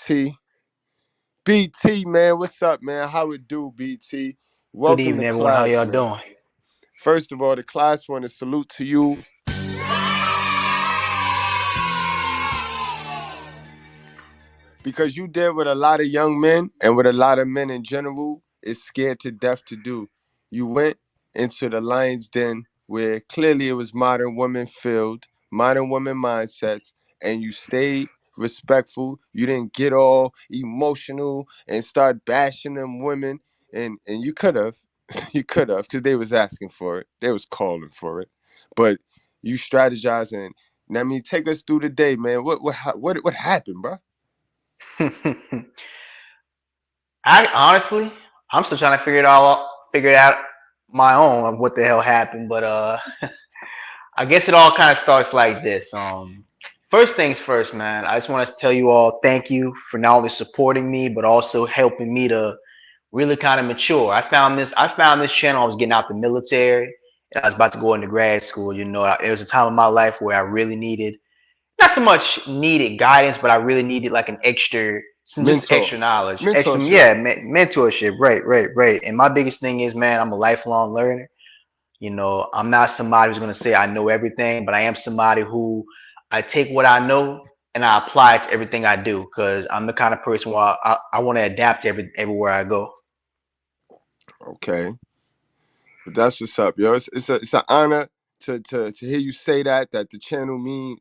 BT. BT, man, what's up, man? How it do, BT? Good Welcome to evening, everyone. How class, y'all man. doing? First of all, the class want to salute to you. Because you did what a lot of young men and what a lot of men in general is scared to death to do. You went into the lion's den where clearly it was modern women filled, modern women mindsets, and you stayed respectful. You didn't get all emotional and start bashing them women. And you could have, you could have, because they was asking for it. They was calling for it. But you strategizing. I mean, take us through the day, man. What happened, bro? I honestly, I'm still trying to figure it out my own of what the hell happened. But I guess it all kind of starts like this. First things first, man. I just want to tell you all thank you for not only supporting me but also helping me to really kind of mature. I found this channel. I was getting out the military and I was about to go into grad school. It was a time of my life where I really needed not so much needed guidance, but I really needed like an extra, some just Mentor. extra knowledge, extra, Mentorship. yeah, mentorship. Right. And my biggest thing is, man, I'm a lifelong learner. I'm not somebody who's gonna say I know everything, but I am somebody who I take what I know and I apply it to everything I do because I'm the kind of person where I want to adapt to everywhere I go. Okay. But that's what's up, yo. It's an honor to hear you say that the channel mean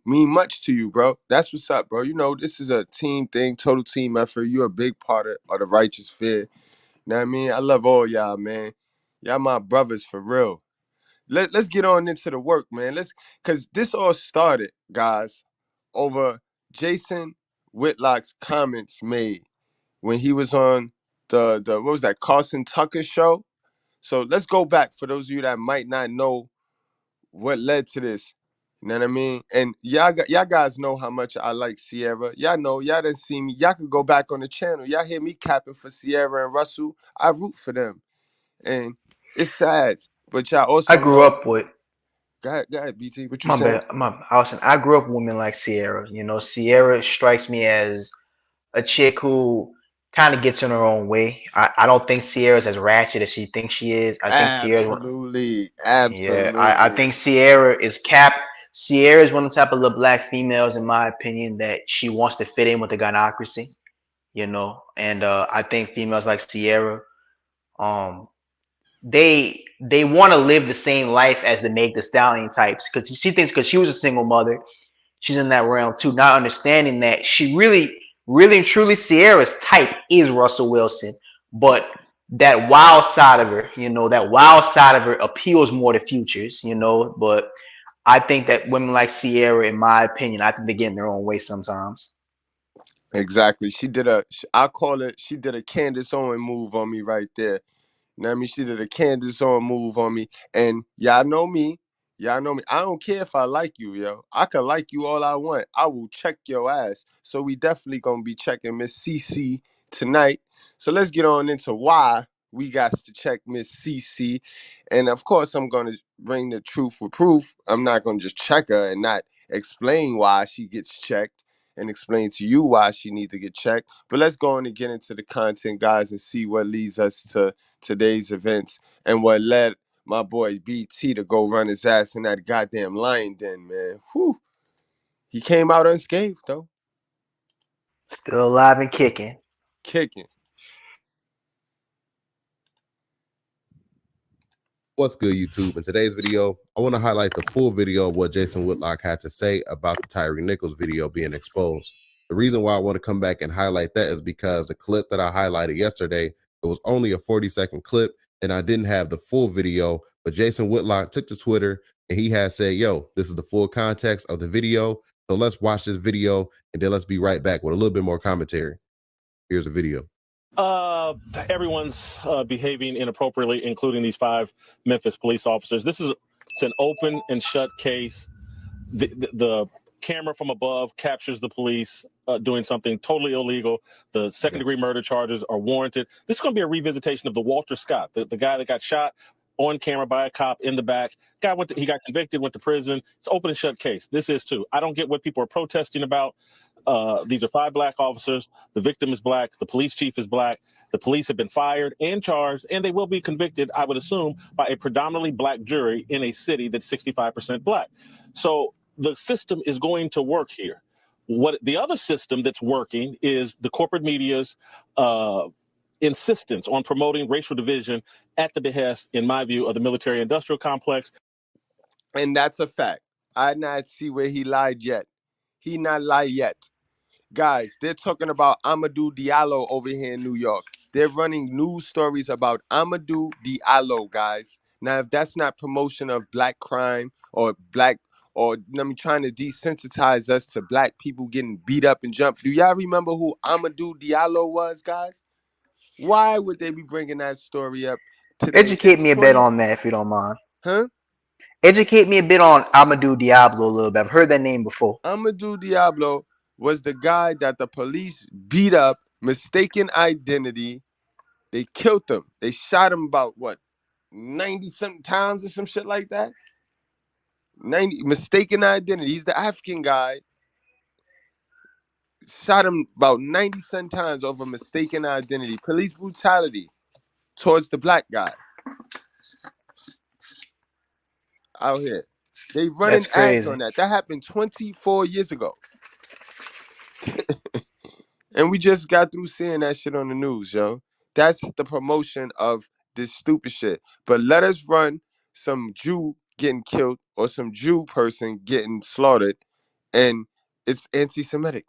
much to you, bro. That's what's up, bro. You know, this is a team thing, total team effort. You're a big part of the righteous fear. You know what I mean? I love all y'all, man. Y'all my brothers for real. Let's get on into the work, man. Cause this all started, guys, over Jason Whitlock's comments made when he was on the what was that, Carson Tucker show. So let's go back for those of you that might not know what led to this. You know what I mean? And y'all guys know how much I like Ciara. Y'all know, y'all didn't see me. Y'all could go back on the channel. Y'all hear me capping for Ciara and Russell. I root for them. And it's sad. But y'all I also grew know. up with Go ahead, BT. What you my saying? bad. I was saying I grew up with women like Sierra. Sierra strikes me as a chick who kind of gets in her own way. I don't think Sierra's as ratchet as she thinks she is. I think Sierra's one. Absolutely. Yeah, I Absolutely. think Sierra is cap. Sierra is one of the type of little black females, in my opinion, that she wants to fit in with the gynocracy. And I think females like Sierra, um, they want to live the same life as the Meg the Stallion types because she thinks because she was a single mother, she's in that realm too, not understanding that she really and truly Sierra's type is Russell Wilson, but that wild side of her, that wild side of her appeals more to futures, but I think that women like Sierra, in my opinion, I think they get in their own way sometimes. Exactly. I call it, she did a Candace Owen move on me right there. You know what I mean? She did a Candace Owen move on me. And y'all know me. Y'all know me. I don't care if I like you, yo. I can like you all I want. I will check your ass. So we definitely gonna be checking Miss CC tonight. So let's get on into why we got to check Miss CC. And of course, I'm gonna bring the truth with proof. I'm not gonna just check her and not explain why she gets checked and explain to you why she needs to get checked. But let's go on and get into the content, guys, and see what leads us to today's events and what led my boy BT to go run his ass in that goddamn lion den, man. Whew. He came out unscathed, though. Still alive and kicking. Kicking. What's good, YouTube? In today's video, I want to highlight the full video of what Jason Whitlock had to say about the Tyre Nichols video being exposed. The reason why I want to come back and highlight that is because the clip that I highlighted yesterday, it was only a 40-second clip and I didn't have the full video, but Jason Whitlock took to Twitter and he had said, yo, this is the full context of the video. So let's watch this video and then let's be right back with a little bit more commentary. Here's the video. Everyone's behaving inappropriately, including these 5 Memphis police officers. It's an open and shut case. The camera from above captures the police doing something totally illegal. The second-degree murder charges are warranted. This is going to be a revisitation of the Walter Scott, the guy that got shot on camera by a cop in the back. He got convicted, went to prison. It's an open and shut case. This is too. I don't get what people are protesting about. These are 5 black officers. The victim is black. The police chief is black. The police have been fired and charged, and they will be convicted, I would assume, by a predominantly black jury in a city that's 65% black. So the system is going to work here. What the other system that's working is the corporate media's insistence on promoting racial division at the behest, in my view, of the military-industrial complex. And that's a fact. I not see where he lied yet. He not lied yet. Guys, they're talking about Amadou Diallo over here in New York. They're running news stories about Amadou Diallo, guys. Now, if that's not promotion of black crime or trying to desensitize us to black people getting beat up and jumped, do y'all remember who Amadou Diallo was, guys? Why would they be bringing that story up today? Educate It's me a bit 20, on that if you don't mind. huh? Educate me a bit on Amadou Diablo a little bit. I've heard that name before. Amadou Diallo was the guy that the police beat up, mistaken identity. They killed him. They shot him about 90-something times or some shit like that. 90 mistaken identity. He's the African guy. Shot him about 90-something times over mistaken identity. Police brutality towards the black guy out here. They running That's ads crazy. on that. That happened 24 years ago. And we just got through seeing that shit on the news, yo. That's the promotion of this stupid shit. But let us run some Jew getting killed or some Jew person getting slaughtered, and it's anti-Semitic.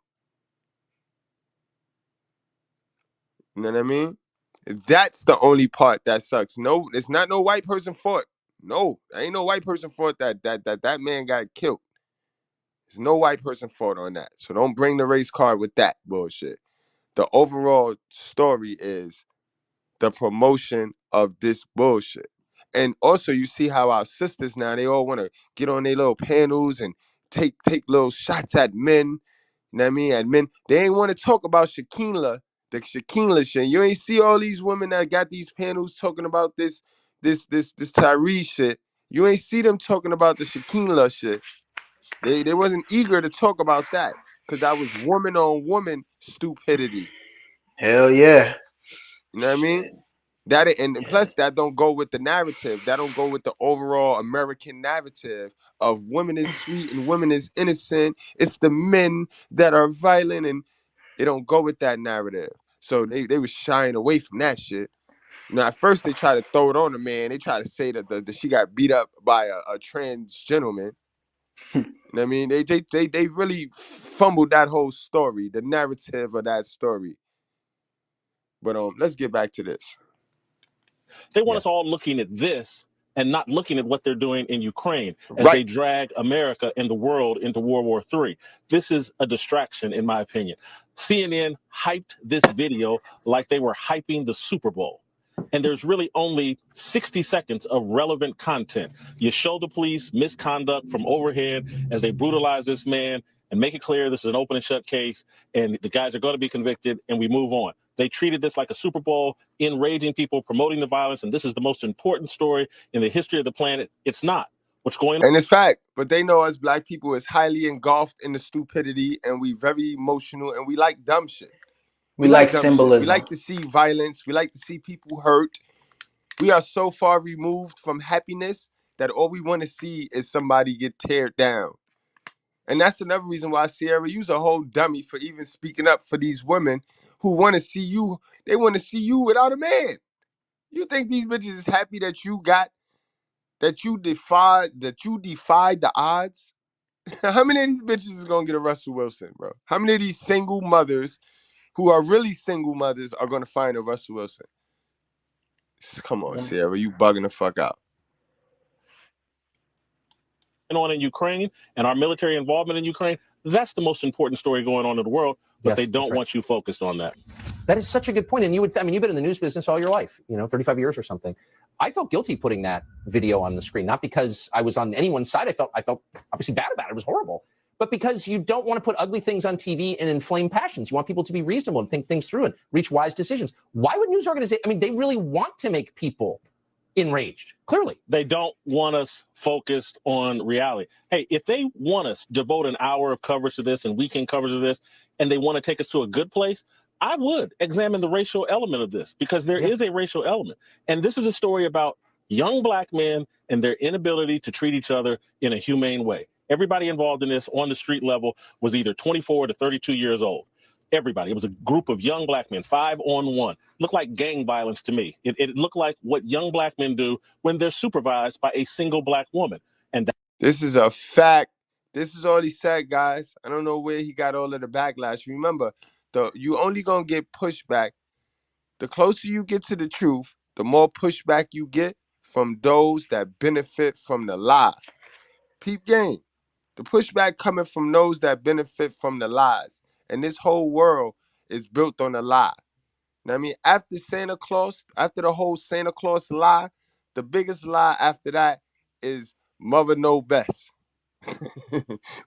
You know what I mean? That's the only part that sucks. No, it's not no white person fault. No, ain't no white person fault that man got killed. There's no white person fault on that. So don't bring the race card with that bullshit. The overall story is the promotion of this bullshit. And also you see how our sisters now, they all want to get on their little panels and take little shots at men. You know what I mean? At men. They ain't want to talk about the Shakila shit. You ain't see all these women that got these panels talking about this Tyre shit. You ain't see them talking about the Shakila shit. They wasn't eager to talk about that because that was woman on woman stupidity. Hell yeah. You know what I mean? Shit. And plus that don't go with the narrative. That don't go with the overall American narrative of women is sweet and women is innocent. It's the men that are violent, and it don't go with that narrative. So they was shying away from that shit. Now at first they try to throw it on the man. They try to say that the she got beat up by a trans gentleman. You know what I mean? They really fumbled that whole story, the narrative of that story. But let's get back to this. They want us all looking at this and not looking at what they're doing in Ukraine as they Right. drag America and the world into World War III. This is a distraction, in my opinion. CNN hyped this video like they were hyping the Super Bowl. And there's really only 60 seconds of relevant content. You show the police misconduct from overhead as they brutalize this man and make it clear this is an open and shut case and the guys are going to be convicted, and we move on. They treated this like a Super Bowl, enraging people, promoting the violence, and this is the most important story in the history of the planet. It's not. What's going on? And it's fact, but they know us black people is highly engulfed in the stupidity, and we very emotional, and we like dumb shit. We Like like dumb shit. We symbolism. like to see violence. We like to see people hurt. We are so far removed from happiness that all we want to see is somebody get teared down. And that's another reason why Ciara, you's a whole dummy for even speaking up for these women who want to see you. They want to see you without a man. You think these bitches is happy that you defied the odds? How many of these bitches is gonna get a Russell Wilson, bro? How many of these single mothers who are really single mothers are gonna find a Russell Wilson? Come on, Ciara, you bugging the fuck out. On in Ukraine and our military involvement in Ukraine, that's the most important story going on in the world, but they don't want you focused on that. That is such a good point. And you've been in the news business all your life, 35 years or something. I felt guilty putting that video on the screen, not because I was on anyone's side. I felt obviously bad about it. It was horrible. But because you don't want to put ugly things on TV and inflame passions. You want people to be reasonable and think things through and reach wise decisions. Why would news organizations, they really want to make people enraged. Clearly, they don't want us focused on reality. Hey, if they want us to devote an hour of coverage to this and weekend coverage of this, and they want to take us to a good place, I would examine the racial element of this, because there is a racial element. And this is a story about young black men and their inability to treat each other in a humane way. Everybody involved in this on the street level was either 24 to 32 years old. Everybody. It was a group of young black men, 5-on-1. Looked like gang violence to me. It looked like what young black men do when they're supervised by a single black woman. And This is a fact. This is all he said, guys. I don't know where he got all of the backlash. Remember, you only gonna get pushback. The closer you get to the truth, the more pushback you get from those that benefit from the lie. Peep game. The pushback coming from those that benefit from the lies. And this whole world is built on a lie. Now, I mean, after Santa Claus, after the whole Santa Claus lie, the biggest lie after that is mother know best.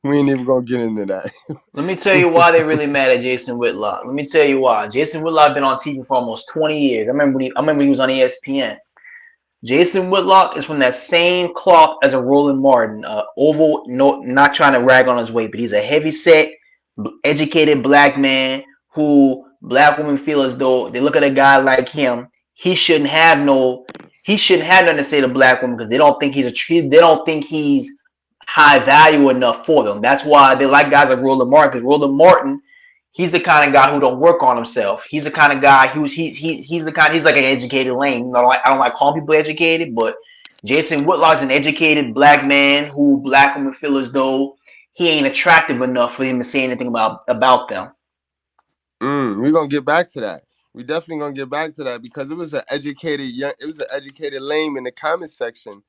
We ain't even gonna get into that. Let me tell you why they're really mad at Jason Whitlock. Let me tell you why. Jason Whitlock been on TV for almost 20 years. I remember he was on ESPN. Jason Whitlock is from that same cloth as a Roland Martin. Oval, no, not trying to rag on his weight, but he's a heavy-set, educated black man who black women feel as though they look at a guy like him. He shouldn't have nothing to say to black women because they don't think he's high value enough for them. That's why they like guys like Roland Martin, because Roland Martin, he's the kind of guy who don't work on himself. He's the kind of guy he's like an educated lame. You know, I don't like calling people educated, but Jason Whitlock's an educated black man who black women feel as though he ain't attractive enough for him to say anything about them. We're gonna get back to that. We definitely gonna get back to that because it was an educated lame in the comment section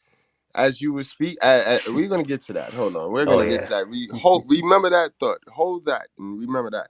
as you would speak. We're gonna get to that. Hold on, we're gonna get to that. Remember that thought. Hold that and remember that.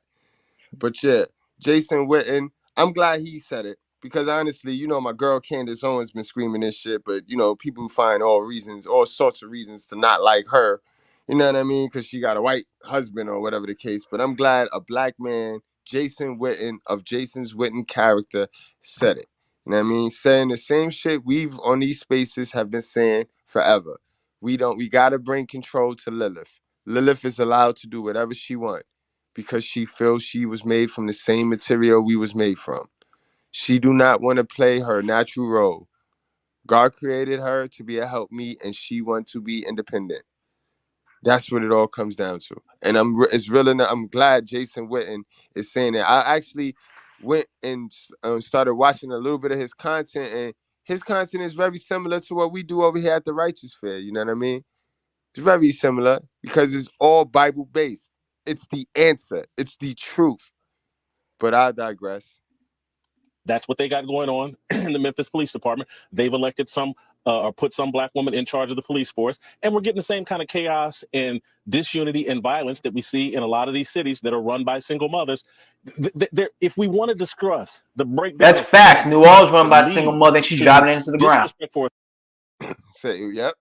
But yeah, Jason Witten, I'm glad he said it because honestly, you know, my girl Candace Owens been screaming this shit, but you know, people find all sorts of reasons to not like her. You know what I mean? Because she got a white husband or whatever the case. But I'm glad a black man, Jason Witten, of Jason's Witten character, said it. You know what I mean? Saying the same shit we've on these spaces have been saying forever. We gotta bring control to Lilith. Lilith is allowed to do whatever she wants because she feels she was made from the same material we was made from. She do not want to play her natural role. God created her to be a helpmeet, and she wants to be independent. That's what it all comes down to. And I'm glad Jason Witten is saying that. I actually went and started watching a little bit of his content, and his content is very similar to what we do over here at the Righteous Fair. You know what I mean? It's very similar because it's all Bible based. It's the answer. It's the truth. But I digress. that's what they got going on in the Memphis Police Department. They've elected some or put some black women in charge of the police force. And we're getting the same kind of chaos and disunity and violence that we see in a lot of these cities that are run by single mothers. If we want to discuss the breakdown, that's facts. New Orleans run by a single mother and she's driving into the ground. Say, yep.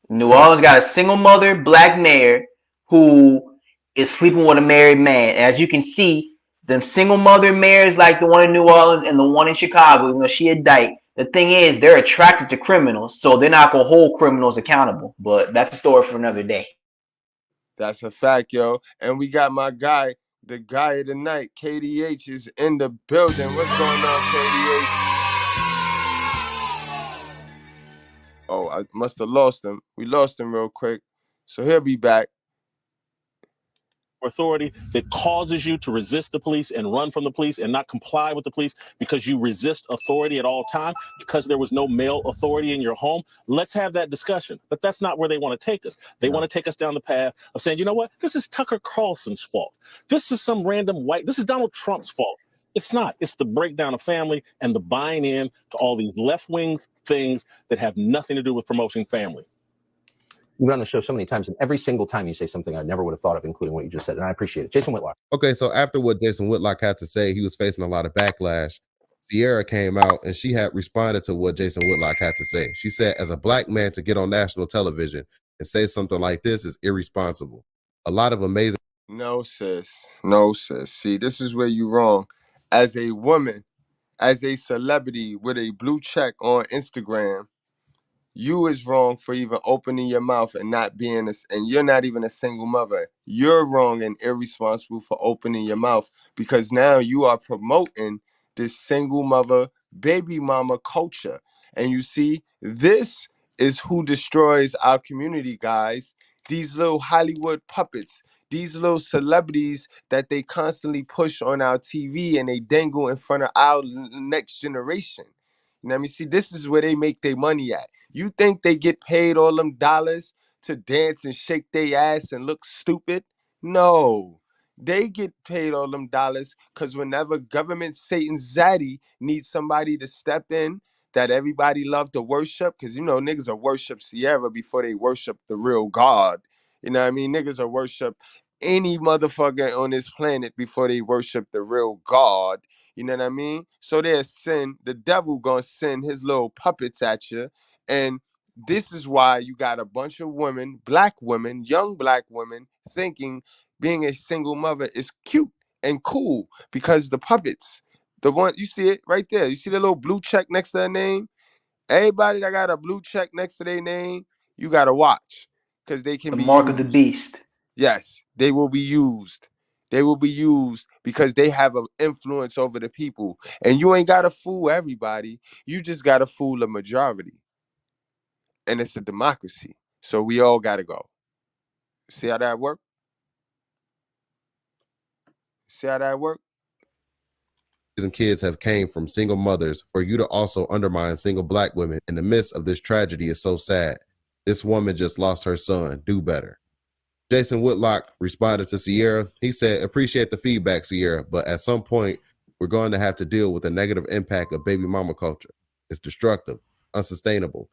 New Orleans got a single mother, black mayor, who is sleeping with a married man. As you can see, them single mother mayors like the one in New Orleans and the one in Chicago, you know, she a dyke. The thing is, they're attracted to criminals, so they're not going to hold criminals accountable. But that's a story for another day. That's a fact, yo. And we got my guy, the guy of the night, KDH, is in the building. What's going on, KDH? Oh, I must have lost him. We lost him real quick. So he'll be back. Authority that causes you to resist the police and run from the police and not comply with the police because you resist authority at all times because there was no male authority in your home. Let's have that discussion. But that's not where they want to take us. They want to take us down the path of saying, you know what, this is Tucker Carlson's fault. This is some random this is Donald Trump's fault. It's not. It's the breakdown of family and the buying in to all these left-wing things that have nothing to do with promoting family. You've been on the show so many times, and every single time you say something I never would have thought of, including what you just said, and I appreciate it. Jason Whitlock. Okay, so after what Jason Whitlock had to say, he was facing a lot of backlash. Ciara came out and she had responded to what Jason Whitlock had to say. She said, as a black man to get on national television and say something like this is irresponsible. A lot of amazing. No, sis. No, sis. See, this is where you're wrong. As a woman, as a celebrity with a blue check on Instagram, you is wrong for even opening your mouth and not being and you're not even a single mother. You're wrong and irresponsible for opening your mouth because now you are promoting this single mother, baby mama culture. And you see, this is who destroys our community, guys. These little Hollywood puppets, these little celebrities that they constantly push on our TV and they dangle in front of our next generation. You know what I mean? See, this is where they make their money at. You think they get paid all them dollars to dance and shake their ass and look stupid? No. They get paid all them dollars because whenever government Satan Zaddy needs somebody to step in that everybody love to worship, because you know niggas will worship Ciara before they worship the real God. You know what I mean? Niggas will worship any motherfucker on this planet before they worship the real God. You know what I mean? So there's sin. The devil gonna send his little puppets at you. And this is why you got a bunch of women, black women, young black women, thinking being a single mother is cute and cool because the puppets, the one you see it right there. You see the little blue check next to their name? Everybody that got a blue check next to their name, you gotta watch. Because they can The be mark of the used. beast. Yes, they will be used. They will be used because they have an influence over the people. And you ain't gotta fool everybody. You just gotta fool the majority. And it's a democracy. So we all gotta go. See how that work? See how that work? And kids have came from single mothers. For you to also undermine single black women in the midst of this tragedy is so sad. This woman just lost her son. Do better. Jason Whitlock responded to Ciara. He said, appreciate the feedback, Ciara, but at some point, we're going to have to deal with the negative impact of baby mama culture. It's destructive, unsustainable.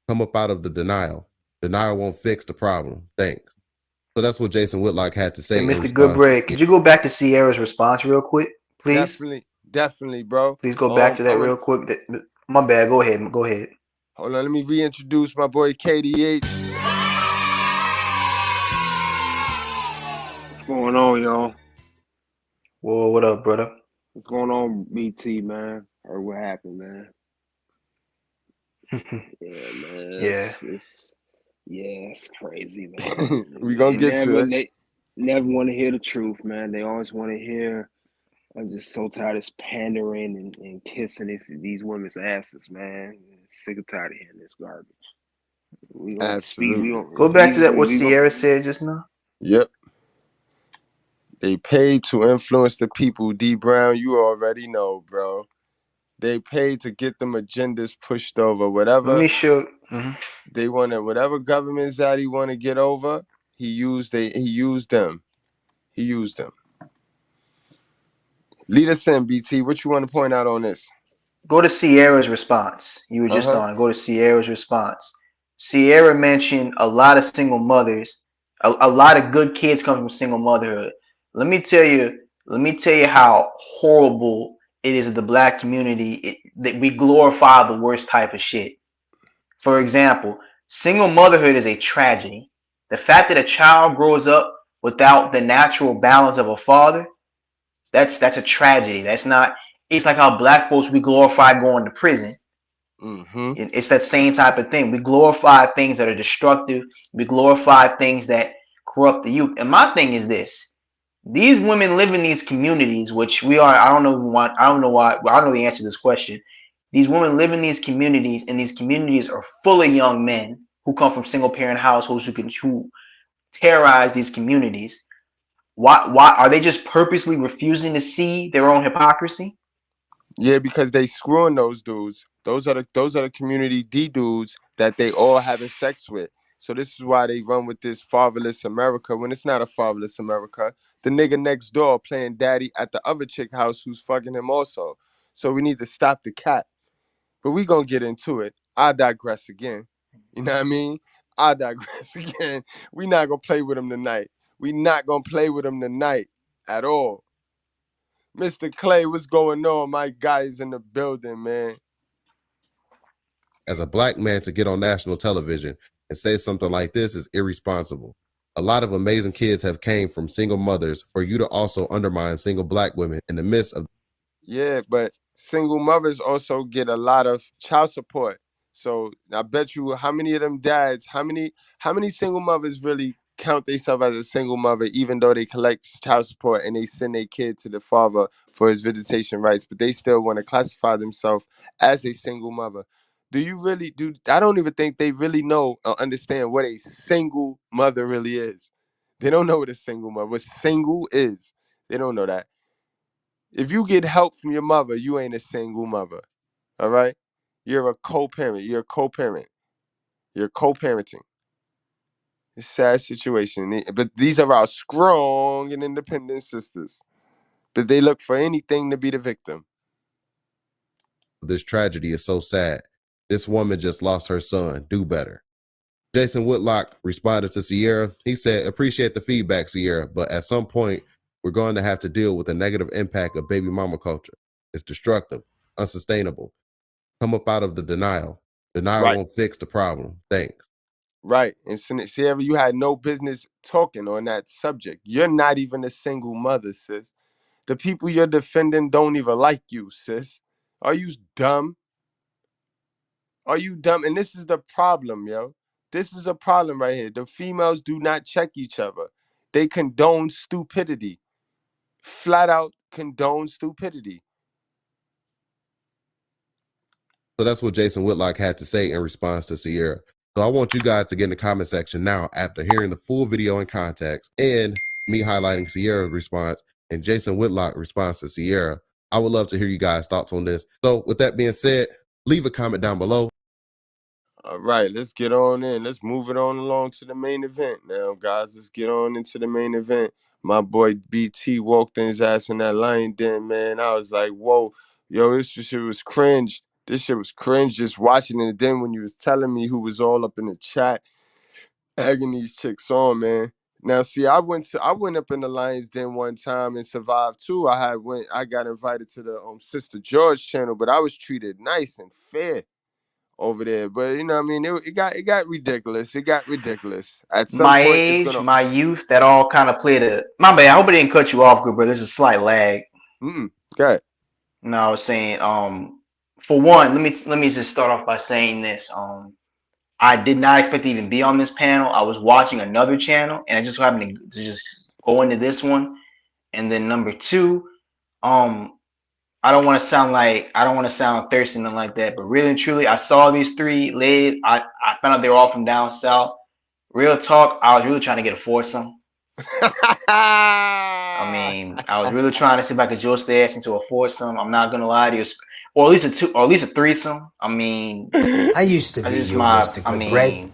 Come up out of the denial. Denial won't fix the problem. Thanks. So that's what Jason Whitlock had to Hey, say in Mr. response to Goodbread, Ciara. could you go back to Sierra's response real quick, please? Definitely, bro. Please go back to that I'm real quick. My bad. Go ahead. Go ahead. hold on, let me reintroduce my boy KDH. What's going on, y'all? Whoa, what up, brother? What's going on, BT, man? Or what happened, man? Yeah, man. Yeah. It's crazy, man. We gonna get to it. They never want to hear the truth, man. They always want to hear. I'm just so tired of this pandering and kissing these women's asses, man. Sick and tired of hearing this garbage. We gonna speak. We Absolutely. gonna Go back to that what we gonna. Ciara said just now. Yep. They paid to influence the people. D Brown, you already know, bro. They paid to get them agendas pushed over. Let Whatever me show. Mhm. they want to, whatever government Zaddy want to get over, he used them. He used them. Lead us in, BT. What you want to point out on this? Go to Ciara's response. You were just Uh-huh. on. Go to Ciara's response. Ciara mentioned a lot of single mothers. A lot of good kids come from single motherhood. Let me tell you. Let me tell you how horrible it is of the black community that we glorify the worst type of shit. For example, single motherhood is a tragedy. The fact that a child grows up without the natural balance of a father, that's a tragedy. That's not. It's like how black folks we glorify going to prison. Mm-hmm. It's that same type of thing. We glorify things that are destructive. We glorify things that corrupt the youth. And my thing is this: these women live in these communities, which we are. I don't know why. I don't know why. I don't know the answer to this question. These women live in these communities, and these communities are full of young men who come from single parent households who terrorize these communities. Why are they just purposely refusing to see their own hypocrisy? Yeah, because they screwing those dudes. Those are the community D dudes that they all having sex with. So this is why they run with this fatherless America when it's not a fatherless America. The nigga next door playing daddy at the other chick house who's fucking him also. So we need to stop the cat. But we gonna get into it. I digress again. You know what I mean? I digress again. We not gonna play with him tonight. We not gonna play with him tonight at all. Mr. Clay, what's going on? My guys in the building, man. As a black man to get on national television and say something like this is irresponsible. A lot of amazing kids have came from single mothers. For you to also undermine single black women in the midst of. Yeah, but single mothers also get a lot of child support. So I bet you, how many of them dads, how many single mothers really count themselves as a single mother, even though they collect child support and they send their kid to the father for his visitation rights, but they still want to classify themselves as a single mother. Do you really do? I don't even think they really know or understand what a single mother really is. They don't know what a single mother, what single is. They don't know that. If you get help from your mother, you ain't a single mother. All right? You're a co-parent. You're a co-parent. You're co-parenting. It's a sad situation. But these are our strong and independent sisters. But they look for anything to be the victim. This tragedy is so sad. This woman just lost her son. Do better. Jason Whitlock responded to Ciara. He said, appreciate the feedback, Ciara, but at some point, we're going to have to deal with the negative impact of baby mama culture. It's destructive, unsustainable. Come up out of the denial. Denial Right. won't fix the problem. Thanks. Right. And Ciara, you had no business talking on that subject. You're not even a single mother, sis. The people you're defending don't even like you, sis. Are you dumb? Are you dumb? And this is the problem, yo. This is a problem right here. The females do not check each other. They condone stupidity. Flat out condone stupidity. So that's what Jason Whitlock had to say in response to Ciara. So I want you guys to get in the comment section now after hearing the full video in context and me highlighting Ciara's response and Jason Whitlock's response to Ciara. I would love to hear you guys' thoughts on this. So with that being said, leave a comment down below. All right, let's get on in. Let's move it on along to the main event now, guys. Let's get on into the main event. My boy BT walked in his ass in that lion den, man. I was like, whoa, yo, this shit was cringe. This shit was cringe just watching it. And then when you was telling me who was all up in the chat, egging these chicks on, man. Now, see, I went up in the Lions Den one time and survived too. I got invited to the Sister George channel, but I was treated nice and fair over there. But you know what I mean? It got ridiculous. It got ridiculous. At some My point, it's age, gonna. my youth, that all kind of played a. My bad. I hope I didn't cut you off, good brother. There's a slight lag. Go ahead. No, I was saying, for one, let me just start off by saying this. I did not expect to even be on this panel. I was watching another channel, and I just happened to just go into this one. And then number two, I don't want to sound thirsty and nothing like that, but really and truly, I saw these three ladies. I found out they were all from down south. Real talk, I was really trying to get a foursome. I mean, I was really trying to see if I could jostle their ass into a foursome. I'm not gonna lie to you, or at least a two, or at least a threesome. I mean, I used to be you, Mr. Goodbread.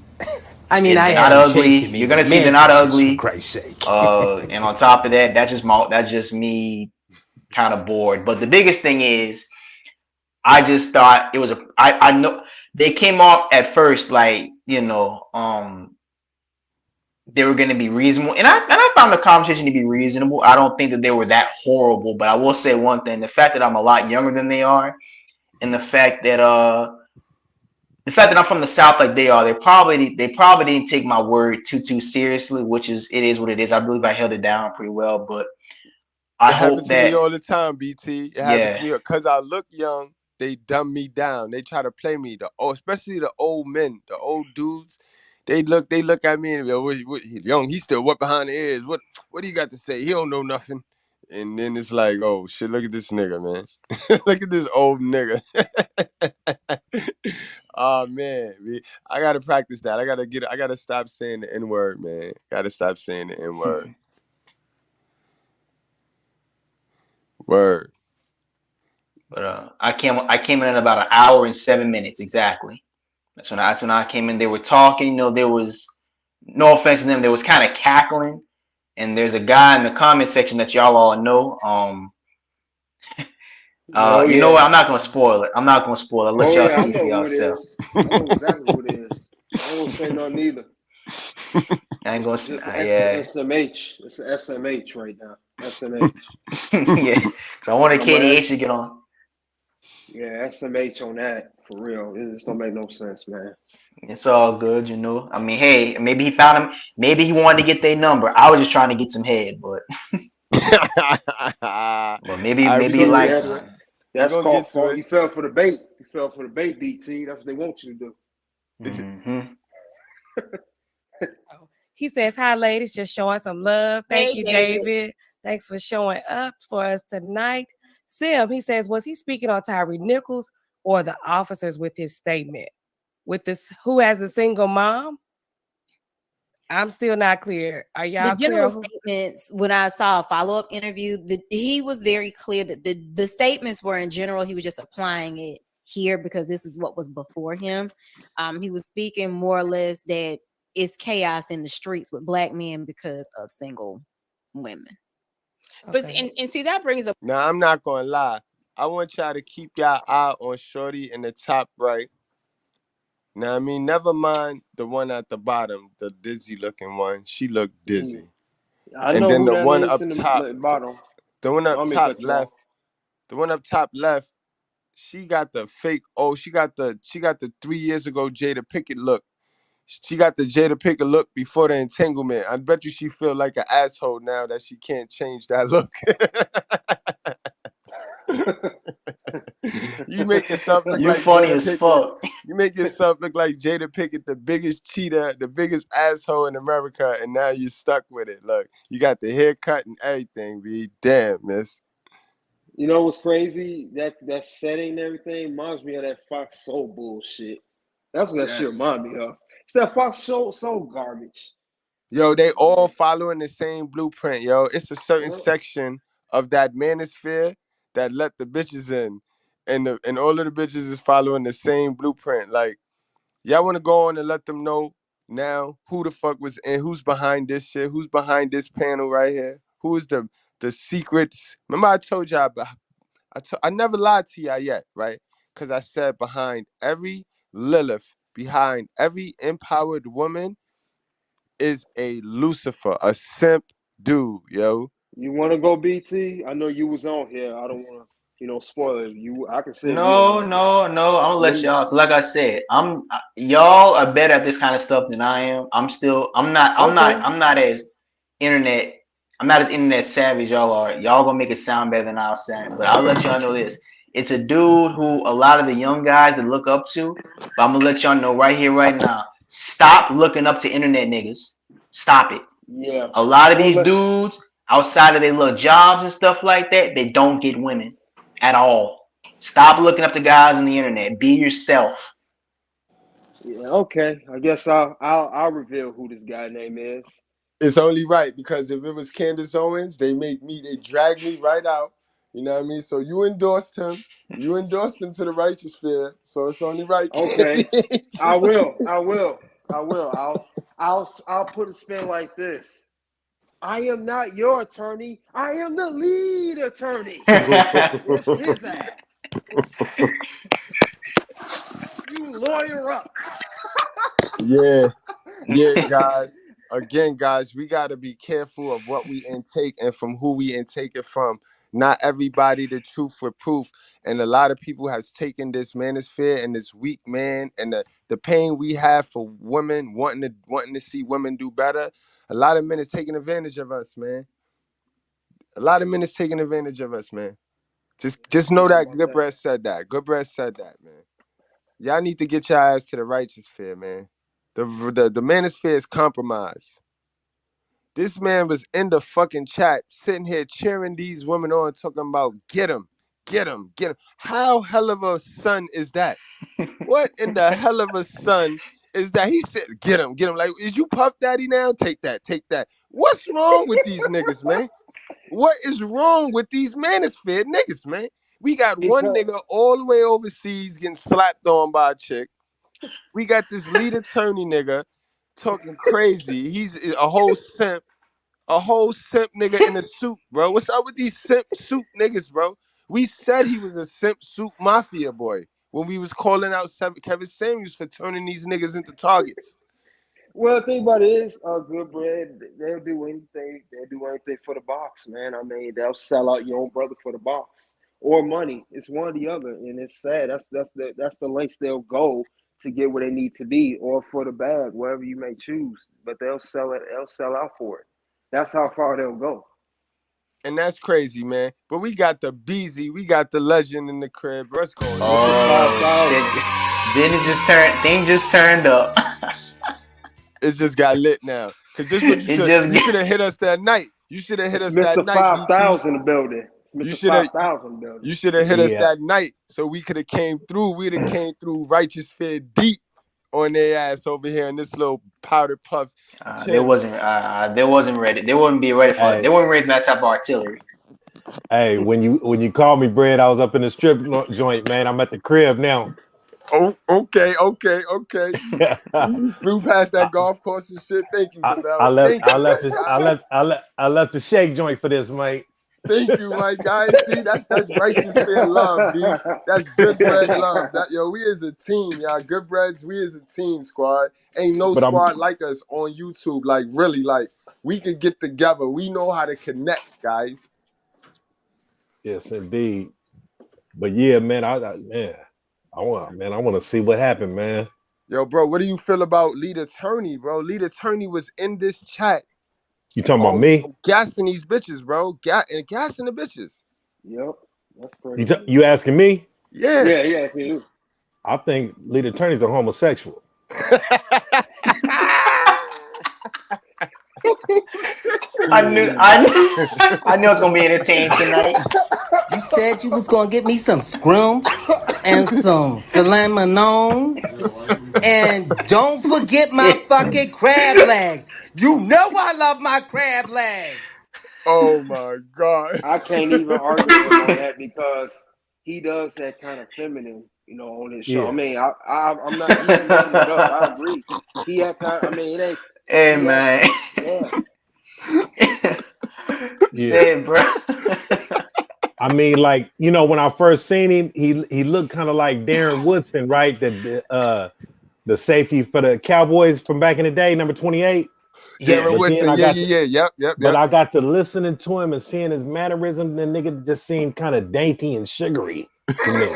I mean, I not had ugly. chasing me You're gonna with see they're not mattresses, ugly. for Christ's sake. And on top of that, that's just me, kind of bored. But the biggest thing is, I just thought it was I know they came off at first like, they were going to be reasonable, and I found the conversation to be reasonable. I don't think that they were that horrible, but I will say one thing: the fact that I'm a lot younger than they are, and the fact that I'm from the South like they are, they probably didn't take my word too seriously, which is what it is. I believe I held it down pretty well, but I hope happens to me that, all the time, BT. It happens to yeah. me because I look young. They dumb me down. They try to play me. Especially the old men, the old dudes. They look at me and go, he young, he still wet behind the ears. What do you got to say? He don't know nothing. And then it's like, oh shit, look at this nigga, man. Look at this old nigga. Oh man, I gotta practice that. I gotta stop saying the N-word, man. Gotta stop saying the N-word. Word. But I came in about an hour and 7 minutes exactly. That's when I came in. They were talking. There was no offense to them. They was kind of cackling. And there's a guy in the comment section that y'all all know. You know what? I'm not gonna spoil it. I'll let y'all I see know for who it yourself. is. I know exactly who it is. I ain't gonna say nothing either. I ain't gonna. It's Yeah. SMH. It's SMH right now. SMH. Yeah. So I wanted KDH to get on. Yeah, SMH on that for real. It just don't make no sense, man. It's all good, I mean, hey, maybe he found him. Maybe he wanted to get their number. I was just trying to get some head, but maybe he likes it. That's gonna called get to fault. it. You fell for the bait. You fell for the bait, BT. That's what they want you to do. Mm-hmm. He says, hi, ladies, just showing some love. Thank Hey, you, David. David. Thanks for showing up for us tonight. Sim, he says, was he speaking on Tyre Nichols or the officers with his statement? With this, who has a single mom? I'm still not clear. Are y'all The general clear? statements, when I saw a follow-up interview, he was very clear that the statements were in general. He was just applying it here because this is what was before him. He was speaking more or less that it's chaos in the streets with black men because of single women. Okay. But and see, that brings up. Now I'm not gonna lie. I want y'all to keep y'all eye on Shorty in the top right. Now I mean, never mind the one at the bottom, the dizzy looking one. She looked dizzy. I And know then who the that one is up in top, the bottom. the one up Let me top cut you left, off. the one up top left, she got the fake. Oh, she got the 3 years ago Jada Pickett look. She got the Jada Pickett look before the entanglement. I bet you she feel like an asshole now that she can't change that look. You make yourself look You like funny Jada as Pickett. fuck. You make yourself look like Jada Pickett, the biggest cheater, the biggest asshole in America, and now you're stuck with it. Look, you got the haircut and everything, B. Damn, miss. You know what's crazy? That setting and everything reminds me of that Fox Soul bullshit. That's what that shit Yes. remind me of. It's that Fox Soul garbage. Yo, they all following the same blueprint, yo. It's a certain Yep. section of that manosphere that let the bitches in. And all of the bitches is following the same blueprint. Like, y'all wanna go on and let them know now who the fuck was in, who's behind this shit, who's behind this panel right here, who is the secrets. Remember I told y'all I never lied to y'all yet, right? Because I said behind every Lilith, behind every empowered woman is a Lucifer, a simp dude, yo. You want to go, BT? I know you was on here. I don't want to, spoil it. I can say if you don't No, want to. no, no. I'm gonna let When, y'all. Like I said, y'all are better at this kind of stuff than I am. I'm not. I'm not. okay. I'm not as internet. I'm not as internet savvy as y'all are. Y'all gonna make it sound better than I'll sound. But I'll let y'all know this. It's a dude who a lot of the young guys that look up to. But I'm gonna let y'all know right here, right now. Stop looking up to internet niggas. Stop it. Yeah. A lot of I'm these gonna let. dudes, outside of their little jobs and stuff like that, they don't get women at all. Stop looking up to guys on the internet. Be yourself. Yeah. Okay. I guess I'll reveal who this guy name is. It's only right because if it was Candace Owens, they drag me right out. You know what I mean? So you endorsed him. You endorsed him to the righteous sphere. So it's only right. Okay. I Just- will. I will. I will. I'll put a spin like this. I am not your attorney. I am the lead attorney. It's his ass. You lawyer up. Yeah. Yeah, guys. Again, guys, we got to be careful of what we intake and from who we intake it from. Not everybody the truth for proof. And a lot of people has taken this manosphere and this weak man and the pain we have for women wanting to see women do better. A lot of men is taking advantage of us, man. A lot of men is taking advantage of us, man. Just You know right that about that. Goodbread said that. Goodbread said that, man. Y'all need to get your ass to the righteous sphere, man. The manosphere is compromised. This man was in the fucking chat, sitting here cheering these women on, talking about get him, get him, get him. How hell of a son is that? What in the hell of a son is that? He said, get him, get him. Like, is you Puff Daddy now? Take that, take that. What's wrong with these niggas, man? What is wrong with these manosphere niggas, man? We got one Because nigga all the way overseas getting slapped on by a chick. We got this lead attorney nigga talking crazy. He's a whole simp nigga in a suit, bro. What's up with these simp suit niggas, bro? We said he was a simp suit mafia boy when we was calling out Kevin Samuels for turning these niggas into targets. well, the thing about it is, Goodbread, they'll do anything. They'll do anything for the box, man. I mean, they'll sell out your own brother for the box or money. It's one or the other, and it's sad. That's the lengths they'll go to get where they need to be, or for the bag, wherever you may choose. But they'll sell it. They'll sell out for it. That's how far they'll go. And that's crazy, man. But we got the Beezy, we got the legend in the crib. Let's go. Things just turned up. It just got lit now. Cause this what you should have hit us that night. You should have hit us that Mr. night. 5,000 building. Mr. 5,000 building. You should have hit us that night, so we could have came through. We'd have came through righteous fear deep on their ass over here in this little powder puff. They wasn't ready. They wouldn't be ready for it. They weren't ready for that type of artillery. Hey, when you called me, Bread, I was up in the strip joint, man. I'm at the crib now. Oh, okay. You flew past that golf course and shit. Thank you, Devel. I left the shake joint for this, mate. Thank you, my guy. See, that's righteous fair love, B. That's good bread love. We as a team, y'all. Good breads, we as a team, squad. Ain't no squad like us on YouTube. Like, really, like, we could get together. We know how to connect, guys. Yes, indeed. But yeah, man, I want to see what happened, man. Yo, bro, what do you feel about Leader Turney, bro? Leader Turney was in this chat. You talking about me? Gassing these bitches, bro. Gassing the bitches. Yep. That's crazy. You asking me? Yeah. Yeah, you. I think Leader Turney's a homosexual. I knew it was gonna be entertaining tonight. You said you was gonna get me some scrimps and some filet mignon, and don't forget my fucking crab legs. You know I love my crab legs. Oh my God! I can't even argue with him on that because he does that kind of feminine, on his show. Yeah. I mean, I'm not even making it up. I agree. He had kind. I mean, it ain't. Hey man. Yeah. Say it, bro. I mean, like, when I first seen him, he looked kind of like Darren Woodson, right? The safety for the Cowboys from back in the day, number 28. Darren Woodson, yep. But I got to listening to him and seeing his mannerism, the nigga just seemed kind of dainty and sugary to me.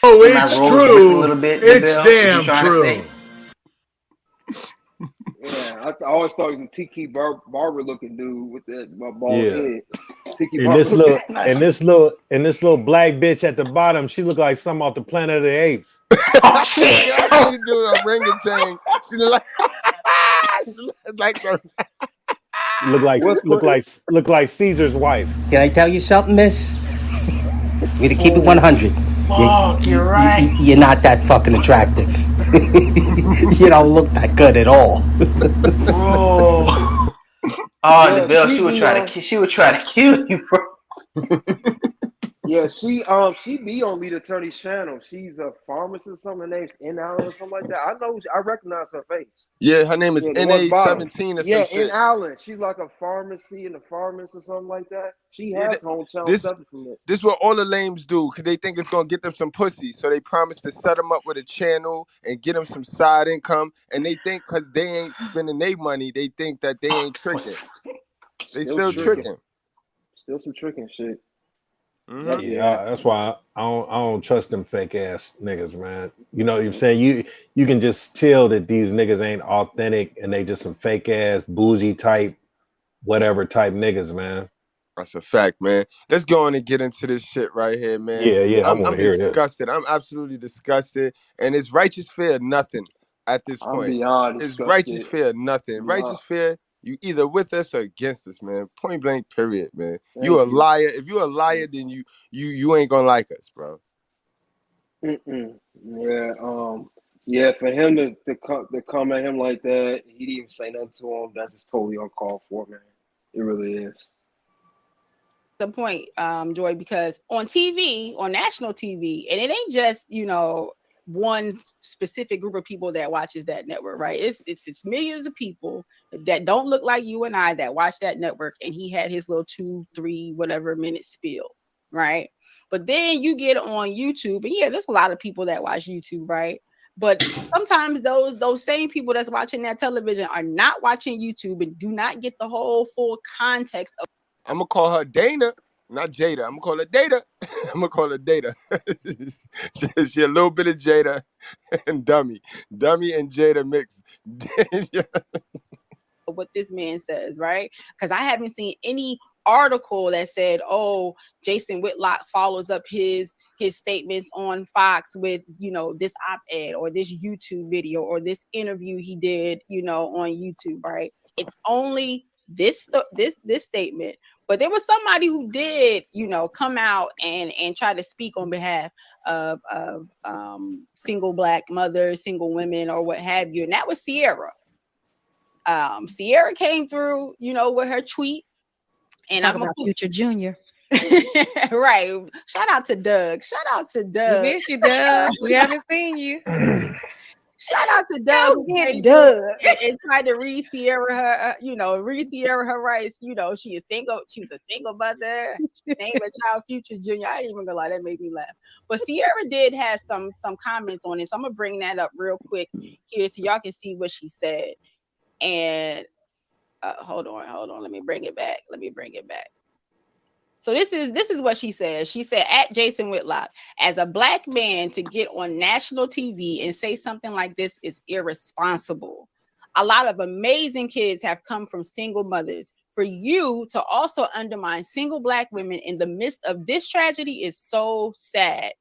Oh, it's true. It's damn true. Yeah, I always thought he was a Tiki Barber looking dude with that bald head. Tiki and this little black bitch at the bottom, she looked like something off the Planet of the Apes. Oh shit! She do a orangutan. She look like Caesar's wife. Can I tell you something, miss? We to keep it 100. You're right. You're not that fucking attractive. You don't look that good at all. Bro. Oh, the Bill, she would try to kill you, bro. Yeah, she be on Leader Turney's channel. She's a pharmacist, her name's N Allen or something like that. I recognize her face. Yeah, her name is NA17 or yeah, some shit. N Allen. She's like a pharmacy in the pharmacist or something like that. She has her own channel separate from it. This is what all the lames do because they think it's gonna get them some pussy, so they promise to set them up with a channel and get them some side income, and they think because they ain't spending their money, they think that they ain't tricking. They still tricking. Still some tricking shit. Mm-hmm. Yeah, that's why I don't trust them fake ass niggas, man. You know what I'm saying? You can just tell that these niggas ain't authentic and they just some fake ass bougie type, whatever type niggas, man. That's a fact, man. Let's go on and get into this shit right here, man. Yeah, I'm disgusted. I'm absolutely disgusted, and it's righteous fair nothing at this point. I'm beyond disgusted. It's righteous fair nothing. Righteous fair. You either with us or against us, man. Point blank, period, man. You a liar. If you a liar, then you ain't gonna like us, bro. Yeah, for him to come at him like that, he didn't even say nothing to him. That's just totally uncalled for, man. It really is. The point, Joy, because on TV, on national TV, and it ain't just one specific group of people that watches that network, right? It's millions of people that don't look like you and I that watch that network, and he had his little 2-3 whatever minute spiel, right? But then you get on YouTube, and there's a lot of people that watch YouTube, right? But sometimes those same people that's watching that television are not watching YouTube and do not get the whole full context of. I'm gonna call her Dana, not Jada. I'm gonna call her Data. I'm gonna call her Data. She a little bit of Jada and Dummy and Jada mix. What this man says, right? Because I haven't seen any article that said, oh, Jason Whitlock follows up his statements on Fox with, you know, this op-ed or this YouTube video or this interview he did, you know, on YouTube, right? It's only this statement. But there was somebody who did, you know, come out and try to speak on behalf of single Black mothers, single women, or what have you, and that was Ciara. Ciara came through, you know, with her tweet, and Talk about Future Junior. Right. Shout out to Doug. We miss you, Doug. We haven't seen you. Shout out to Doug. Doug. And tried to read Ciara her, read Ciara her rights. You know, she was a single mother. She named a child Future Junior. I ain't even gonna lie, that made me laugh. But Ciara did have some comments on it, so I'm gonna bring that up real quick here so y'all can see what she said. And hold on. Let me bring it back. So this is what she said. She said, at Jason Whitlock, as a Black man to get on national TV and say something like this is irresponsible. A lot of amazing kids have come from single mothers. For you to also undermine single Black women in the midst of this tragedy is so sad.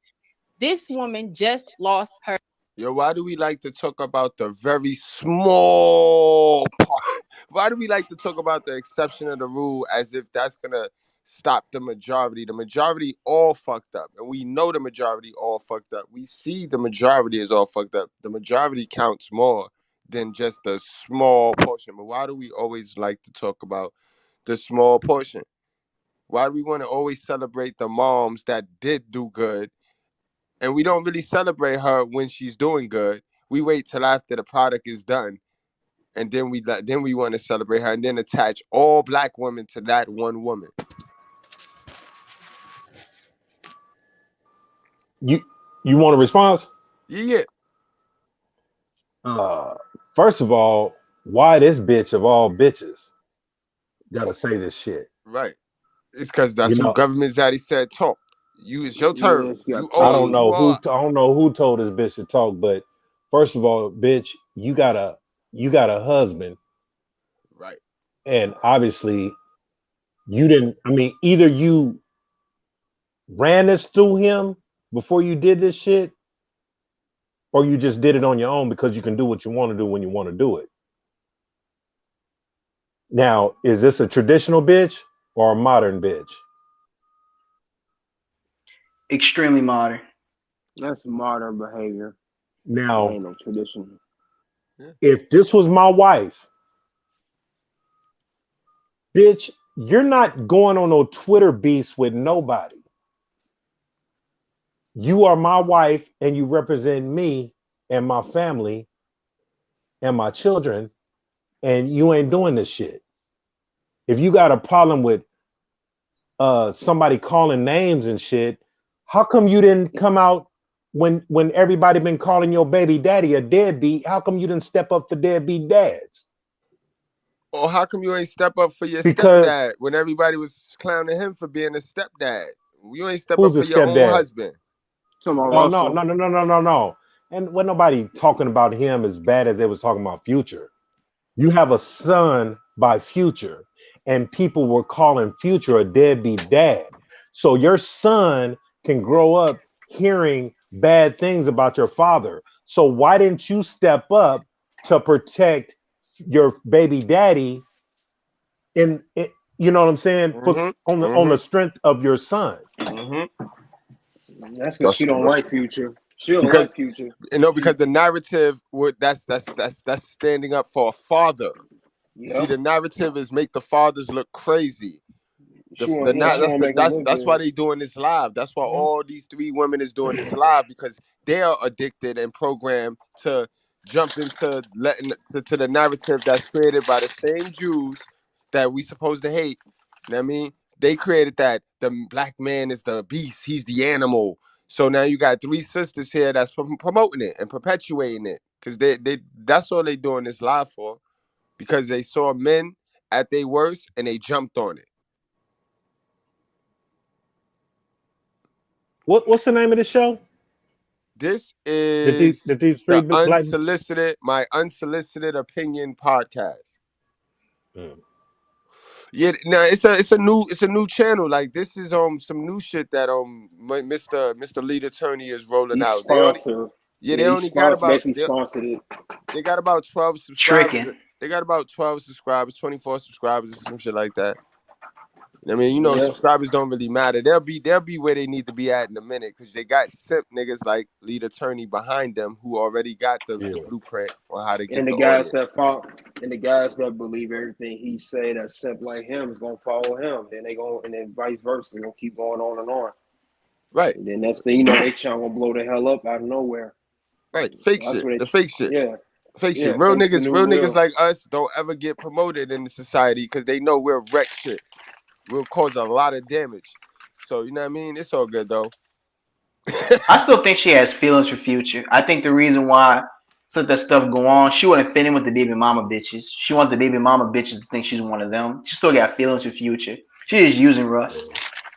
This woman just lost her. Yo, why do we like to talk about the very small part? Why do we like to talk about the exception of the rule as if that's gonna stop the majority? The majority all fucked up, and we know the majority all fucked up. We see the majority is all fucked up. The majority counts more than just a small portion. But why do we always like to talk about the small portion? Why do we want to always celebrate the moms that did do good? And we don't really celebrate her when she's doing good. We wait till after the product is done, and then we want to celebrate her, and then attach all Black women to that one woman. You want a response? Yeah. First of all, why this bitch of all bitches gotta say this shit? Right. It's because that's who government zaddy said talk. It's your turn. I don't know who told this bitch to talk, but first of all, bitch, you got a husband. Right. And obviously you didn't, either you ran this through him before you did this shit, or you just did it on your own because you can do what you want to do when you want to do it. Now, is this a traditional bitch or a modern bitch? Extremely modern. That's modern behavior. Now, ain't no traditional. If this was my wife, bitch, you're not going on no Twitter beefs with nobody. You are my wife and you represent me and my family and my children, and you ain't doing this shit. If you got a problem with somebody calling names and shit, how come you didn't come out when everybody been calling your baby daddy a deadbeat? How come you didn't step up for deadbeat dads? Or how come you ain't step up for your stepdad when everybody was clowning him for being a stepdad? You ain't step up for your own husband. Oh, no. And when nobody talking about him as bad as they was talking about Future. You have a son by Future, and people were calling Future a deadbeat dad. So your son can grow up hearing bad things about your father. So why didn't you step up to protect your baby daddy you know what I'm saying? On the strength of your son. That's because she don't like Future. She don't like Future. Because the narrative that's standing up for a father. Yep. See, the narrative is make the fathers look crazy. That's why they doing this live. That's why all these three women is doing this live, because they are addicted and programmed to jump into to the narrative that's created by the same Jews that we supposed to hate. You know what I mean? They created that the Black man is the beast, he's the animal. So now you got three sisters here that's promoting it and perpetuating it, because they that's all they doing this live for, because they saw men at their worst and they jumped on it. What's the name of the show? This Did is these three black? my unsolicited opinion podcast. Mm. Yeah, now it's a new channel. Like this is some new shit that Mr. Lead Attorney is rolling He's out. sponsor. They only got about basically sponsored it. they got about 12 subscribers. Tricking. They got about 12 subscribers, 24 subscribers, or some shit like that. I mean, Yeah. subscribers don't really matter. They'll be where they need to be at in a minute because they got simp niggas like Lead Attorney behind them who already got the blueprint on how to get And the the guys audience. and the guys that believe everything he say that simp like him is gonna follow him. Then and then vice versa. They're gonna keep going on and on. Right. And then next thing you know, they trying to blow the hell up out of nowhere. Right. Fake So shit. that's The fake shit. Yeah. Fake Yeah, shit. Real fake's the niggas, new real real. niggas like us don't ever get promoted in the society because they know we'll wreck shit. We'll cause a lot of damage. So you know what I mean? It's all good though. I still think she has feelings for Future. I think the reason why let that stuff go on, she wouldn't fit in with the baby mama bitches. She wants the baby mama bitches to think she's one of them. She still got feelings for Future. She's just using Russ.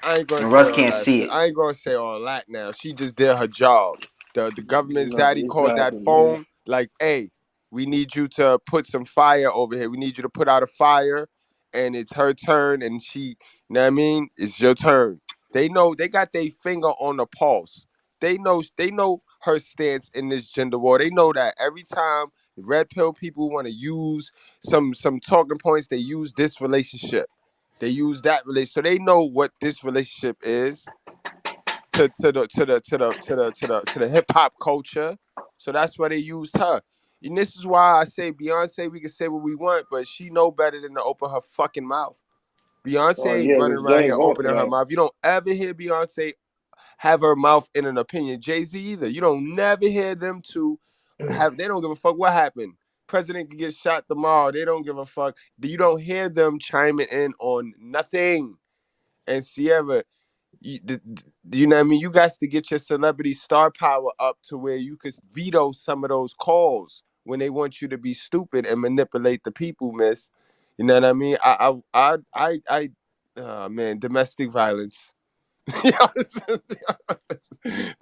I ain't gonna And say Russ all can't that. see it. I ain't gonna say all that now. She just did her job. The government's No, daddy called that exactly, man. phone like, "Hey, we need you to put some fire over here. We need you to put out a fire, and it's her turn." And she, you know what I mean? It's your turn. They know they got their finger on the pulse. They know her stance in this gender war. They know that every time red pill people want to use some talking points, they use this relationship. They use that relationship, so they know what this relationship is to the hip hop culture. So that's why they used her. And this is why I say Beyonce, we can say what we want, but she know better than to open her fucking mouth. Beyonce Oh ain't yeah, running because Jay around ain't here going for opening her that. mouth. You don't ever hear Beyonce have her mouth in an opinion. Jay-Z either. You don't never hear them two they don't give a fuck what happened. President can get shot tomorrow. They don't give a fuck. You don't hear them chiming in on nothing. And Ciara, you know what I mean? You guys to get your celebrity star power up to where you could veto some of those calls when they want you to be stupid and manipulate the people, miss. You know what I mean? Man, domestic violence.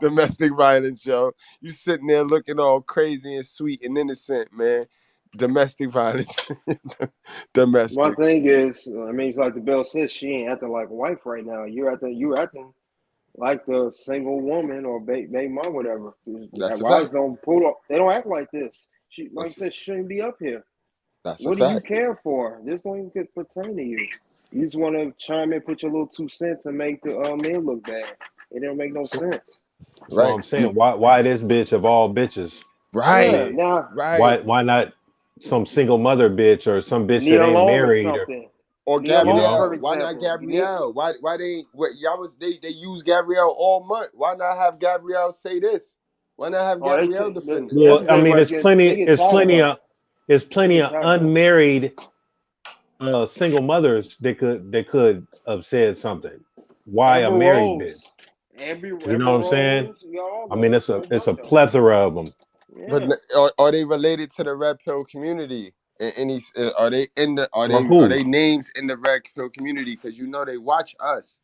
Domestic violence, yo. You sitting there looking all crazy and sweet and innocent, man. Domestic violence. Domestic. My thing is, I mean, it's like the bill says, she ain't acting like a wife right now. You're acting like the single woman or baby mom, whatever. That's a Wives fact. don't pull up. They don't act like this. She, like I That's, said, she shouldn't be up here. that's a What do you fact. care for? This don't even pertain to you. You just want to chime in, put your little 2 cents, and make the men look bad. It don't make no sense. That's what Right. I'm saying. Why this bitch of all bitches? I Right. Yeah. mean, Now, Right. why not some single mother bitch or some bitch that Nia ain't Long is married or something. Or Nia Long, a Gabrielle. perfect Why not example. Gabrielle? Why they use Gabrielle all month? Why not have Gabrielle say this? Why not have Oh, Gabrielle defend it? that's well, because I mean, everybody's they get tired of her. it's They plenty get of tired of her. unmarried single mothers that could have said something. Why a Amber married bitch? Rose. Amber You know what I'm saying? Rose. Y'all I mean, got a it's whole a bunch of them. plethora of them. But Yeah. are they related to the red pill community? And any are they in the Or are who? they names in the red pill community? Because they watch us.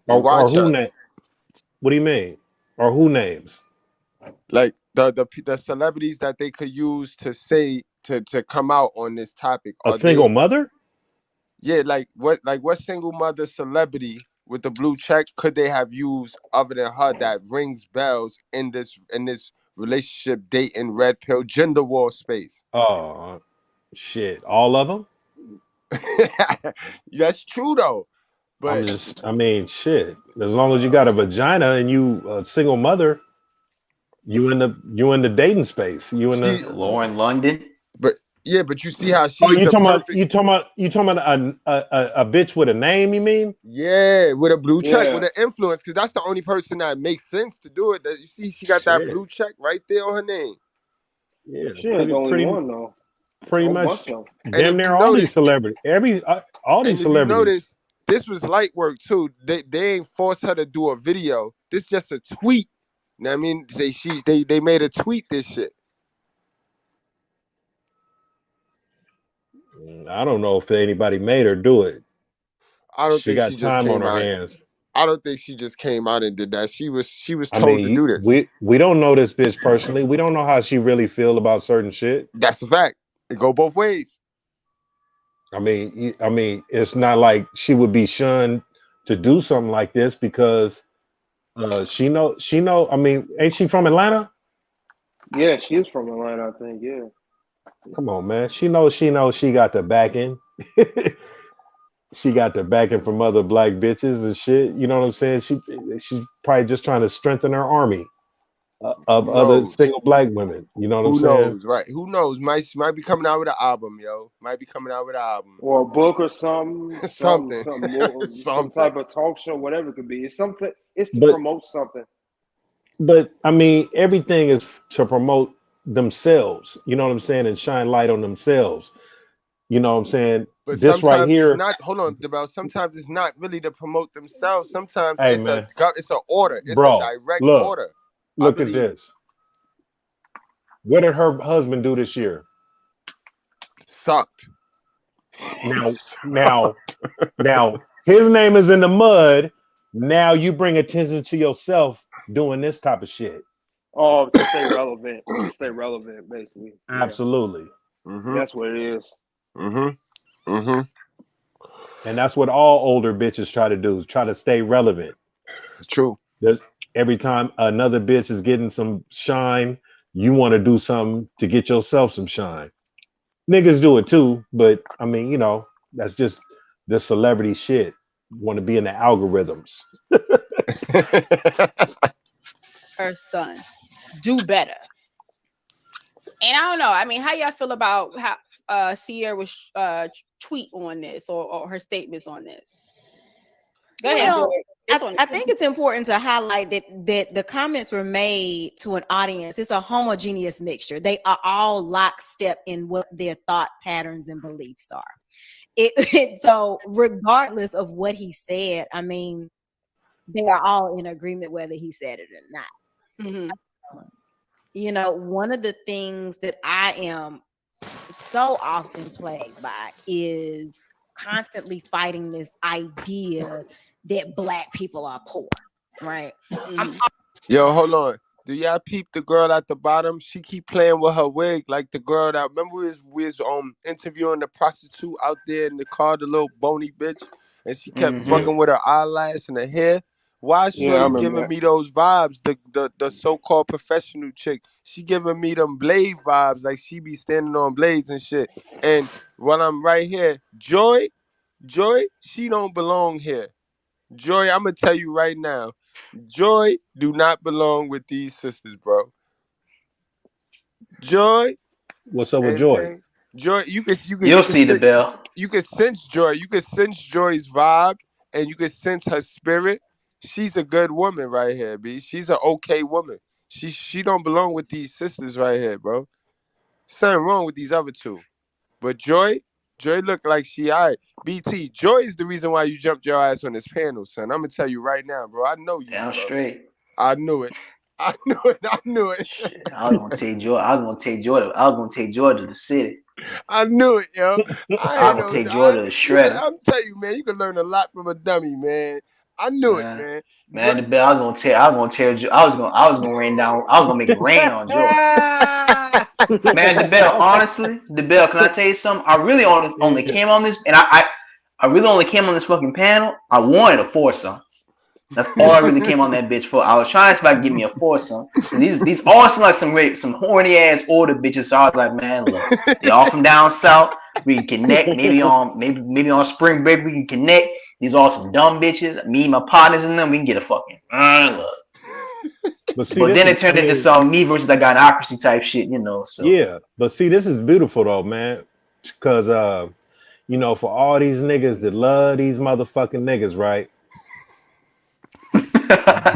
They Or watch who name? us. What do you mean? Or who names? Like the celebrities that they could use to say to come out on this topic. A Are single they mother? Yeah, what single mother celebrity with the blue check could they have used other than her that rings bells in this relationship dating red pill gender war space? Oh, shit. All of them? That's true though. But I mean, shit. As long as you got a vagina and you a single mother, you in the dating space. You in she the Lauren London. but yeah, but you see how Oh, she's the perfect you talking about a bitch with a name, you mean? yeah, with a blue check, Yeah. with an influence, because that's the only person that makes sense to do it. That you see, she got that Shit. blue check right there on her name. Yeah, She ain't the only one though. A pretty whole much bunch of them. And damn if near you all these notice, celebrities. All these And if you celebrities. notice, this was light work too. They ain't forced her to do a video. This just a tweet. You know what I mean? They made a tweet this shit. I don't know if anybody made her do it. I don't She think got she just time on came her out. hands. I don't think she just came out and did that. She was I told to mean, do this. we don't know this bitch personally. We don't know how she really feel about certain shit. That's a fact. It go both ways. I mean, it's not like she would be shunned to do something like this because she know. I mean, ain't she from Atlanta? Yeah, she is from Atlanta, I think. Yeah. Come on, man. She knows she got the backing. She got the backing from other black bitches and shit. You know what I'm saying? She's probably just trying to strengthen her army of Who other knows? single black women. You know what I'm Who saying? knows? Right? Who knows? Might be coming out with an album, yo. Might be coming out with an album. Or a book or something. Something. Some type of talk show, whatever it could be. It's something. It's to But promote something. But I mean, everything is to promote themselves. You know what I'm saying, and shine light on themselves. You know what I'm saying. But This right sometimes it's here, not. Hold on, DeBell. Sometimes it's not really to promote themselves. Sometimes hey it's man, a order. It's a bro, direct look, order. I look at believe this. What did her husband do this year? sucked. Now, his name is in the mud. Now you bring attention to yourself doing this type of shit. Oh, to stay relevant. To stay relevant, basically. Yeah. Absolutely. Mm-hmm. That's what it is. Mm-hmm. Mm-hmm. And that's what all older bitches try to do, try to stay relevant. True. Every time another bitch is getting some shine, you want to do something to get yourself some shine. Niggas do it too, but I mean, you know, that's just the celebrity shit. Want to be in the algorithms. Her son, do better. And I don't know. I mean, how y'all feel about how Ciara was tweet on this or her statements on this? Go ahead, Well, Joy. I think it's important to highlight that the comments were made to an audience. It's a homogeneous mixture. They are all lockstep in what their thought patterns and beliefs are. So regardless of what he said, I mean, they are all in agreement whether he said it or not. Mm-hmm. You know, one of the things that I am so often plagued by is constantly fighting this idea that Black people are poor, right? Mm-hmm. Yo, hold on. Do y'all peep the girl at the bottom? She keep playing with her wig like the girl that remember we was interviewing the prostitute out there in the car, the little bony bitch, and she kept fucking with her eyelash and her hair. Why is Yeah, I Shorty remember giving that. me those vibes? The so-called professional chick. She giving me them blade vibes, like she be standing on blades and shit. And while I'm right here, Joy, she don't belong here. Joy, I'm gonna tell you right now. Joy do not belong with these sisters, bro. Joy What's up with and Joy? Pain. Joy, You'll see the bell. you can sense Joy. You can sense Joy's vibe and you can sense her spirit. She's a good woman right here, B. She's an okay woman. She don't belong with these sisters right here, bro. Something wrong with these other two. But Joy look like she alright. BT, Joy is the reason why you jumped your ass on this panel, son. I'm gonna tell you right now, bro. I know you, Down bro. straight. I knew it. I knew it. I knew it. Shit, I was gonna take Georgia. I was gonna take Georgia to the city. I knew it, yo. I I ain't was gonna know. take Georgia to shredder. I'm telling you, man. You can learn a lot from a dummy, man. I knew it, man. Man, the bell. I was gonna tear. I was gonna rain down. I was gonna make it rain on Georgia. Man, the bell. Honestly, the bell. Can I tell you something? I really only came on this, and I really only came on this fucking panel. I wanted a foursome. That's all I really came on that bitch for. I was trying to see if I could give me a foursome. These all seem like some horny ass older bitches. So I was like, man, look, they all from down south. We can connect. Maybe on spring break we can connect. These all some dumb bitches. Me and my partners in them, we can get a fucking look. But then it turned into some me versus that gynocracy type shit, you know. So yeah, but see, this is beautiful though, man, because you know, for all these niggas that love these motherfucking niggas, right?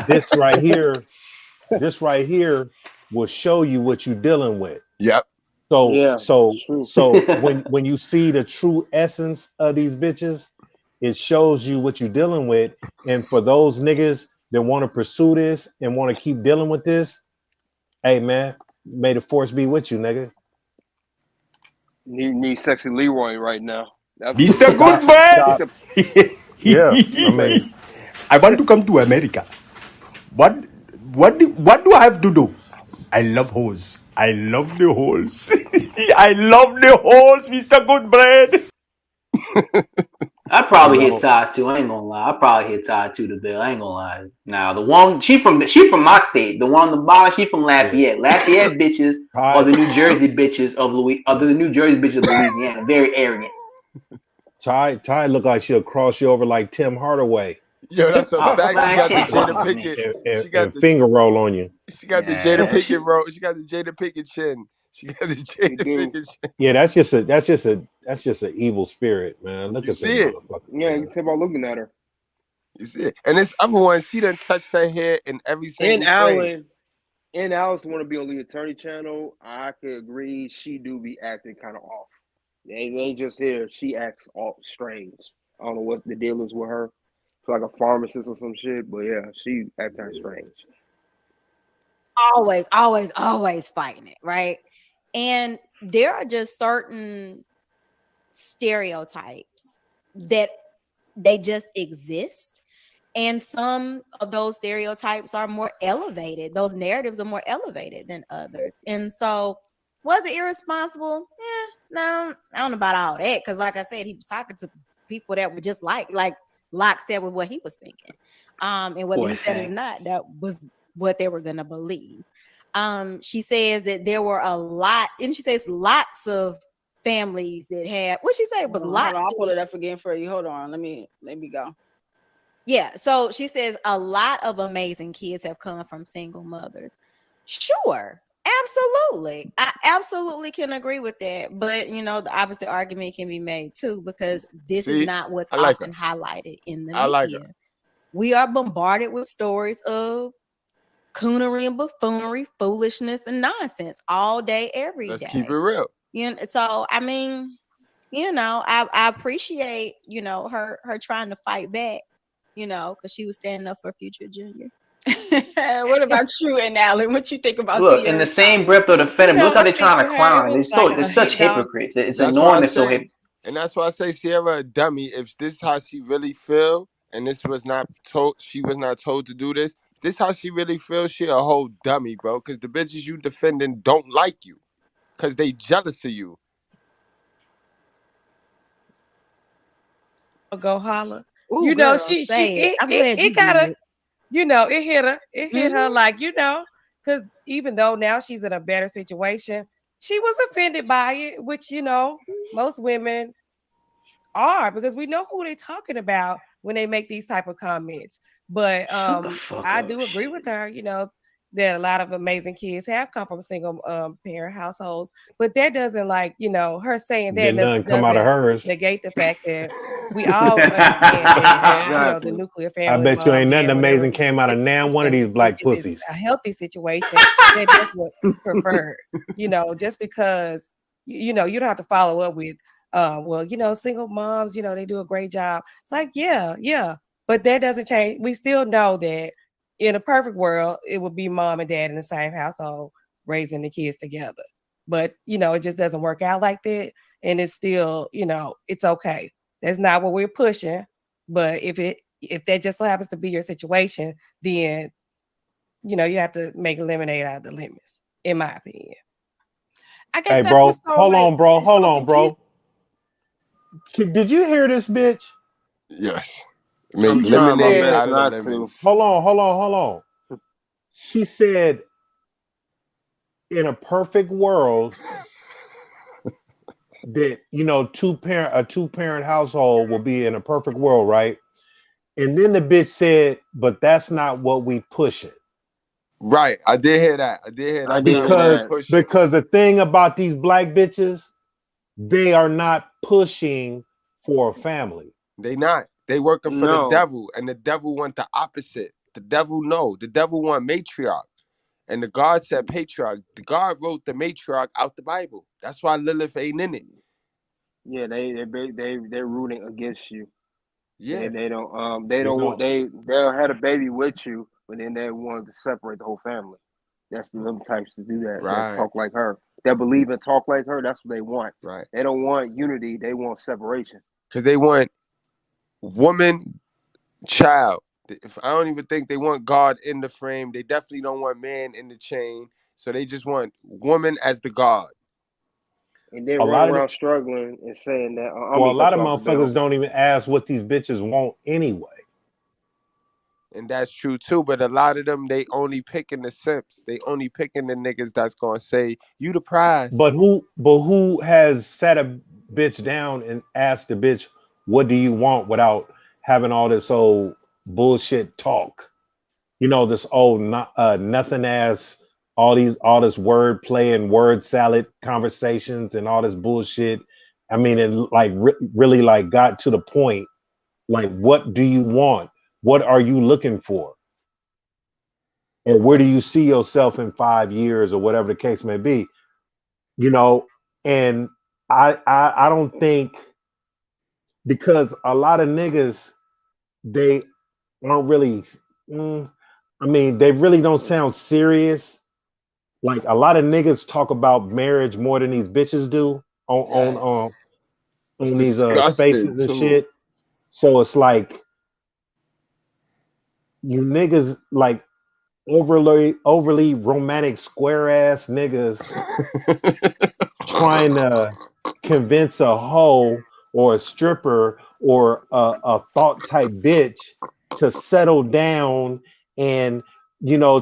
this right here will show you what you're dealing with. Yep. So when you see the true essence of these bitches, it shows you what you're dealing with. And for those niggas that want to pursue this and want to keep dealing with this, hey man, may the force be with you, nigga. Need sexy Leroy right now. Mr. Goodbread. Yeah, I mean, I want to come to America. What do I have to do? I love hoes. I love the holes. I love the holes, Mr. Goodbread. I'd probably hit Ty too. I ain't gonna lie. I'd probably hit Ty too. The bill. I ain't gonna lie. Now the one she from my state. The one on the bottom, she from Lafayette. Lafayette bitches are the New Jersey bitches of Louisiana. Very arrogant. Ty look like she'll cross you over like Tim Hardaway. Yo, that's a fact. She got the Jada Pinkett. She got the finger roll on you. She got the Jada Pinkett roll. She got the Jada Pinkett chin. She got the Jada Pinkett chin. Yeah, that's just an evil spirit, man. Look You at see that it. motherfucker. Yeah, you can tell by looking at her. You see it. And this other one, she done touched her hair in every single frame. And Alice want to be on the Attorney Channel. I could agree. She do be acting kind of off. They ain't just here. She acts all strange. I don't know what the deal is with her. It's like a pharmacist or some shit. But yeah, she act kind of strange. Always fighting it, right? And there are just certain stereotypes that they just exist. And some of those stereotypes are more elevated. Those narratives are more elevated than others. And so, was it irresponsible? No, I don't know about all that. Because, like I said, he was talking to people that were just like lockstep with what he was thinking. And whether he said it or not, that was what they were gonna believe. She says that there were a lot, and she says lots of families that had. What she say was lots. I'll pull it up again for you. Hold on, let me go. Yeah, so she says a lot of amazing kids have come from single mothers. Sure, absolutely. I absolutely can agree with that. But you know, the opposite argument can be made too, because this is not what's often highlighted in the media. We are bombarded with stories of coonery and buffoonery, foolishness and nonsense all day, every day. Let's keep it real. You know, so I mean, you know, I appreciate, you know, her trying to fight back. You know, because she was standing up for Future Junior. What about you and Alan? What you think about? Look, in the same breath of defending, look how they're trying to clown. They're such hypocrites. It's annoying. They're so hypocrites. And that's why I say Ciara a dummy. If this is how she really feel, and this was not told, she was not told to do this. This how she really feels. She a whole dummy, bro. Because the bitches you defending don't like you, because they jealous of you. Go holler. Ooh, you know, girl, it gotta, you know, it hit her. It hit her like, you know, because even though now she's in a better situation, she was offended by it, which, you know, most women are, because we know who they're talking about when they make these type of comments. But I do agree with her, you know, that a lot of amazing kids have come from single parent households, but that doesn't, like, you know, her saying that doesn't come out of hers. Negate the fact that we all understand that, you know, the nuclear family. I bet you ain't nothing amazing came out of now one of these black pussies. A healthy situation, that's what's preferred. You know, just because, you know, you don't have to follow up with, well, you know, single moms, you know, they do a great job. It's like, yeah, but that doesn't change. We still know that in a perfect world, it would be mom and dad in the same household raising the kids together. But, you know, it just doesn't work out like that. And it's still, you know, it's okay. That's not what we're pushing. But if that just so happens to be your situation, then, you know, you have to make lemonade out of the lemons, in my opinion. I guess hey, bro, hold on, bro. Did you hear this bitch? Yes. Make lemonade out of the lemons. Hold on. She said, in a perfect world, that, you know, a two-parent household will be in a perfect world, right? And then the bitch said, but that's not what we pushing. Right. I did hear that. Because the thing about these black bitches, they are not pushing for a family. They not. They working for the devil, and the devil want the opposite. The devil want matriarch, and the God said patriarch. The God wrote the matriarch out the Bible. That's why Lilith ain't in it. Yeah, they're rooting against you. Yeah, they'll have a baby with you, but then they want to separate the whole family. That's the types to do that. Right. That talk like her. That believe and talk like her. That's what they want. Right. They don't want unity. They want separation. Because they want woman, child. If I don't even think they want God in the frame. They definitely don't want man in the chain. So they just want woman as the God. And then A run lot of around struggling and saying that I well, a mean, lot cut of you off, motherfuckers Bill. don't even ask what these bitches want anyway. And that's true too. But a lot of them, they only picking the simps. They only picking the niggas that's gonna say, you the prize. But who has sat a bitch down and asked the bitch, what do you want, without having all this old bullshit talk? You know, this old nothing ass, all this word play and word salad conversations and all this bullshit. I mean, it like really like got to the point. Like, what do you want? What are you looking for? Or where do you see yourself in 5 years, or whatever the case may be? You know, and I don't think, because a lot of niggas, they aren't really I mean, they really don't sound serious. Like, a lot of niggas talk about marriage more than these bitches do Yes. It's on these disgusting spaces and too. shit. So it's like, you niggas like overly romantic square ass niggas trying to convince a hoe or a stripper or a thought type bitch to settle down, and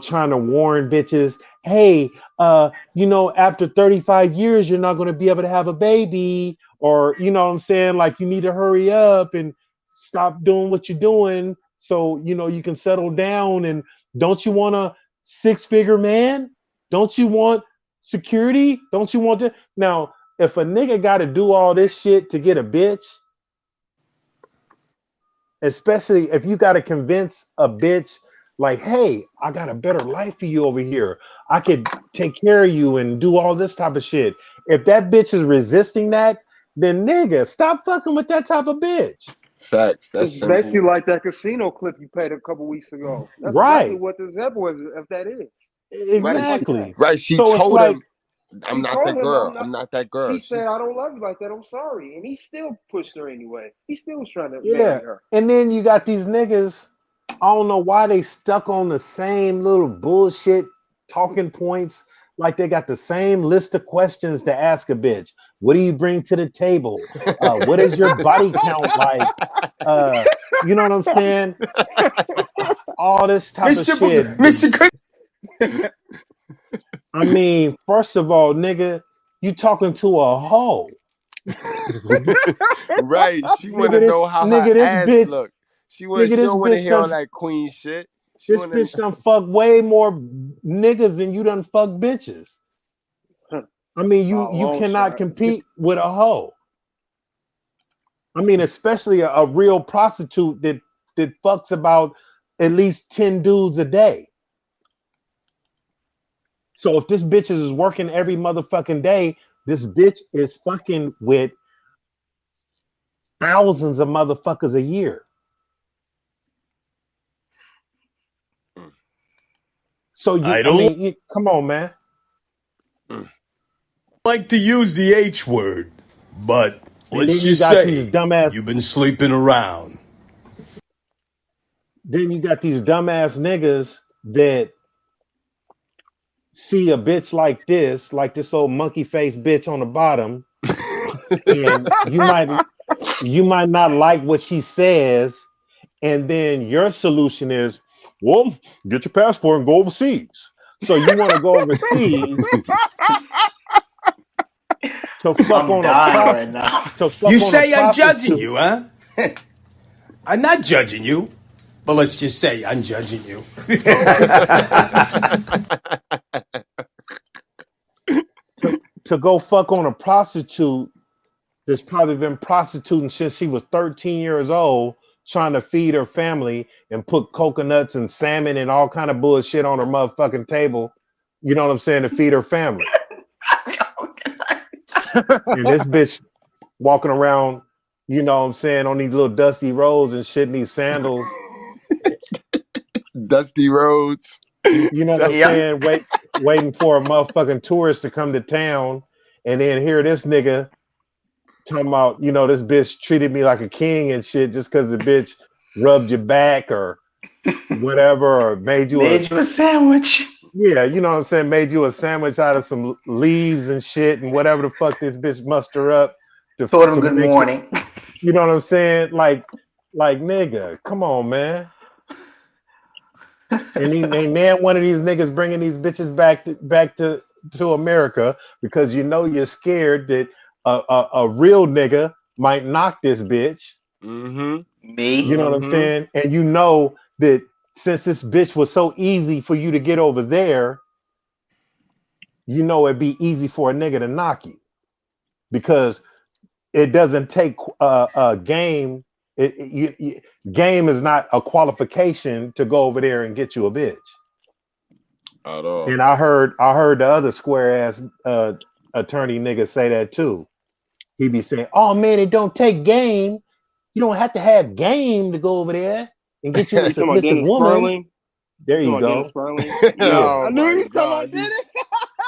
trying to warn bitches, hey, after 35 years you're not going to be able to have a baby, or what I'm saying, like, you need to hurry up and stop doing what you're doing so you can settle down. And don't you want a 6-figure man? Don't you want security? Don't you want to? Now, if a nigga got to do all this shit to get a bitch, especially if you got to convince a bitch, like, hey, I got a better life for you over here, I could take care of you and do all this type of shit. If that bitch is resisting that, then nigga, stop fucking with that type of bitch. Facts. That's It's simple. basically like that casino clip you played a couple weeks ago. That's exactly Right. what the example is, if that is. Right. Just like that. Exactly. Right. She So it's told like, him, I'm She not told that him, girl. I'm not. I'm not that She girl. said, I don't love you like that. I'm sorry. And he still pushed her anyway. He still was trying to yeah. marry her. And then you got these niggas, I don't know why they stuck on the same little bullshit talking points. Like, they got the same list of questions to ask a bitch. What do you bring to the table? What is your body count like? You know what I'm saying? All this type of shit. Mr. I mean, first of all, nigga, you talking to a hoe. Right. She want to Nigga, know how her this ass bitch, look. She nigga, don't this want to bitch hear all done, that queen shit. She this want to. bitch done fuck way more niggas than you done fuck bitches. I mean, By you a you long cannot shot. compete with a hoe. I mean, especially a real prostitute that fucks about at least 10 dudes a day. So if this bitch is working every motherfucking day, this bitch is fucking with thousands of motherfuckers a year. So I I don't mean, come on, man. like to use the H word, but And let's then you just got these say dumbass. you've been sleeping around. Then you got these dumbass niggas that see a bitch like this old monkey face bitch on the bottom, and you might not like what she says, and then your solution is, well, get your passport and go overseas. So you want to go overseas to fuck I'm on a dying right now. You say I'm judging prostitute. you, huh? I'm not judging you, but let's just say I'm judging you. to go fuck on a prostitute that's probably been prostituting since she was 13 years old, trying to feed her family and put coconuts and salmon and all kind of bullshit on her motherfucking table. You know what I'm saying? To feed her family. And this bitch walking around, you know what I'm saying, on these little dusty roads and shit in these sandals. Dusty roads. You know what I'm Yeah. saying? Waiting for a motherfucking tourist to come to town, and then hear this nigga talking about, this bitch treated me like a king and shit just because the bitch rubbed your back or whatever, or made you a sandwich. Yeah, you know what I'm saying? Made you a sandwich out of some leaves and shit and whatever the fuck this bitch muster up Told him to good make you. morning. You know what I'm saying? Like nigga, come on, man. And then one of these niggas bringing these bitches back to America because you know you're scared that a real nigga might knock this bitch. Mm-hmm. Me. You know what I'm saying? And you know that since this bitch was so easy for you to get over there, you know it'd be easy for a nigga to knock you because it doesn't take a game. Game is not a qualification to go over there and get you a bitch. At all. And I heard the other square ass attorney nigga say that too. He be saying, "Oh man, it don't take game. You don't have to have game to go over there and get you a You talking about submissive Dennis woman." Sperling? There You you talking about Dennis go. Sperling? Yeah, Oh I knew my you was talking God. about Dennis.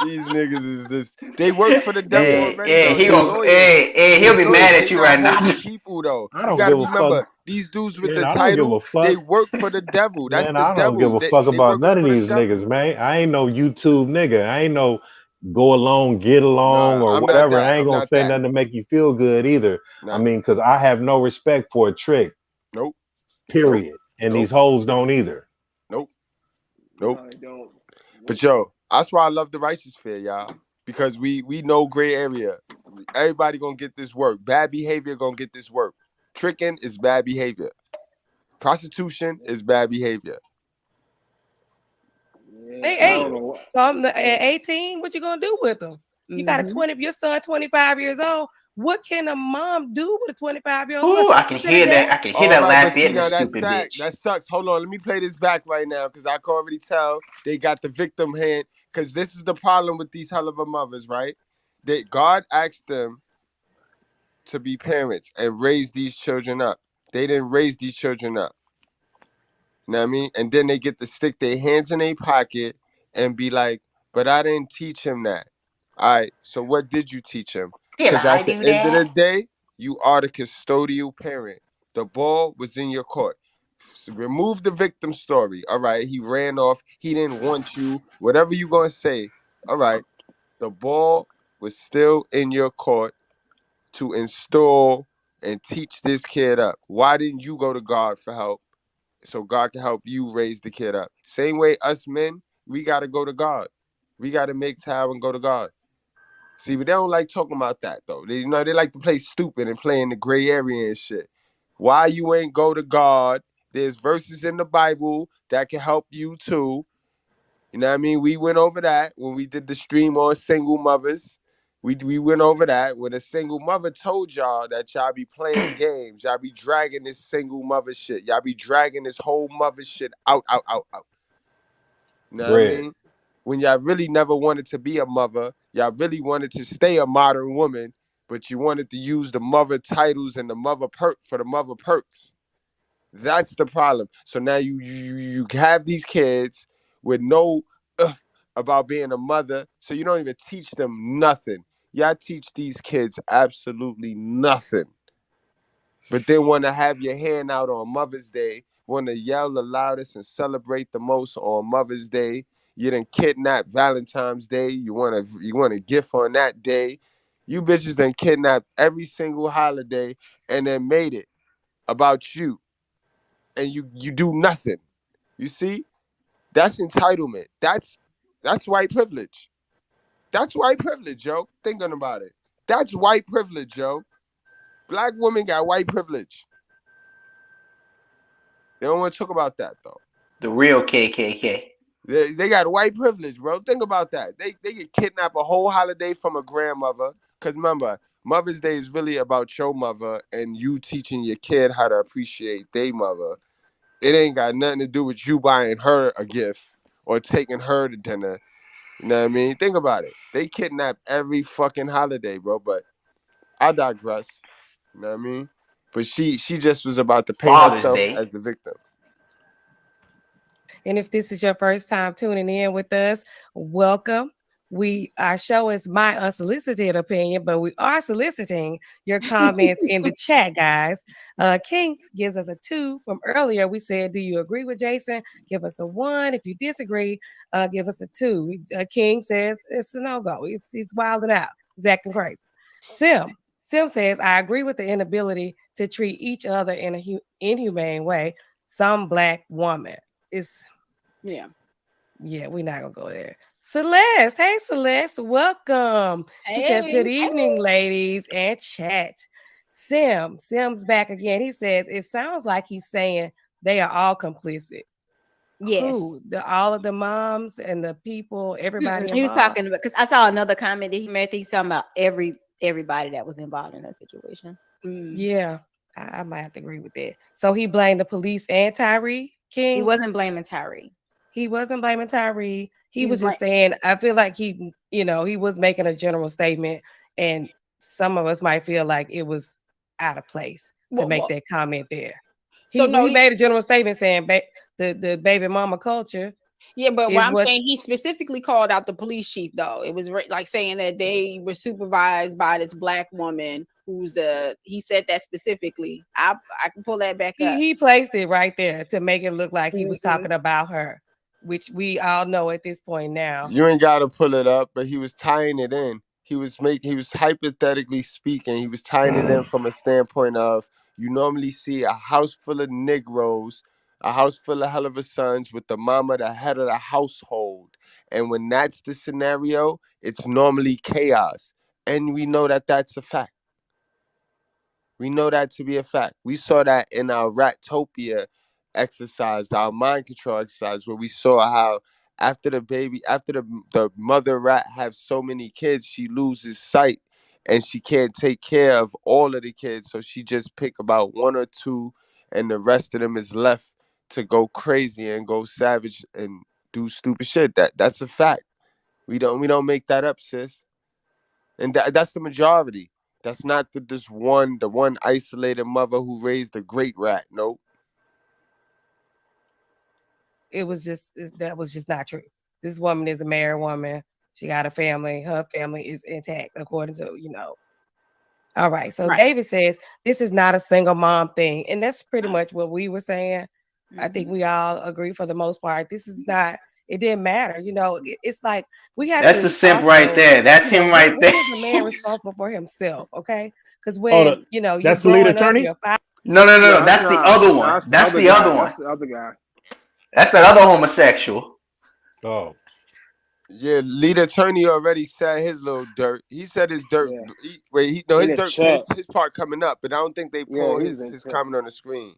These niggas is this. They work for the devil already, though. He They gonna, lawyers. he'll be mad They at you not right now. holy people, though. I You don't got to give a fuck. remember, these dudes with Man, the I don't give a title, they fuck. work for the devil. That's Man, the I don't give devil. a fuck They about working none of for the these devil. niggas, man. I ain't no YouTube nigga. I ain't no go along, get along, Nah, or I'm not whatever. that. I ain't I'm gonna not say that. nothing to make you feel good either. Nah. I mean, because I have no respect for a trick. Nope. Period. And these hoes don't either. Nope. No, I don't. But yo, that's why I love the righteous fair, y'all. Because we know gray area. Everybody gonna get this work. Bad behavior gonna get this work. Tricking is bad behavior. Prostitution is bad behavior. They I 8. don't know. So I'm at 18. What you gonna do with them? You got a 20. Your son 25 years old. What can a mom do with a 25-year-old son? Ooh, I can hear that. I can hear that All right, but last see bit, now this that's stupid sad. bitch. That sucks. Hold on, let me play this back right now because I can already tell they got the victim hand. Because this is the problem with these hell of a mothers, right? God asked them to be parents and raise these children up. They didn't raise these children up. You know what I mean? And then they get to stick their hands in their pocket and be like, but I didn't teach him that. All right, so what did you teach him? Did Because I at the do end of the that? day, you are the custodial parent. The ball was in your court. So remove the victim story. All right, he ran off. He didn't want you. Whatever you going to say. All right, the ball was still in your court to install and teach this kid up. Why didn't you go to God for help? So God can help you raise the kid up. Same way us men, we got to go to God. We got to make time and go to God. See, but they don't like talking about that, though. They like to play stupid and play in the gray area and shit. Why you ain't go to God? There's verses in the Bible that can help you too. You know what I mean? We went over that when we did the stream on single mothers. We went over that when a single mother told y'all that y'all be playing games. Y'all be dragging this single mother shit. Y'all be dragging this whole mother shit out. You know what I Bread. mean? When y'all really never wanted to be a mother, y'all really wanted to stay a modern woman, but you wanted to use the mother titles and the mother perk for the mother perks. That's the problem. So now you have these kids with no about being a mother, so you don't even teach them nothing. Y'all teach these kids absolutely nothing. But then want to have your hand out on Mother's Day, want to yell the loudest and celebrate the most on Mother's Day. You done kidnap Valentine's Day. You want a gift on that day. You bitches done kidnapped every single holiday and then made it about you. And you do nothing. You see? That's entitlement. That's white privilege. That's white privilege, yo. Thinking about it. That's white privilege, yo. Black women got white privilege. They don't want to talk about that, though. The real KKK. They got white privilege, bro. Think about that. They get kidnapped a whole holiday from a grandmother. Because remember, Mother's Day is really about your mother and you teaching your kid how to appreciate their mother. It ain't got nothing to do with you buying her a gift or taking her to dinner. You know what I mean? Think about it. They kidnap every fucking holiday, bro. But I digress. You know what I mean? But she just was about to paint Father's herself Day. as the victim. And if this is your first time tuning in with us, welcome. Our show is my unsolicited opinion, but we are soliciting your comments in the chat, guys. Kings gives us a 2 from earlier. We said, do you agree with Jason? Give us a 1. If you disagree, give us a 2. King says it's a no-go. He's wilding out. He's acting crazy. Sim says, I agree with the inability to treat each other in a inhumane way. Some black woman. Yeah, we're not gonna go there. Celeste, hey Celeste, welcome. She says, good evening, ladies and chat. Sim's back again. He says, it sounds like he's saying they are all complicit. Yes. Who? All of the moms and the people, everybody. He was talking about, because I saw another comment that he made. He's talking about everybody that was involved in that situation. Yeah, I might have to agree with that. So he blamed the police and Tyre King. He wasn't blaming Tyre. He wasn't blaming Tyre. He was just saying, I feel like he was making a general statement, and some of us might feel like it was out of place to make that comment there. He made a general statement saying the baby mama culture. Yeah, but what I'm saying, he specifically called out the police chief, though. It was like saying that they were supervised by this black woman who's he said that specifically. I can pull that back up. He placed it right there to make it look like he was talking about her, which we all know at this point now. You ain't got to pull it up, but he was tying it in. He was hypothetically speaking, he was tying it in from a standpoint of, you normally see a house full of Negroes, a house full of hell of a sons with the mama, the head of the household. And when that's the scenario, it's normally chaos. And we know that that's a fact. We know that to be a fact. We saw that in our Ratopia exercise, our mind control exercise, where we saw how after the mother rat have so many kids, she loses sight and she can't take care of all of the kids. So she just pick about 1 or 2 and the rest of them is left to go crazy and go savage and do stupid shit. That's a fact. We don't make that up, sis. And that's the majority. That's not the one isolated mother who raised a great rat. Nope. That was just not true. This woman is a married woman. She got a family. Her family is intact, according to, All right. So David says, this is not a single mom thing. And that's pretty much what we were saying. I think we all agree for the most part. This is not, it didn't matter. It's like we have That's the simp right there. That's him right there. When is a man responsible for himself? Okay. Because when, that's the lead attorney? No. That's the other one. That's the other one. That's the other guy. That's that other homosexual. Oh. Yeah, lead attorney already said his little dirt. He said his dirt. Yeah. His part coming up, but I don't think they pull his comment on the screen.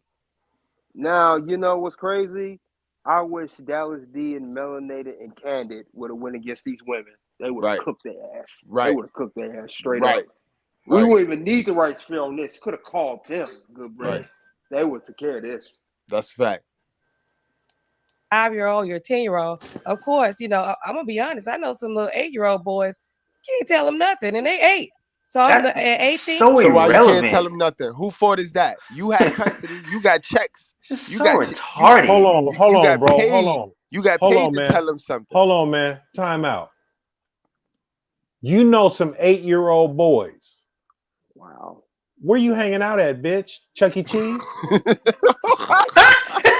Now, you know what's crazy? I wish Dallas D and Melanated and Candid would have went against these women. They would have cooked their ass. Right. They would have cooked their ass straight up. We wouldn't even need the rights fair on this. Could have called them, Goodbread. Right. They would take care of this. That's a fact. 5-year-old, your 10-year-old. Of course, I'm gonna be honest. I know some little 8-year-old boys. You can't tell them nothing, and they 8. So I'm at 18. So why you irrelevant. can't tell them nothing? Who fault is that? You had custody. You got checks. Just you so got retarded. Hold on, bro. Paid. Hold on. You got paid to tell them something. Hold on, man. Time out. You know some 8-year-old boys. Wow. Where you hanging out at, bitch? Chuck E. Cheese?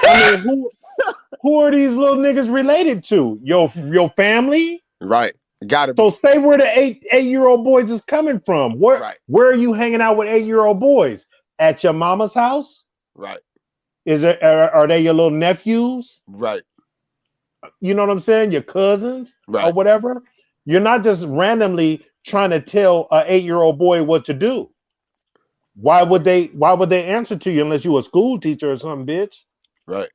I mean, who are these little niggas related to? Your family? Right. Gotta be. So stay where the 8-year-old boys is coming from. Where are you hanging out with 8-year-old boys? At your mama's house? Right. Are they your little nephews? Right. You know what I'm saying? Your cousins or whatever. You're not just randomly trying to tell an 8-year-old boy what to do. Why would they answer to you unless you a school teacher or something, bitch? Right.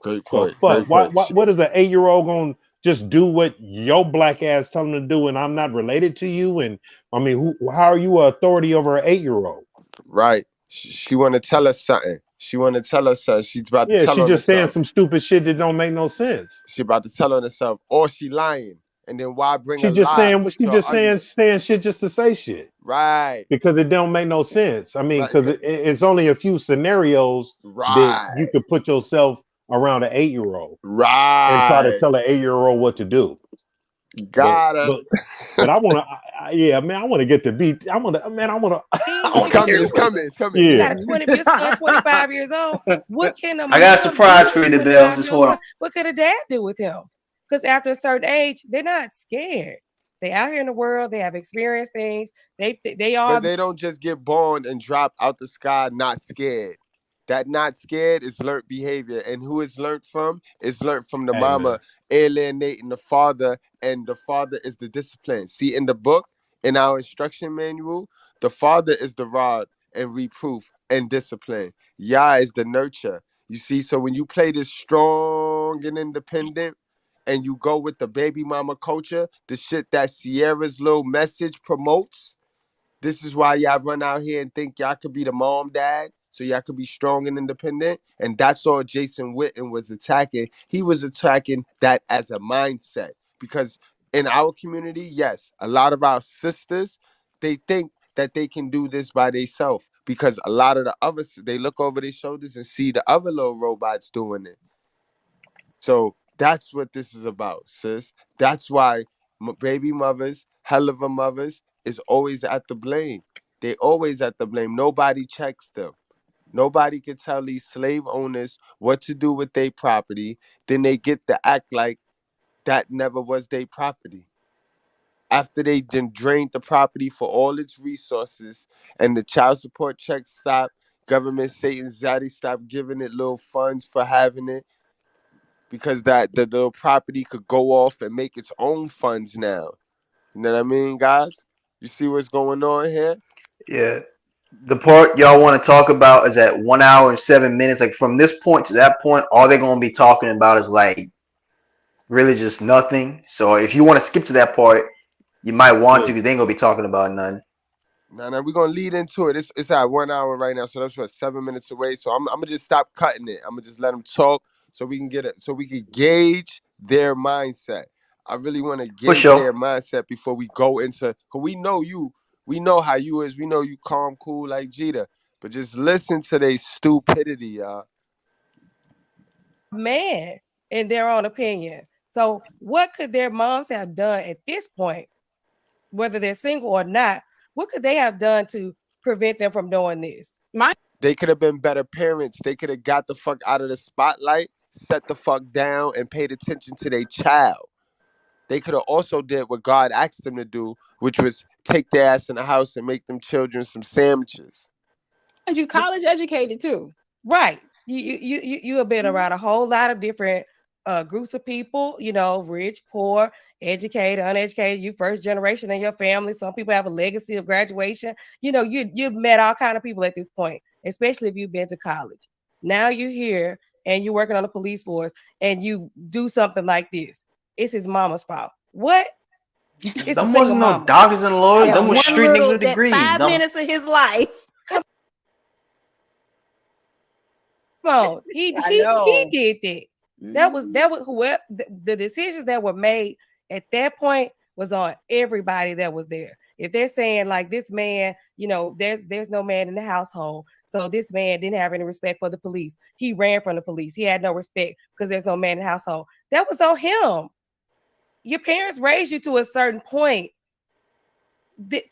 Great point. So what is an 8-year-old gonna just do what your black ass tell them to do, and I'm not related to you? And I mean, how are you an authority over an 8-year-old? Right. She want to tell us something. She's about to tell she just saying some stupid shit that don't make no sense. She about to tell on herself, or she lying, and then why bring she a just lie? She just saying shit just to say shit. Right. Because it don't make no sense. I mean, because it's only a few scenarios that you could put yourself around an 8-year-old, right, and try to tell an 8-year-old what to do. Got her. But I want to, yeah, man, I want to get the beat. I want to, man, I want to. It's coming. It's coming. It's coming. You Yeah. got 20, your son 25 years old. What can a I got a mom surprise do for you, with DeBelle. 25 Just year old hold on. son? What could a dad do with him? Because after a certain age, they're not scared. They out here in the world. They have experienced things. They are. But they don't just get born and drop out the sky not scared. That not scared is learned behavior. And who is learned from? Is learned from the Hey, man. mama alienating the father, and the father is the discipline. See, in the book, in our instruction manual, the father is the rod and reproof and discipline. Yah is the nurture. You see, so when you play this strong and independent, and you go with the baby mama culture, the shit that Ciara's little message promotes, this is why y'all run out here and think y'all could be the mom, dad, so y'all could be strong and independent. And that's all Jason Witten was attacking. He was attacking that as a mindset. Because in our community, yes, a lot of our sisters, they think that they can do this by themselves. Because a lot of the others, they look over their shoulders and see the other little robots doing it. So that's what this is about, sis. That's why baby mothers, hell of a mothers, is always at the blame. They always at the blame. Nobody checks them. Nobody can tell these slave owners what to do with their property. Then they get to act like that never was their property. After they then drained the property for all its resources and the child support checks stopped, government Satan Zaddy stopped giving it little funds for having it, because that the little property could go off and make its own funds now. You know what I mean, guys? You see what's going on here? Yeah. The part y'all want to talk about is at 1 hour and 7 minutes. Like from this point to that point, all they're gonna be talking about is like really just nothing. So if you want to skip to that part, you might want to, because they ain't gonna be talking about nothing. Now we're gonna lead into it. It's at 1 hour right now, so that's what 7 minutes away. So I'm gonna just stop cutting it. I'm gonna just let them talk so we can get it, so we can gauge their mindset. I really want to For gauge sure. their mindset before we go into, because we know how you is, we know you calm, cool like Jeter, but just listen to their stupidity, y'all. Man, in their own opinion. So what could their moms have done at this point, whether they're single or not? What could they have done to prevent them from doing this? They could have been better parents. They could have got the fuck out of the spotlight, set the fuck down, and paid attention to their child. They could have also did what God asked them to do, which was take their ass in the house and make them children some sandwiches. And you college educated too. Right. You have been around a whole lot of different groups of people, you know, rich, poor, educated, uneducated. You first generation in your family. Some people have a legacy of graduation. You know, you've met all kind of people at this point, especially if you've been to college. Now you're here and you're working on the police force and you do something like this. It's his mama's fault. What? It's Them wasn't no doctors and lawyers. Them was street niggas with degrees. 5 minutes of his life. Come on, he did that. That was whoever the decisions that were made at that point was on everybody that was there. If they're saying like this man, you know, there's no man in the household, so this man didn't have any respect for the police. He ran from the police. He had no respect because there's no man in the household. That was on him. Your parents raised you to a certain point,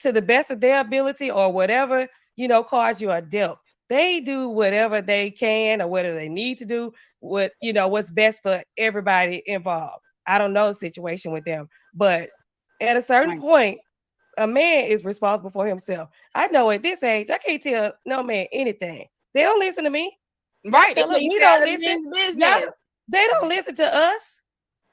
to the best of their ability or whatever, you know, cards you are dealt. They do whatever they can or whatever they need to do, what, you know, what's best for everybody involved. I don't know the situation with them, but at a certain point, a man is responsible for himself. I know at this age, I can't tell no man anything. They don't listen to me. Right. Tell So us you we got don't a listen. men's No, business. they don't listen to us.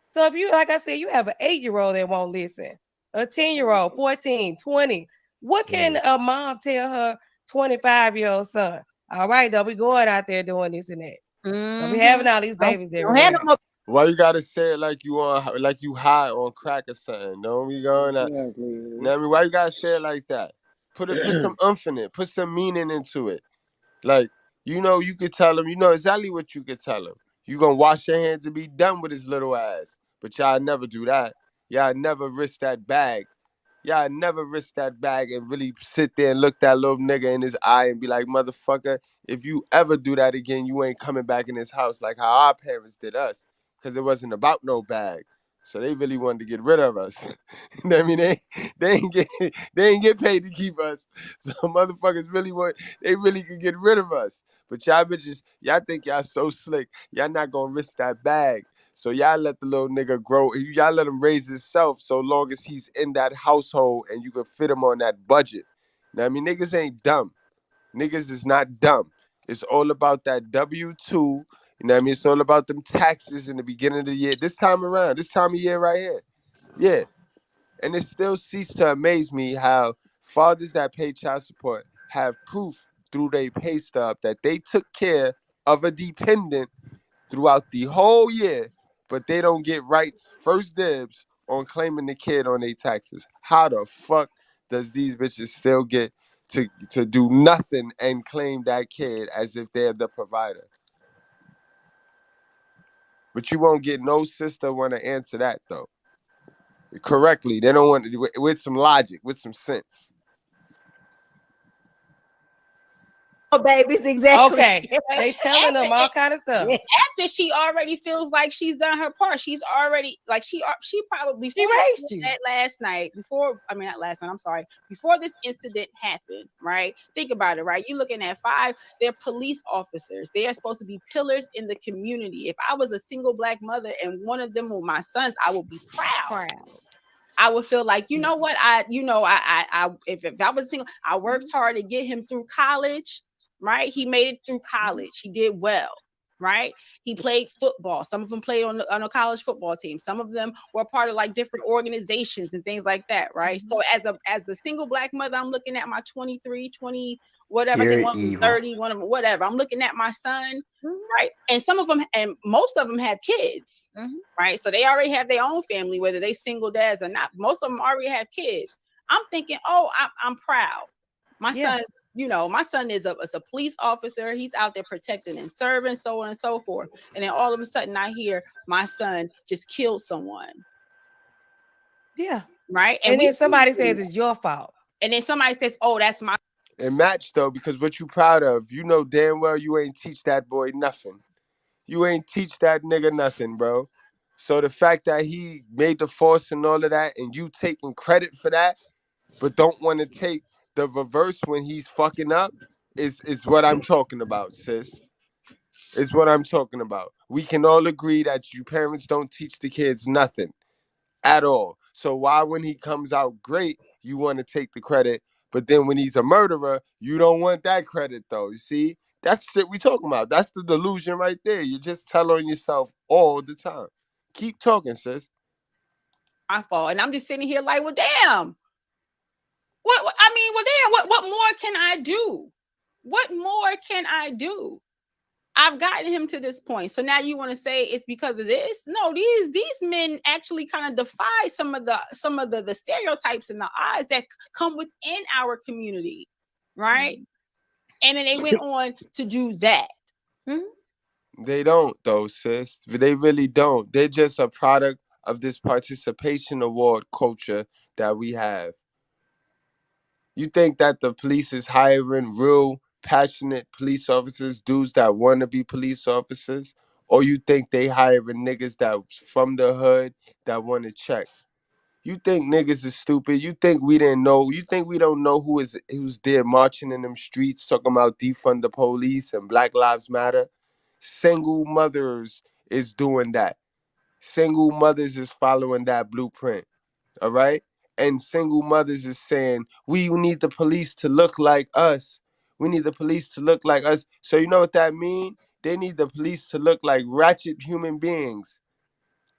So if you, like I said, you have an 8-year-old that won't listen, a 10-year-old, 14, 20. What can a mom tell her 25-year-old son? All right, don't be going out there doing this and that. Don't be having all these babies everywhere. Why you gotta say it like you high on crack or something? Don't be going out. Exactly. You know what I mean? Why you gotta say it like that? Put some oomph in it. Put some meaning into it. Like, you know, you could tell him, you know exactly what you could tell him. You gonna wash your hands and be done with his little ass. But y'all never do that. Y'all never risk that bag. Y'all never risk that bag and really sit there and look that little nigga in his eye and be like, motherfucker, if you ever do that again, you ain't coming back in this house like how our parents did us. Because it wasn't about no bag. So they really wanted to get rid of us. I mean, they ain't get paid to keep us. So motherfuckers they really could get rid of us. But y'all bitches, y'all think y'all so slick. Y'all not gonna risk that bag. So y'all let the little nigga grow. Y'all let him raise himself so long as he's in that household and you can fit him on that budget. Now, I mean, niggas ain't dumb. Niggas is not dumb. It's all about that W-2. You know what I mean? It's all about them taxes in the beginning of the year. This time of year right here. Yeah. And it still ceases to amaze me how fathers that pay child support have proof through their pay stub that they took care of a dependent throughout the whole year, but they don't get rights, first dibs, on claiming the kid on their taxes. How the fuck does these bitches still get to do nothing and claim that kid as if they're the provider? But you won't get no sister want to answer that though. Correctly. They don't want to, with some logic, with some sense. Babies, exactly. Okay, they telling them all kind of stuff. After she already feels like she's done her part, she's already like she probably she raised you that last night before. I mean, not last night. I'm sorry. Before this incident happened, right? Think about it, right? You're looking at 5. They're police officers. They are supposed to be pillars in the community. If I was a single Black mother and one of them were my sons, I would be proud. I would feel like, you know what, if I was single, I worked hard to get him through college. Right? He made it through college. He did well. Right? He played football. Some of them played on a college football team. Some of them were part of like different organizations and things like that. Right? So as a single Black mother, I'm looking at my 23, 20, whatever. I think one of them 30, one of them, whatever. I'm looking at my son. Right? And some of them, and most of them have kids. Right? So they already have their own family, whether they single dads or not. Most of them already have kids. I'm thinking, oh, I'm proud. My son, you know, my son is a police officer. He's out there protecting and serving, so on and so forth. And then all of a sudden I hear my son just killed someone. Yeah. Right. And then somebody says it's your fault. And then somebody says, oh, that's my. It matched though, because what you proud of, you know damn well you ain't teach that boy nothing. You ain't teach that nigga nothing, bro. So the fact that he made the force and all of that, and you taking credit for that, but don't want to take the reverse when he's fucking up, is what I'm talking about, sis. Is what I'm talking about. We can all agree that you parents don't teach the kids nothing at all. So why, when he comes out great, you want to take the credit, but then when he's a murderer, you don't want that credit though? You see? That's the shit we talking about. That's the delusion right there. You just tell on yourself all the time. Keep talking, sis. My fault. And I'm just sitting here like, well, damn. What more can I do? What more can I do? I've gotten him to this point. So now you want to say it's because of this? No, these men actually kind of defy some of the stereotypes and the odds that come within our community, right? And then they went on to do that. They don't though, sis. They really don't. They're just a product of this participation award culture that we have. You think that the police is hiring real passionate police officers, dudes that want to be police officers? Or you think they hiring niggas that's from the hood that want to check? You think niggas is stupid? You think we didn't know? You think we don't know who's there marching in them streets talking about defund the police and Black Lives Matter? Single mothers is doing that. Single mothers is following that blueprint. All right? And single mothers is saying, we need the police to look like us. We need the police to look like us. So you know what that means? They need the police to look like ratchet human beings.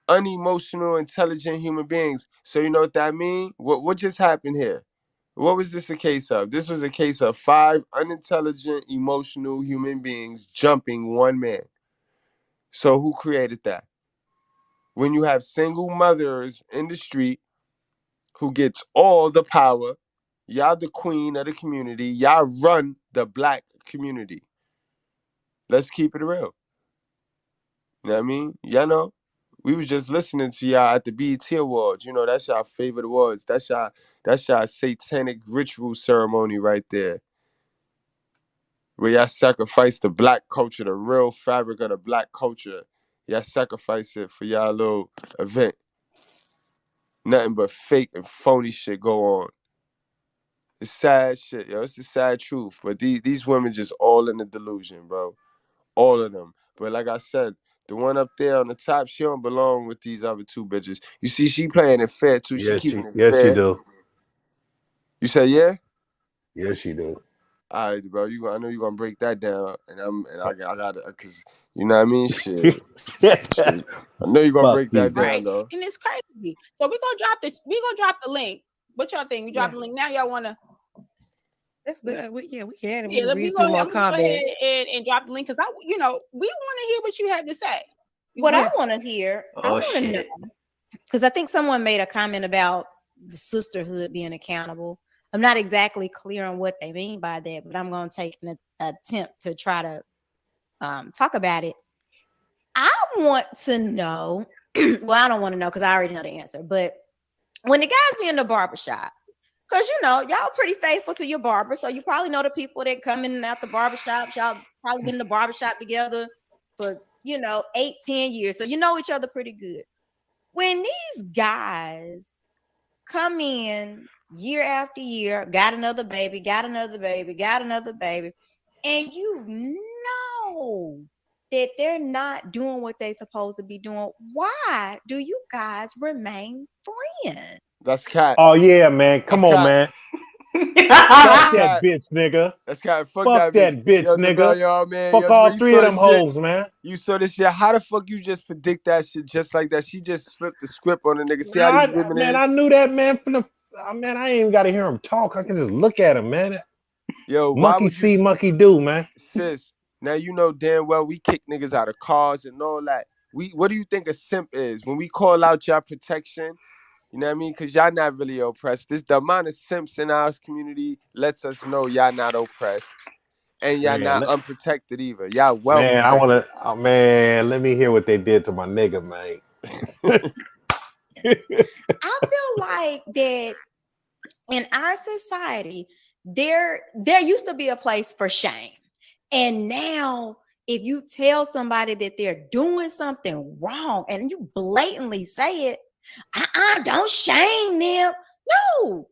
Unemotional, intelligent human beings. So you know what that means? What just happened here? What was this a case of? This was a case of 5 unintelligent, emotional human beings jumping one man. So who created that? When you have single mothers in the street who gets all the power, y'all the queen of the community, y'all run the Black community. Let's keep it real. You know what I mean? Y'all know, we was just listening to y'all at the BET Awards. You know, that's y'all favorite awards. That's y'all satanic ritual ceremony right there. Where y'all sacrifice the Black culture, the real fabric of the Black culture. Y'all sacrifice it for y'all little event. nothing but fake and phony shit go on. It's sad shit, yo. It's the sad truth. But these women just all in the delusion, bro. All of them. But like I said, the one up there on the top, she don't belong with these other two bitches. You see, she playing it fair too. She keeping it yes, she fair. do. You said yeah? Yes, she do. All right, bro. I know you're gonna break that down, I got it, cause you know what I mean. Shit. I know you're gonna Fuck break you. that down, Right. though. And it's crazy. So we're gonna drop the link. What y'all think? We drop the link now. Y'all wanna? That's good. We can add it. Yeah, let me read go. through more I'm gonna go ahead comments. and drop the link because we want to hear what you had to say. What I want to hear, I Oh want to know, shit. because I think someone made a comment about the sisterhood being accountable. I'm not exactly clear on what they mean by that, but I'm going to take an attempt to try to talk about it. I want to know, well, I don't want to know because I already know the answer, but when the guys be in the barbershop, because y'all pretty faithful to your barber, so you probably know the people that come in and out the barbershop. Y'all probably been in the barbershop together for 8-10 years, so you know each other pretty good. When these guys come in year after year, got another baby, and you know that they're not doing what they're supposed to be doing, why do you guys remain friends? That's cat. Oh yeah, man. Come on, man. Fuck that bitch, nigga. That's cat. Fuck that bitch, Yo, nigga. yo, man. Fuck Yo, all you three of saw them this shit. hoes, man. You saw this shit. How the fuck you just predict that shit just like that? She just flipped the script on the nigga. See how these women is? I knew that, man. Man, I ain't even got to hear him talk. I can just look at him, man. Yo, why monkey would see, you, monkey do, man. sis? Now you know damn well we kick niggas out of cars and all that. What do you think a simp is? When we call out y'all protection, you know what I mean? Because y'all not really oppressed. The amount of simps in our community lets us know y'all not oppressed. And y'all not unprotected either. Y'all well man, protected. man, let me hear what they did to my nigga, man. I feel like that in our society, there used to be a place for shame. And now if you tell somebody that they're doing something wrong and you blatantly say it, don't shame them. No.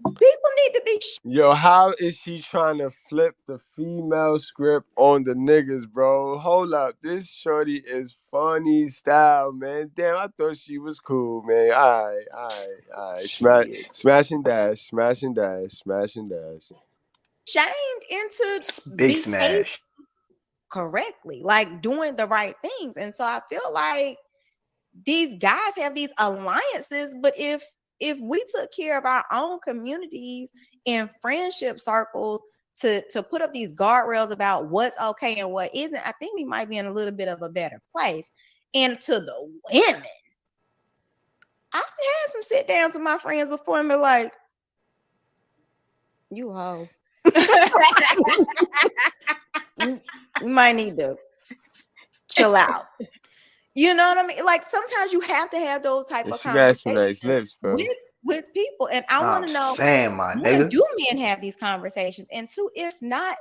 People need to be. Yo, how is she trying to flip the female script on the niggas, bro? Hold up. This shorty is funny style, man. Damn, I thought she was cool, man. All right. Smash and dash. Shamed into Big smash. correctly, like doing the right things. And so I feel like these guys have these alliances, but if we took care of our own communities and friendship circles to put up these guardrails about what's okay and what isn't, I think we might be in a little bit of a better place. And to the women, I've had some sit downs with my friends before and be like, you hoe. You might need to chill out. You know what I mean? Like sometimes you have to have those type of conversations nice lips, bro. with people. And I want to know, one, do men have these conversations? And two, if not,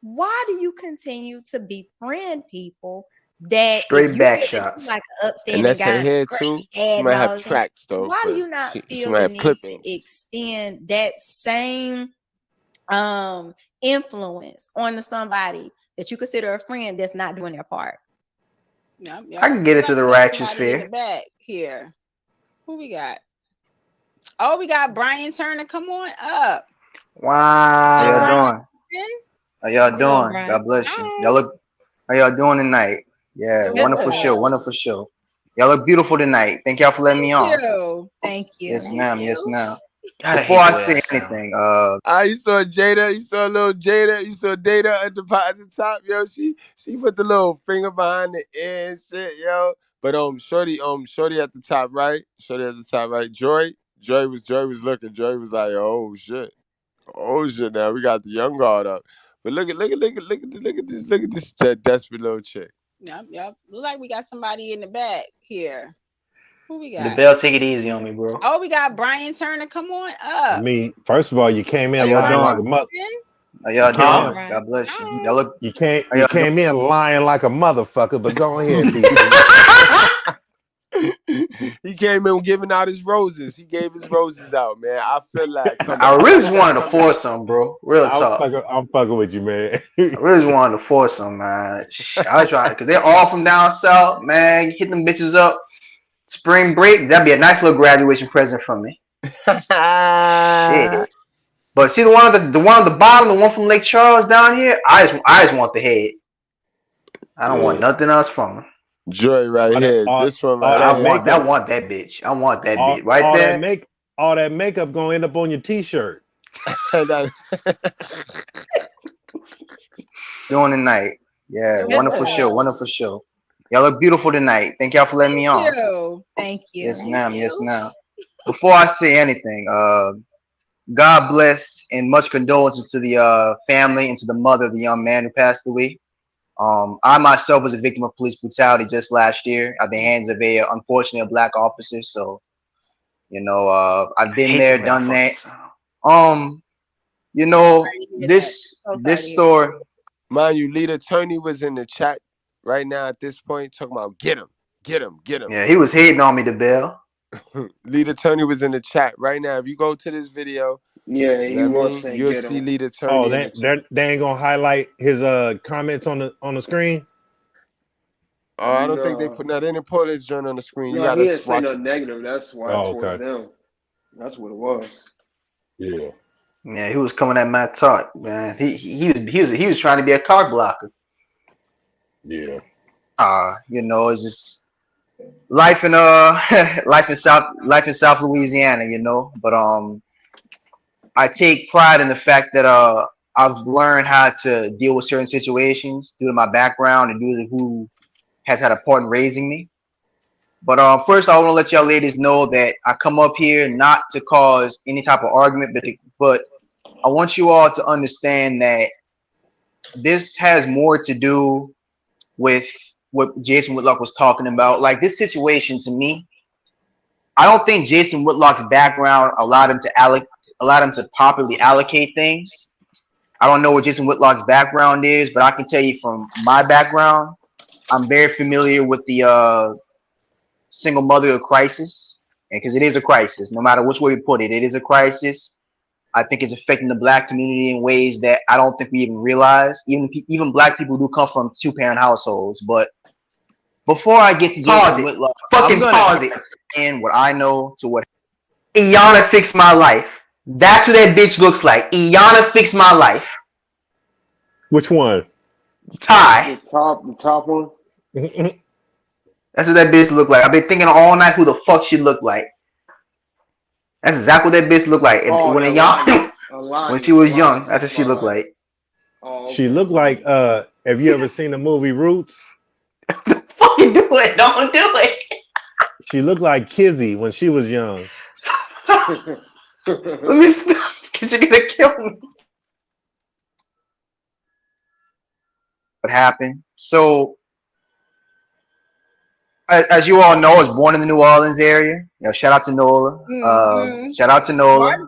why do you continue to befriend people that straight back shots, like an upstanding and that's guy, her hair too? She might have tracks though. Why do you not feel the need to extend that same influence on somebody that you consider a friend that's not doing their part? Yep. I can get it to the righteous fear. In the back here. Who we got? Oh, we got Brian Turner. Come on up. Wow. How y'all doing? How y'all doing? Brian. God bless you. Y'all look. How y'all doing tonight? Yeah, wonderful show. Wonderful show. Y'all look beautiful tonight. Thank y'all for letting me on. Thank you. Yes, ma'am. Yes, ma'am. Before I say anything, you saw Jada, you saw little Jada, you saw Data at the top, yo. She put the little finger behind the ear and shit, yo. But shorty at the top right, Joy was looking. Joy was like, oh shit, now we got the young guard up. But look at this desperate little chick. Yep. Look like we got somebody in the back here. Who we got? The bell, take it easy on me, bro. Oh, we got Brian Turner. Come on up. I mean, first of all, you came in lying like a mother. How y'all doing? God bless you. Y'all look. You came in lying like a motherfucker, but go ahead, He came in giving out his roses. He gave his roses out, man. I feel like I really just wanted to force some, bro. Real talk. I'm fucking with you, man. I really just wanted to force some, man. I was trying because they're all from down south, man. Hit them bitches up. Spring break, that'd be a nice little graduation present from me. Shit. But see the one at the bottom, the one from Lake Charles down here. I just want the head. I don't want nothing else from him. Joy right here. This one right I want that bitch. I want that bitch right all there. All that makeup gonna end up on your t-shirt. Doing tonight. Yeah, wonderful show. Wonderful show. Y'all look beautiful tonight. Thank y'all for letting me on. Thank you. Yes, ma'am. Yes, ma'am. Before I say anything, God bless and much condolences to the family and to the mother of the young man who passed away. I myself was a victim of police brutality just last year at the hands of unfortunately a black officer. So, you know, I've been there, done that. You know, this story. Mind you, lead attorney was in the chat right now at this point talking about get him. Yeah, he was hating on me, the bill. Lead attorney was in the chat right now. If you go to this video, yeah, he was saying you'll see lead attorney. Oh, they ain't gonna highlight his comments on the screen. I don't think they put that in. They put his joint on the screen. No, you gotta he didn't say watch no it. negative. That's why I towards them. That's what it was. Yeah. Yeah, he was coming at Matt Talk, man. He was trying to be a card blocker. Yeah. You know, it's just life in South Louisiana, you know. But I take pride in the fact that I've learned how to deal with certain situations due to my background and due to who has had a part in raising me. But first, I want to let y'all ladies know that I come up here not to cause any type of argument, but I want you all to understand that this has more to do with what Jason Whitlock was talking about. Like this situation, to me, I don't think Jason Whitlock's background allowed him to properly allocate things. I don't know what Jason Whitlock's background is, but I can tell you from my background, I'm very familiar with the single motherhood crisis, because it is a crisis. No matter which way we put it, it is a crisis. I think it's affecting the black community in ways that I don't think we even realize. Even black people do come from 2-parent households. But before I get to Jason Whitlock, I'm gonna pause it. And what I know to what Iyanna fixed my life. That's what that bitch looks like. Iyanna fixed my life. Which one? Ty. The top one. That's what that bitch looked like. I've been thinking all night who the fuck she looked like. That's exactly what that bitch looked like. When she was young, that's what she looked like. She looked like have you ever seen the movie Roots? Fucking do it. Don't do it. She looked like Kizzy when she was young. Let me stop, because you're gonna kill me. What happened? So as you all know, I was born in the New Orleans area. You know, shout out to Nola. Shout out to Nola.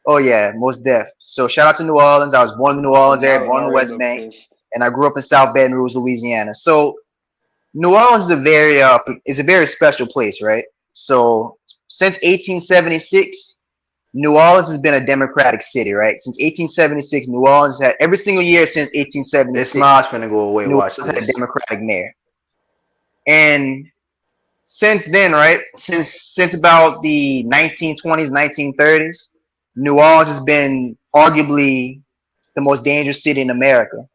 Oh yeah, most def. So shout out to New Orleans. I was born in the New Orleans area, born in the West Bank, and I grew up in South Baton Rouge, Louisiana. So New Orleans is a very special place, right? So since 1876, New Orleans has been a democratic city, right? Since 1876, New Orleans had every single year since 1876. This smile's finna go away. New Orleans had a democratic mayor. And since then, right, since about the 1920s, 1930s, New Orleans has been arguably the most dangerous city in America.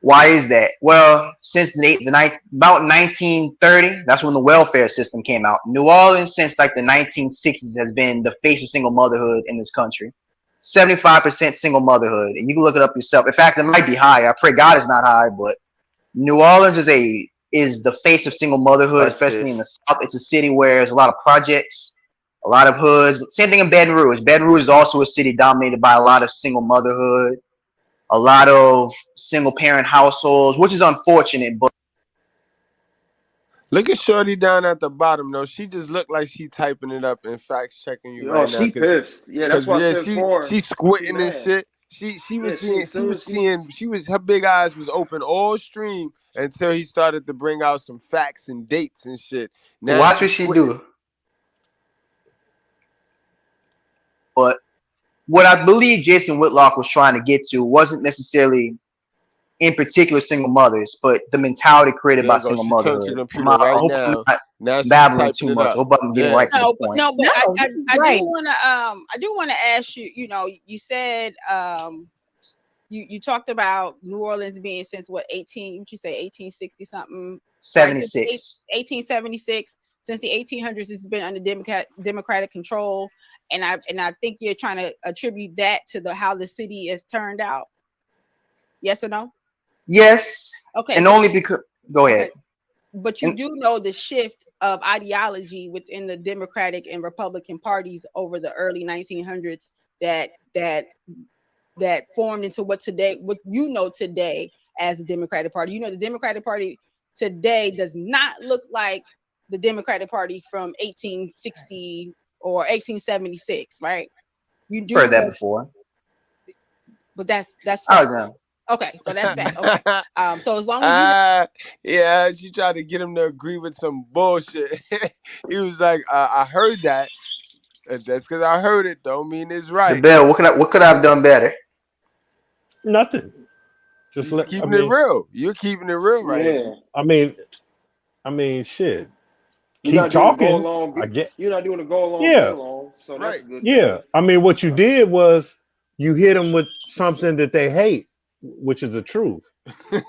Why is that? Well, since about 1930, that's when the welfare system came out. New Orleans, since like the 1960s, has been the face of single motherhood in this country. 75% single motherhood, and you can look it up yourself. In fact, it might be higher. I pray God it's not high, but New Orleans is the face of single motherhood, especially in the South. It's a city where there's a lot of projects, a lot of hoods. Same thing in Baton Rouge. Baton Rouge is also a city dominated by a lot of single motherhood, a lot of single parent households, which is unfortunate. But look at Shorty down at the bottom, though. She just looked like she typing it up and fact checking you right now. She pissed. Yeah, that's why I said she's squinting and shit. She Yeah, was seeing soon as he her big eyes was open all stream until he started to bring out some facts and dates and shit. Now Watch what she's she quitting. do. But what I believe Jason Whitlock was trying to get to wasn't necessarily in particular single mothers, but the mentality created There by you go. single She turned to motherhood. the computer right I hope I'm now. not Now she's babbling typing too it much. I up. hope I'm getting right to the point. No, but I right. do want to ask you. You know, you said you talked about New Orleans being since what 18? What you say 1860 something? 76. 1876. Since the 1800s, it's been under democratic control, and I think you're trying to attribute that to how the city has turned out. Yes or no? Yes. Okay. And only because go ahead. But you do know the shift of ideology within the Democratic and Republican parties over the early 1900s that formed into what you know today as the Democratic Party. You know, the Democratic Party today does not look like the Democratic Party from 1860 or 1876, right? You do Heard that know, before. but that's Oh, fact. no. Okay, so that's fact. Okay. So as long as you know, yeah, she tried to get him to agree with some bullshit. He was like, I heard that. That's because I heard it. Don't mean it's The right. Bell, what could I have done better? Nothing. Just He's keeping it real. You're keeping it real right here. I mean, shit. You're Keep not doing talking. a go along. I get. You're not doing a go along, Yeah. get along. So that's a good Yeah. thing. I mean, what you did was you hit them with something that they hate, which is the truth.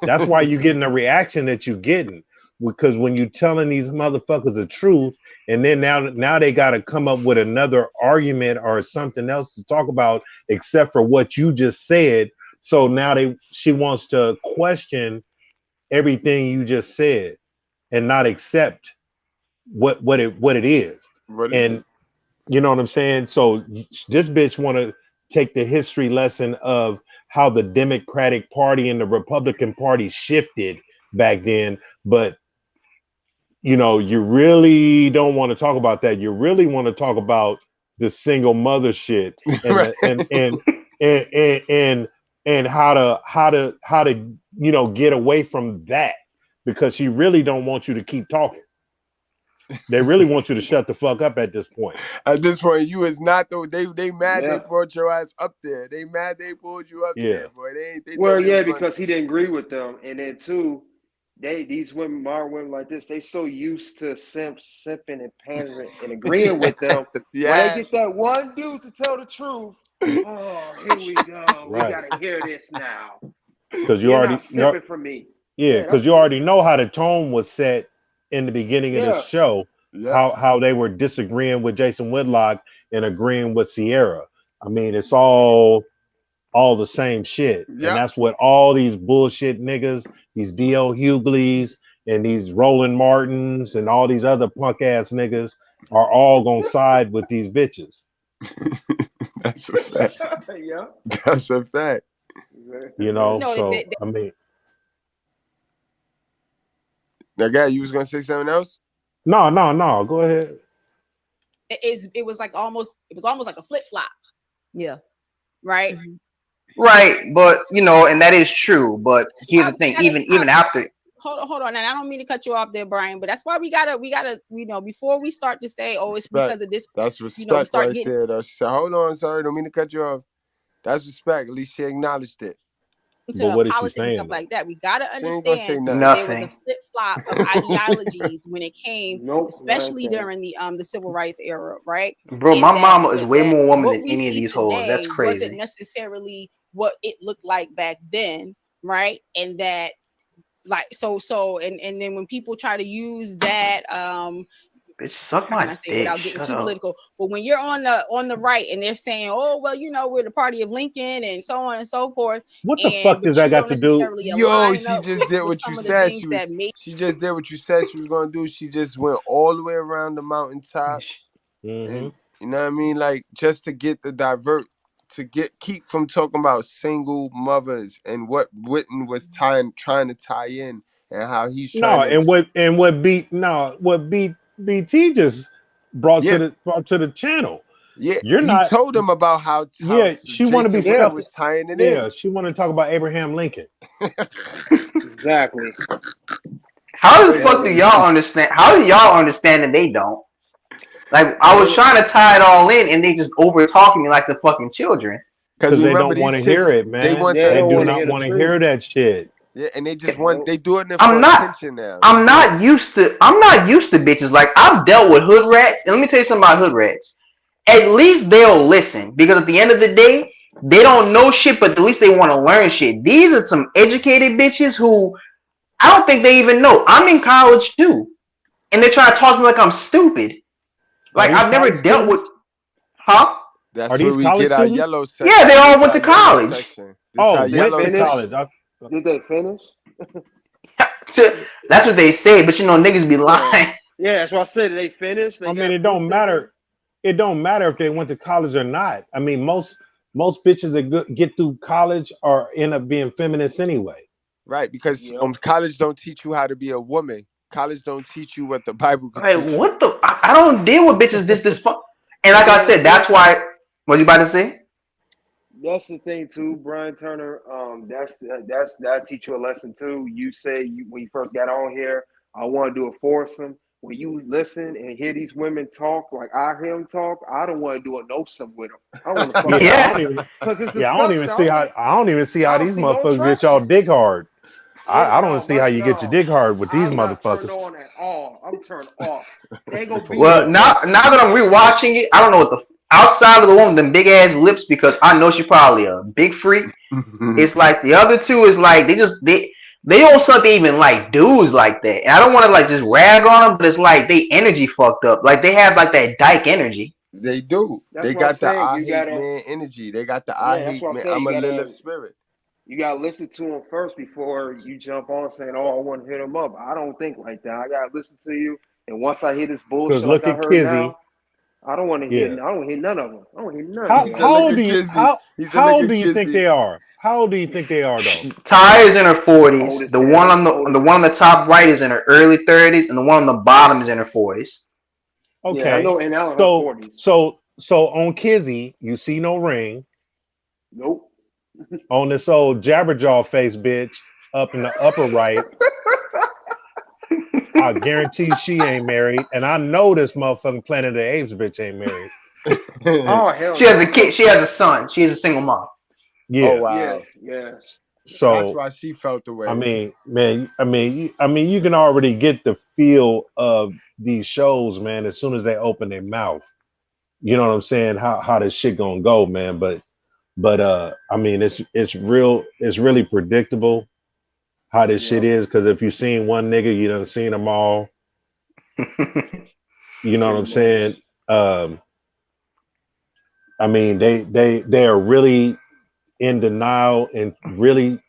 That's why you're getting the reaction that you're getting. Because when you're telling these motherfuckers the truth, and then now they got to come up with another argument or something else to talk about, except for what you just said. So now she wants to question everything you just said and not accept what it is. And you know what I'm saying? So this bitch want to take the history lesson of how the Democratic Party and the Republican Party shifted back then, but you know, you really don't want to talk about that. You really want to talk about the single mother shit and Right. and how to you know get away from that, because she really don't want you to keep talking. They really want you to shut the fuck up at this point. At this point, you is not though. They mad Yeah. they brought your ass up there. They mad they pulled you up there, boy. They Well, thought they yeah, was gonna... because he didn't agree with them, and then too, these women, modern women like this, they so used to simping and pandering and agreeing with them. Yeah. When they get that one dude to tell the truth, oh, here we go. Right. We gotta hear this now. Because You're not simping for me. Yeah, because you already know how the tone was set in the beginning of this show. Yeah. How they were disagreeing with Jason Whitlock and agreeing with Ciara. I mean, it's all the same shit. Yep. And that's what all these bullshit niggas, these D.L. Hugleys and these Roland Martins and all these other punk ass niggas are all gonna side with these bitches. That's a fact. Yeah. That's a fact. You know, No, so I mean, now, guy, you was gonna say something else? No, go ahead. It was almost like a flip flop. Yeah. Right. Right, but you know, and that is true. But here's the thing: even after. Hold on, and I don't mean to cut you off there, Brian, but that's why we gotta, you know, before we start to say, oh, it's because of this. That's respect, you know, start right there. Though. She said, "Hold on, sorry, don't mean to cut you off." That's respect. At least she acknowledged it. Into politics and stuff like that. We gotta understand there was a flip flop of ideologies when it came, especially during the civil rights era, right? Bro, my mama is way more woman than any of these hoes. That's crazy. Wasn't necessarily what it looked like back then, right? And that, like, and then when people try to use that, bitch, suck my dick. Without getting too political, but when you're on the right and they're saying, oh well, you know, we're the party of Lincoln and so on and so forth. What the fuck does that got to do? Yo, she just did what you said. She just did what you said she was gonna do. She just went all the way around the mountaintop, and you know what I mean, like just to get keep from talking about single mothers and what Witten was trying to tie in and how he's trying what BT just brought to the channel. Yeah, You're he not. told him about how Yeah, she want to be Jason Whitlock stuck. was tying it Yeah, in. she want to talk about Abraham Lincoln. Exactly. How the fuck do y'all understand? How do y'all understand and they don't? Like I was trying to tie it all in, and they just over talking me like the fucking children. Because Because they remember, don't want these to hear chicks, it, they man. want Yeah, they They the don't do want to not hear the want to truth. hear that shit. yeah, and they just want Nope. they doing it I'm for not. attention now. I'm not used to. I'm not used to bitches. Like I've dealt with hood rats, and let me tell you something about hood rats. At least they'll listen because at the end of the day, they don't know shit, but at least they want to learn shit. These are some educated bitches who I don't think they even know. I'm in college too, and they're trying to talk to me like I'm stupid. Are Like these I've never college dealt with, students? huh? Are That's where these we college get our students? yellow Yeah, section. they all This went our to yellow college. section. This Oh, our Did they went yellow to finish? college. section. Did they finish? That's what they say, but you know niggas be Yeah. lying. Yeah, that's what I said. Did they finish? They I mean, got it proof don't they finished? matter. It don't matter if they went to college or not. I mean, most bitches that get through college are end up being feminists anyway. Right, because Yep. college don't teach you how to be a woman. College don't teach you what the Bible could Like teach you. what the? I don't deal with bitches this fun. And And like I then said, that's why. What you about to say? that's the thing too, Brian Turner. That's that teach you a lesson too. You say when you first got on here, I want to do a foursome. When you listen and hear these women talk, like I hear them talk, I don't want to do a no-some with them. I want to fuck Yeah, I don't Yeah. even. because it's Yeah, I don't even disgusting. see how. I don't even see how I don't these see no motherfuckers get y'all attraction. dick hard. Yeah, I don't no, see how you get your no. dick hard with these I'm not turned motherfuckers. on at all. I'm turned off. They ain't gonna be Well, no now no-some. that I'm rewatching it, I don't know what the outside of the one with them big ass lips because I know she's probably a big freak. It's like the other two is like they don't something even like dudes like that. And I don't want to like just rag on them, but it's like they energy fucked up. Like they have like that dyke energy. They do. That's They what I'm got the saying. I You hate gotta, man energy. They got the I yeah, that's hate what I man. say. I'm a Lilith spirit. You gotta listen to them first before you jump on saying, "Oh, I want to hit them up." I don't think like that. I gotta listen to you, and once I hear this Because bullshit like look I at heard Kizzy. now, I don't want to hear. Yeah. I don't hear none of them. I don't hear none of How He's a y'all. how look old do at you Kizzy. He's a how look old at do you think Kizzy. they are? How old do you think they are though? Ty is in her 40s. Old as The one hell. on Old. the one on the top right is in her early 30s, and the one on the bottom is in her 40s. Yeah, I Okay. know. And now in her So 40s. so on Kizzy, you see no ring. Nope. On this old jabberjaw face bitch up in the upper right, I guarantee she ain't married. And I know this motherfucking Planet of the Apes bitch ain't married. Oh hell She has a no. kid. She has a son. She is a single mom. Oh Yeah. Yeah, wow. yeah. That's So why she felt the I way. mean, man, you can already get the feel of these shows, man, as soon as they open their mouth. You know what I'm saying? How this shit gonna go, man. But I mean it's really predictable how this shit Yep. is, because if you seen one nigga, you done seen them all. You know what Pretty I'm much. saying? I mean, they are really in denial and really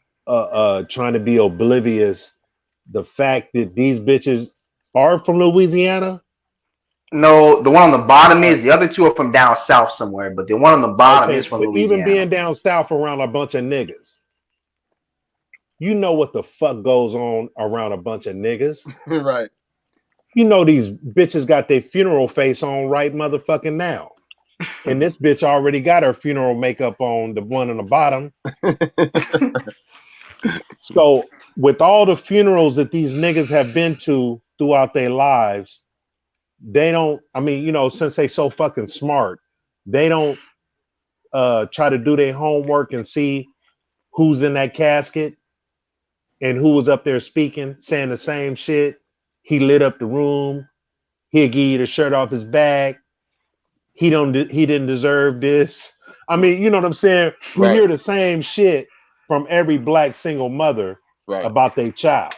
trying to be oblivious the fact that these bitches are from Louisiana. No, the one on the bottom Uh, is. The other two are from down south somewhere, but the one on the bottom okay, is from but even Louisiana. being down south around a bunch of niggas, you know what the fuck goes on around a bunch of niggas. Right. You know these bitches got their funeral face on right motherfucking now. And this bitch already got her funeral makeup on, the one on the bottom. So with all the funerals that these niggas have been to throughout their lives, they don't, I mean, you know, since they so fucking smart, they don't try to do their homework and see who's in that casket and who was up there speaking, saying the same shit. He lit up the room. He'll give you the shirt off his back. He didn't deserve this. I mean, you know what I'm saying? We Right. hear the same shit from every black single mother Right. about their child.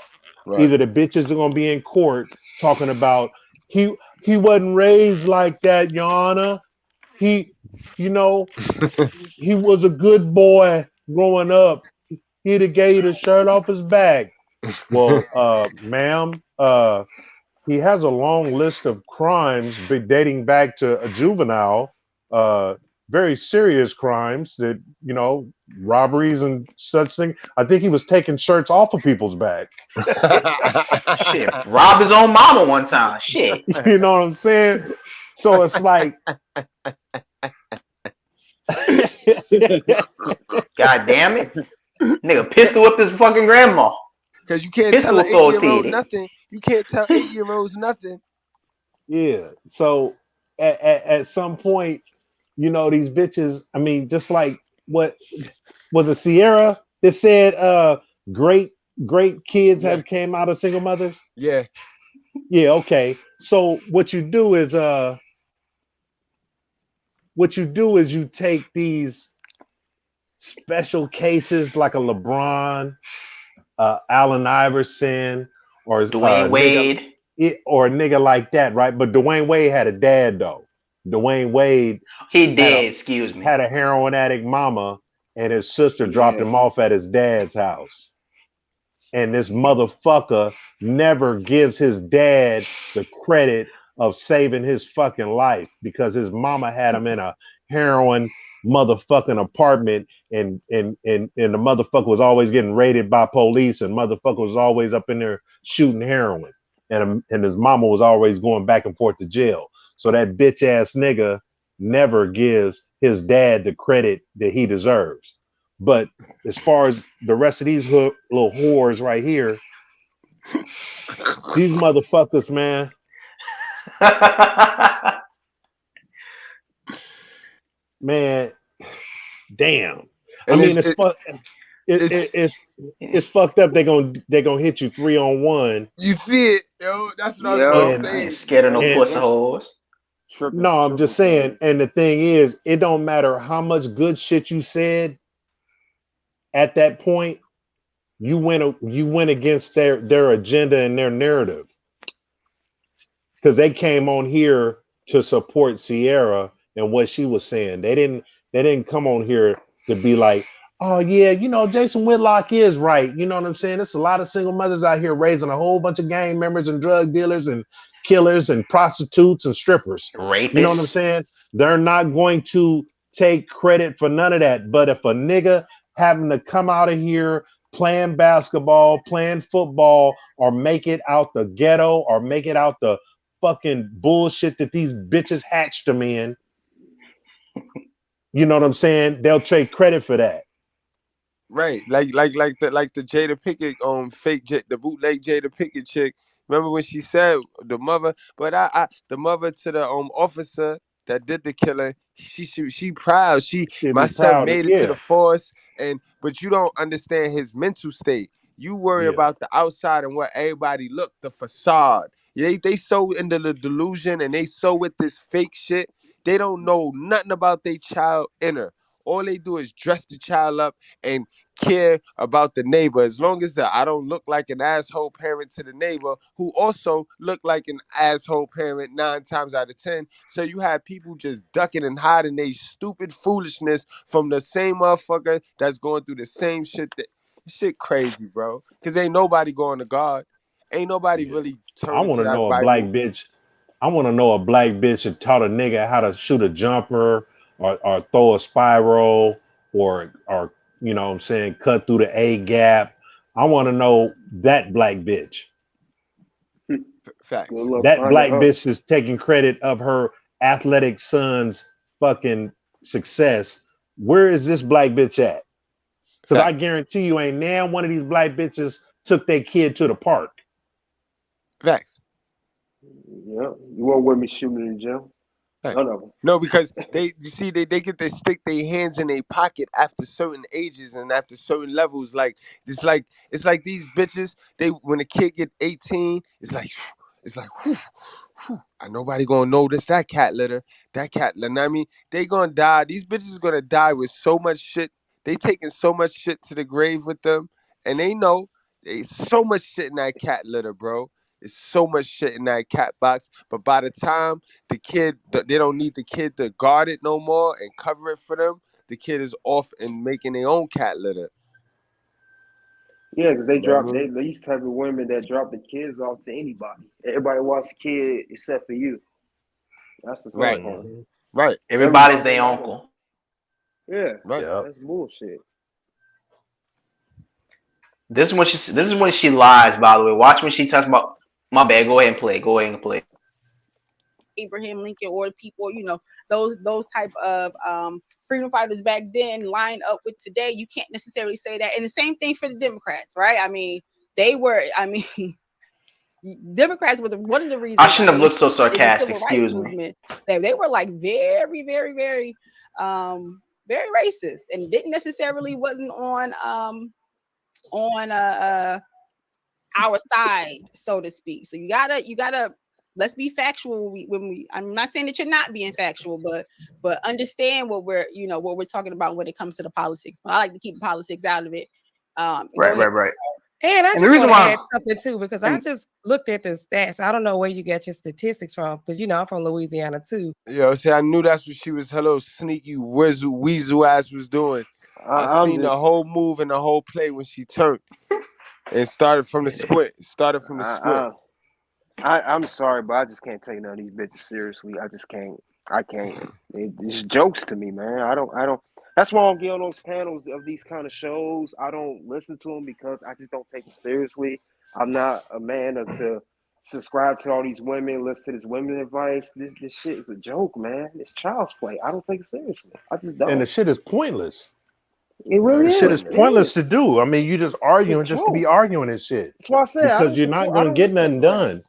Right. Either the bitches are gonna be in court talking about he wasn't raised like that, Your Honor. He, you know, he was a good boy growing up. He'd have gave you the shirt off his back. Well, ma'am, he has a long list of crimes dating back to a juvenile, very serious crimes that, you know, robberies and such thing. I think he was taking shirts off of people's back. Shit, robbed his own mama one time. Shit. You know what I'm saying? So it's like God damn it. Nigga pistol whipped his fucking grandma. Because you can't Pistol tell an 8-year-old authoritative. nothing. You can't tell 8-year-olds nothing. Yeah. So at some point, you know, these bitches, I mean, just like what was it, Ciara that said great kids Yeah. have came out of single mothers? Yeah. Yeah, okay. So what you do is you take these special cases like a LeBron, Allen Iverson, or Dwayne Wade. or a nigga like that, right? But Dwayne Wade had a dad though. Dwayne Wade He had did, excuse me. a heroin addict mama, and his sister dropped Yeah. him off at his dad's house. And this motherfucker never gives his dad the credit of saving his fucking life because his mama had him in a heroin motherfucking apartment, and the motherfucker was always getting raided by police, and motherfucker was always up in there shooting heroin, and his mama was always going back and forth to jail. So that bitch ass nigga never gives his dad the credit that he deserves. But as far as the rest of these little whores right here, these motherfuckers, man. Man, damn. And I mean, it's fucked up. They're gonna hit you 3-on-1. You see it, yo. That's what I was Yeah. gonna And I ain't say. scared of no and pussy hoes. no, I'm just saying. And the thing is, it don't matter how much good shit you said at that point. You went against their agenda and their narrative, because they came on here to support Ciara and what she was saying. They didn't come on here to be like, oh yeah, you know, Jason Whitlock is right. You know what I'm saying? There's a lot of single mothers out here raising a whole bunch of gang members and drug dealers and killers and prostitutes and strippers. You know what I'm Rapists. saying? They're not going to take credit for none of that. But if a nigga having to come out of here playing basketball, playing football, or make it out the ghetto, or make it out the fucking bullshit that these bitches hatched them in, you know what I'm saying? They'll take credit for that. Right, like the Jada Pickett the bootleg Jada Pickett chick. Remember when she said the mother, but the mother to the officer that did the killing, she proud. She'd My be son proud of, made it to the yeah, force, but you don't understand his mental state. You worry yeah, about the outside and what everybody look, the facade. They so into the delusion, and they so with this fake shit. They don't know nothing about their child inner. All they do is dress the child up and care about the neighbor. As long as I don't look like an asshole parent to the neighbor, who also look like an asshole parent 9 times out of 10. So you have people just ducking and hiding their stupid foolishness from the same motherfucker that's going through the same shit. Shit crazy, bro. Cause ain't nobody going to God. Ain't nobody yeah. really I turning want to to that know a black Bible. bitch. I want to know a black bitch that taught a nigga how to shoot a jumper, or throw a spiral, or you know what I'm saying, cut through the A gap. I want to know that black bitch. Good Facts. luck That finding black her. bitch is taking credit of her athletic son's fucking success. Where is this black bitch at? Because I Facts. guarantee you ain't now one of these black bitches took their kid to the park. Facts. Yeah. You won't with me shooting in the gym. Right. None of them. No, because they get to stick their hands in their pocket after certain ages and after certain levels. It's like these bitches. When a kid get 18, it's like whew, whew, and nobody gonna notice that cat litter. That cat litter. I mean, they gonna die. These bitches is gonna die with so much shit. They taking so much shit to the grave with them, and they know there's so much shit in that cat litter, bro. There's so much shit in that cat box. But by the time they don't need the kid to guard it no more and cover it for them. The kid is off and making their own cat litter. Yeah, because You know what I mean? these type of women that drop the kids off to anybody. Everybody wants the kid except for you. That's the sad Right, part. Mhm. right, Everybody's Everybody their else want. uncle. Yeah, right. Yep. that's bullshit. This is when she lies, by the way. Watch when she talks about my bad. Go ahead and play. Go ahead and play. Abraham Lincoln or people, you know, those type of freedom fighters back then line up with today, you can't necessarily say that. And the same thing for the Democrats, right? I mean, Democrats were one of the reasons. I shouldn't have looked so sarcastic. Excuse me. Movement, they were like very, very, very, very racist, and didn't necessarily wasn't on our side, so to speak. So you gotta let's be factual when we. I'm not saying that you're not being factual, but understand what we're talking about when it comes to the politics. I like to keep politics out of it. Right. And I just want to add something too, because I just looked at the stats. I don't know where you get your statistics from, because I'm from Louisiana too. See, I knew that's what she was. Hello, sneaky weasel ass was doing. I seen the whole move and the whole play when she turned and started from the squint. I'm sorry, but I just can't take none of these bitches seriously. I just can't. I can't. It's jokes to me, man. I don't. That's why I don't get on those panels of these kind of shows. I don't listen to them because I just don't take them seriously. I'm not a man to subscribe to all these women, listen to this women advice. This shit is a joke, man. It's child's play. I don't take it seriously. I just don't. And the shit is pointless. It really is. Shit is pointless to do. I mean, you just arguing just to be arguing and shit. That's why I said because you're not gonna get nothing done.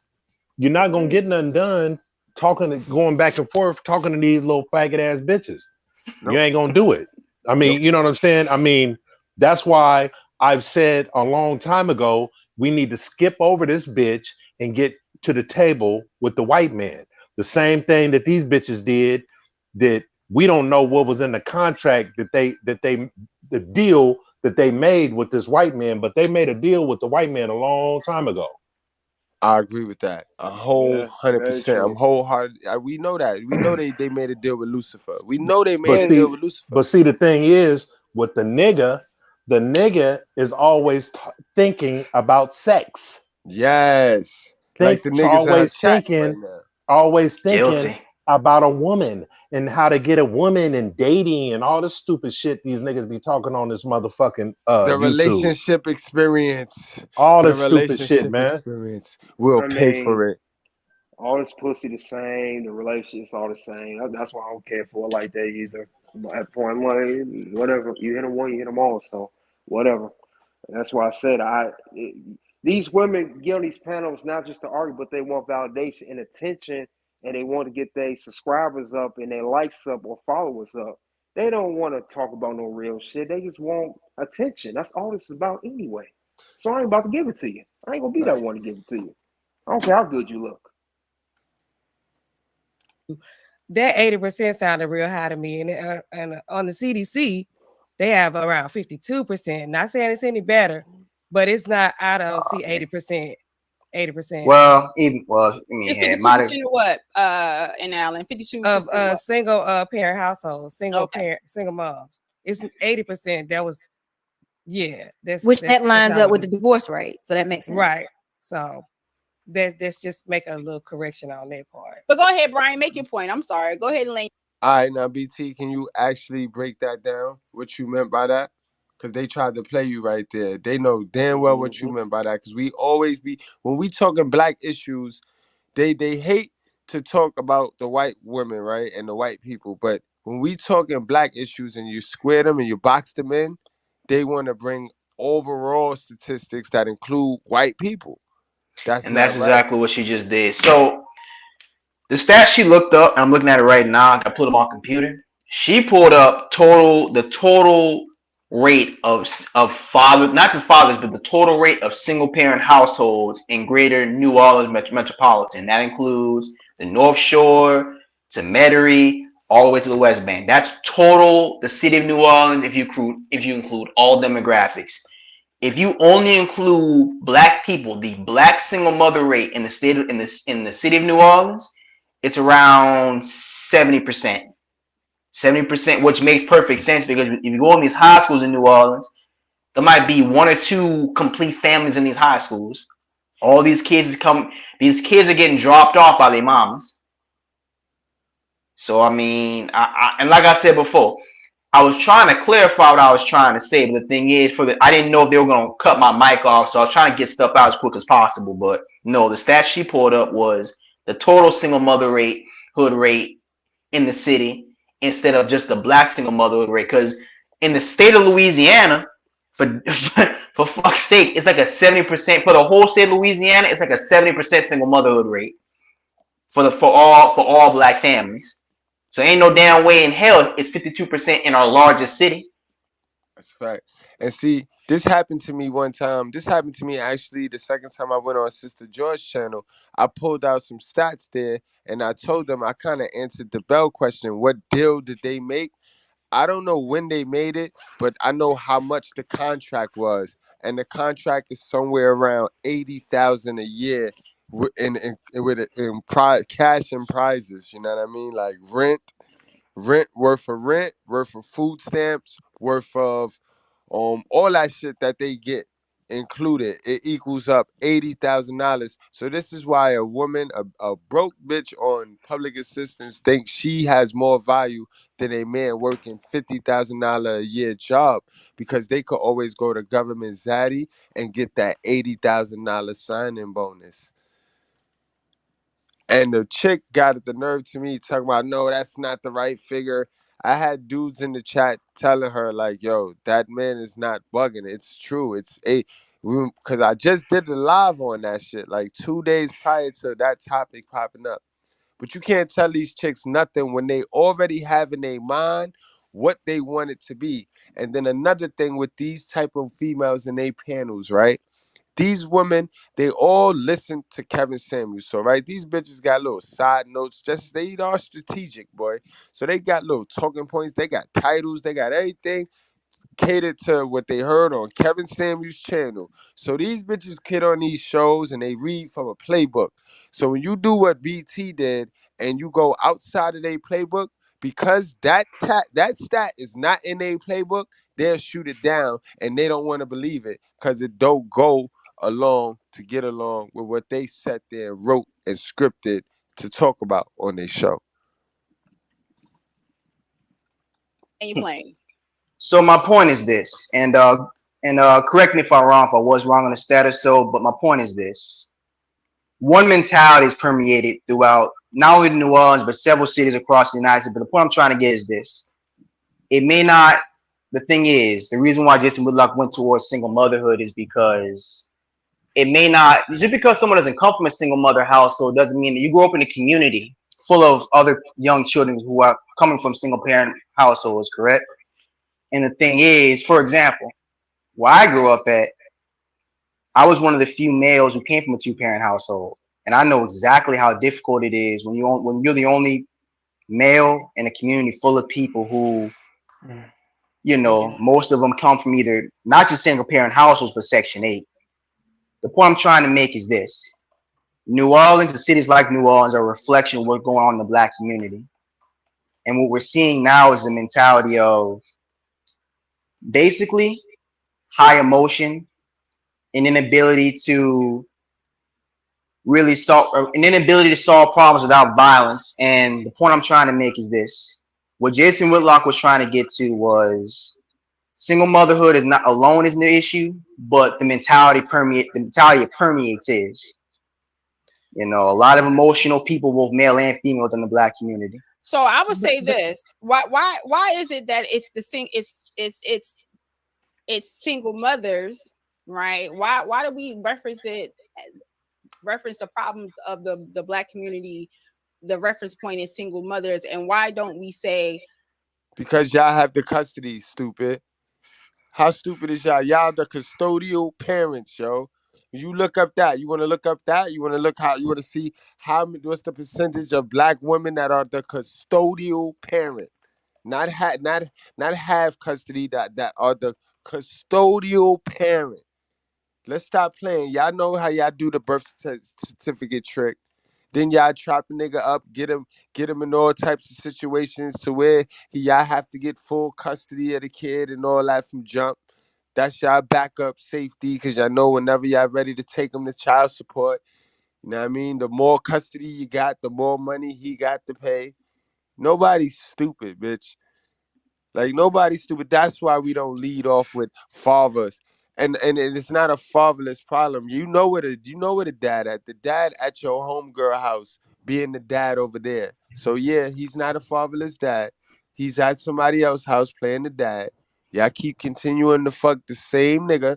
You're not gonna get nothing done going back and forth talking to these little faggot ass bitches. Nope. You ain't gonna do it. I mean, you know what I'm saying? I mean, that's why I've said a long time ago, we need to skip over this bitch and get to the table with the white man. The same thing that these bitches did, that we don't know what was in the contract the deal that they made with this white man, but they made a deal with the white man a long time ago. I agree with that. 100%. I'm wholehearted. We know that. We know they made a deal with Lucifer. We know they made a deal with Lucifer. But see, the thing is, with the nigga is always thinking about sex. Yes. Like the niggas always thinking about a woman and how to get a woman and dating and all this stupid shit these niggas be talking on this motherfucking the relationship YouTube. Experience. All this stupid shit, man. Experience. We'll pay for it. All this pussy the same, the relationship's all the same. That's why I don't care for it like that either. At point, like, whatever. You hit them one, you hit them all. So whatever. That's why I said these women get on these panels not just to argue, but they want validation and attention, and they want to get their subscribers up and their likes up or followers up. They don't want to talk about no real shit. They just want attention. That's all this is about anyway. So I ain't about to give it to you. I ain't gonna be that one to give it to you. I don't care how good you look. That 80% sounded real high to me, and on the CDC, they have around 52%. Not saying it's any better, but it's not. I don't see 80%. 80%. Well, I mean, it's 52% of what? In Allen, 52% of single parent households, single moms. It's 80%. That was, that lines up with the divorce rate, so that makes sense, right? So let's just make a little correction on that part. But go ahead, Brian, make your point. I'm sorry. Go ahead and lay. All right, now BT, can you actually break that down? What you meant by that? Because they tried to play you right there. They know damn well what you meant by that. Because we always when we talking black issues, they hate to talk about the white women, right, and the white people. But when we talking black issues and you square them and you box them in, they want to bring overall statistics that include white people. That's exactly what she just did. So the stats she looked up, and I'm looking at it right now. I put them on computer. She pulled up the total rate of fathers, not just fathers, but the total rate of single parent households in greater New Orleans metropolitan. That includes the North Shore to Metairie, all the way to the West Bank. That's total the city of New Orleans if you include all demographics. If you only include black people, the black single mother rate in the city of New Orleans, it's around 70%. 70%, which makes perfect sense because if you go in these high schools in New Orleans, there might be one or two complete families in these high schools. All these kids are getting dropped off by their moms. So I mean, and like I said before, I was trying to clarify what I was trying to say, but the thing is, I didn't know if they were going to cut my mic off, so I was trying to get stuff out as quick as possible. But no, the stat she pulled up was the total single mother rate motherhood rate in the city instead of just the black single motherhood rate. Because in the state of Louisiana, for for fuck's sake, it's like a 70% for the whole state of Louisiana. It's like a 70% single motherhood rate for all black families. So ain't no damn way in hell it's 52% in our largest city. That's a fact. And see, this happened to me one time. This happened to me actually the second time I went on Sister George channel. I pulled out some stats there and I told them I kind of answered the bell question. What deal did they make? I don't know when they made it, but I know how much the contract was. And the contract is somewhere around 80,000 a year in cash and prizes. You know what I mean? Like rent, worth of food stamps, worth of all that shit that they get included. It equals up $80,000. So this is why a woman, a broke bitch on public assistance, thinks she has more value than a man working $50,000 a year job, because they could always go to government zaddy and get that $80,000 signing bonus. And the chick got the nerve to me talking about, no, that's not the right figure. I had dudes in the chat telling her, like, yo, that man is not bugging. It's true. Because I just did the live on that shit, like 2 days prior to that topic popping up. But you can't tell these chicks nothing when they already have in their mind what they want it to be. And then another thing with these type of females in their panels, right? These women, they all listen to Kevin Samuels. So, right, these bitches got little side notes. Just they are strategic, boy. So they got little talking points. They got titles. They got everything catered to what they heard on Kevin Samuels' channel. So these bitches get on these shows and they read from a playbook. So when you do what BT did and you go outside of their playbook, because that stat is not in their playbook, they'll shoot it down and they don't want to believe it because it don't go along to get along with what they sat there and wrote and scripted to talk about on their show. And you playing. So my point is this, and correct me if I'm wrong, if I was wrong on the status. But my point is this: one mentality is permeated throughout not only New Orleans but several cities across the United States. But the point I'm trying to get is this: it may not. The thing is, the reason why Jason Whitlock went towards single motherhood is because it may not. Just because someone doesn't come from a single mother household doesn't mean that you grow up in a community full of other young children who are coming from single parent households. Correct? And the thing is, for example, where I grew up at, I was one of the few males who came from a two-parent household, and I know exactly how difficult it is when you're the only male in a community full of people who, most of them come from either not just single-parent households but Section 8. The point I'm trying to make is this: New Orleans, the cities like New Orleans, are a reflection of what's going on in the Black community, and what we're seeing now is the mentality of basically high emotion, an inability to solve problems without violence. And the point I'm trying to make is this: what Jason Whitlock was trying to get to was single motherhood is not alone isn't the issue, but the mentality it permeates is. A lot of emotional people, both male and female, within the Black community. So I would say this: why is it that it's single mothers, right? Why do we reference the problems of the Black community? The reference point is single mothers, and why don't we say? Because y'all have the custody, stupid. How stupid is y'all? Y'all the custodial parents, yo. You look up that. You want to look up that? You want to see what's the percentage of Black women that are the custodial parent? Not have custody, that are the custodial parent. Let's stop playing. Y'all know how y'all do the birth certificate trick. Then y'all trap a nigga up, get him in all types of situations to where y'all have to get full custody of the kid and all that from jump. That's y'all backup safety, because y'all know whenever y'all ready to take him to child support, you know what I mean? The more custody you got, the more money he got to pay. Nobody's stupid, bitch. Like, nobody's stupid. That's why we don't lead off with fathers. And it's not a fatherless problem. You know where the dad at. The dad at your homegirl house being the dad over there. So yeah, he's not a fatherless dad. He's at somebody else's house playing the dad. Y'all keep continuing to fuck the same nigga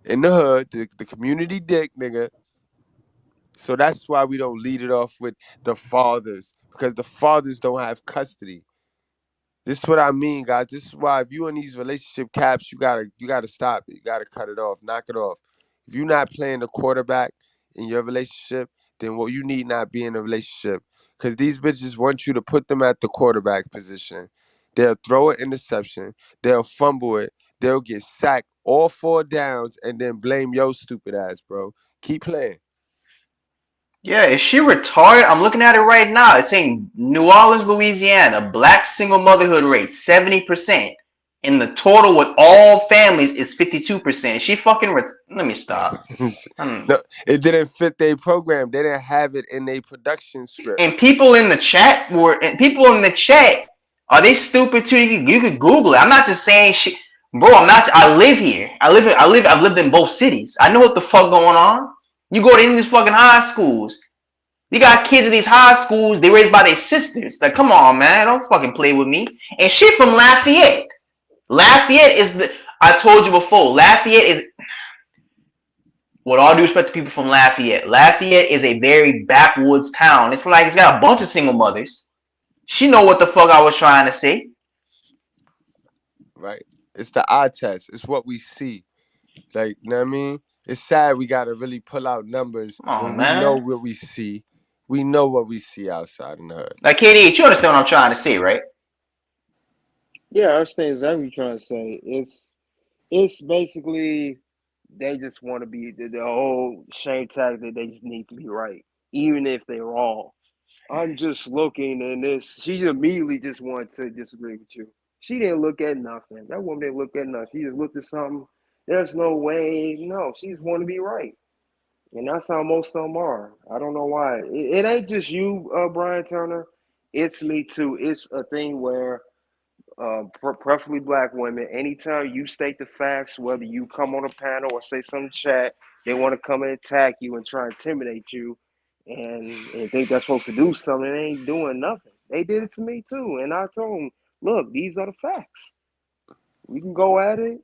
in the hood, the community dick nigga. So that's why we don't lead it off with the fathers, because the fathers don't have custody. This is what I mean, guys. This is why if you in these relationship caps, you gotta stop it. You gotta cut it off, knock it off. If you're not playing the quarterback in your relationship, then well, you need not be in a relationship. Because these bitches want you to put them at the quarterback position. They'll throw an interception, they'll fumble it, they'll get sacked all 4 downs, and then blame your stupid ass, bro. Keep playing. Yeah, is she retarded? I'm looking at it right now. It's saying New Orleans, Louisiana, black single motherhood rate 70%. And the total with all families is 52%. She fucking let me stop. No, it didn't fit their program. They didn't have it in their production script. And people in the chat are they stupid too? You could Google it. I'm not just saying shit, bro. I live here. I've lived in both cities. I know what the fuck going on. You go to any of these fucking high schools. You got kids in these high schools. They raised by their sisters. Like, come on, man. Don't fucking play with me. And she from Lafayette. Lafayette is I told you before. Lafayette is, with all due respect to people from Lafayette, Lafayette is a very backwoods town. It's like it's got a bunch of single mothers. She know what the fuck I was trying to say. Right. It's the eye test. It's what we see. Like, you know what I mean? It's sad we got to really pull out numbers when we know what we see. We know what we see outside in the hood. Like, KD, you understand what I'm trying to say, right? Yeah, I understand exactly what you're trying to say. It's basically they just want to be the whole shame tactic. They just need to be right, even if they're wrong. I'm just looking, and she immediately just wanted to disagree with you. She didn't look at nothing. That woman didn't look at nothing. She just looked at something. There's no way. No, she just want to be right. And that's how most of them are. I don't know why. It ain't just you, Brian Turner. It's me too. It's a thing where preferably black women, anytime you state the facts, whether you come on a panel or say some chat, they want to come and attack you and try and intimidate you and think they're supposed to do something. They ain't doing nothing. They did it to me too. And I told them, look, these are the facts. We can go at it.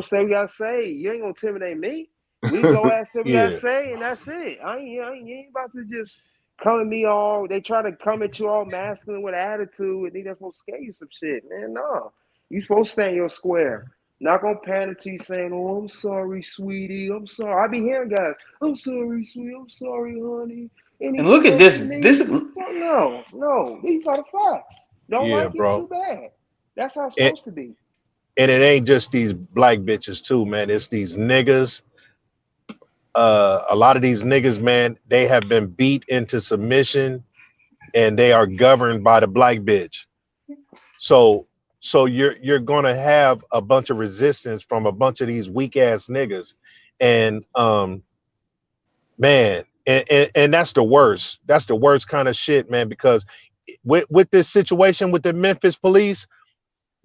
Say we got to say. You ain't going to intimidate me. We can go at it, say we got to say, and that's it. You ain't about to just come at me all. They try to come at you all masculine with attitude and think they're supposed to scare you some shit. Man, no. You supposed to stay in your square. Not going to panic to you saying, oh, I'm sorry, sweetie. I'm sorry. I be hearing guys, I'm sorry, sweetie. I'm sorry, honey. And look at this. No. These are the facts. Don't like it too bad. That's how it's supposed to be. And it ain't just these black bitches too, man. It's these niggas. A lot of these niggas, man, they have been beat into submission and they are governed by the black bitch. So you're gonna have a bunch of resistance from a bunch of these weak ass niggas. And man, and that's the worst. That's the worst kind of shit, man, because with this situation with the Memphis police,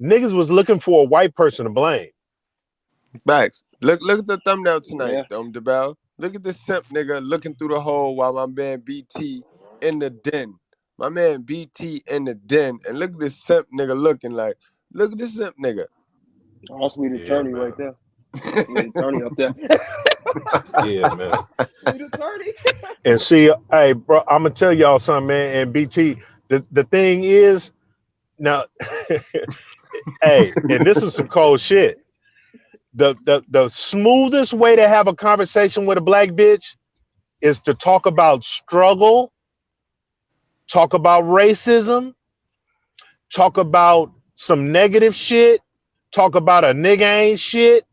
niggas was looking for a white person to blame. Max, look at the thumbnail tonight, DeBell. Look at this simp nigga looking through the hole while my man BT in the den. My man BT in the den. And look at this simp nigga looking like. Look at this simp nigga. Also need attorney right there. Need attorney up there. Yeah, man. Need attorney. And see, hey, bro, I'm gonna tell y'all something, man. And BT, the thing is, now, hey, and this is some cold shit. The smoothest way to have a conversation with a black bitch is to talk about struggle, talk about racism, talk about some negative shit, talk about a nigga ain't shit.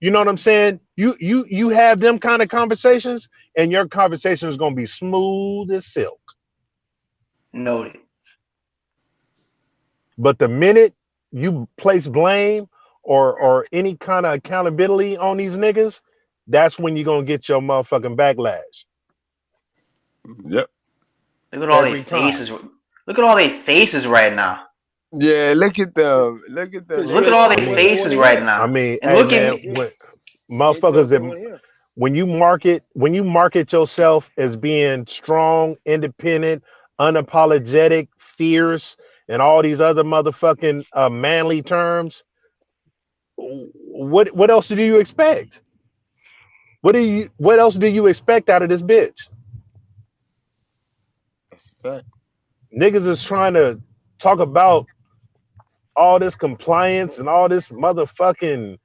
You know what I'm saying? You have them kind of conversations, and your conversation is gonna be smooth as silk. Noted. But the minute you place blame or any kind of accountability on these niggas, that's when you're gonna get your motherfucking backlash. Yep. Look at all their faces. Look at all their faces right now. Yeah, look at them. Look at them. Look at all their faces right now. I mean, and hey, look man, at me. when motherfuckers that when you market yourself as being strong, independent, unapologetic, fierce, and all these other motherfucking manly terms, what else do you expect? What else do you expect out of this bitch? That's a fact. Niggas is trying to talk about all this compliance and all this motherfucking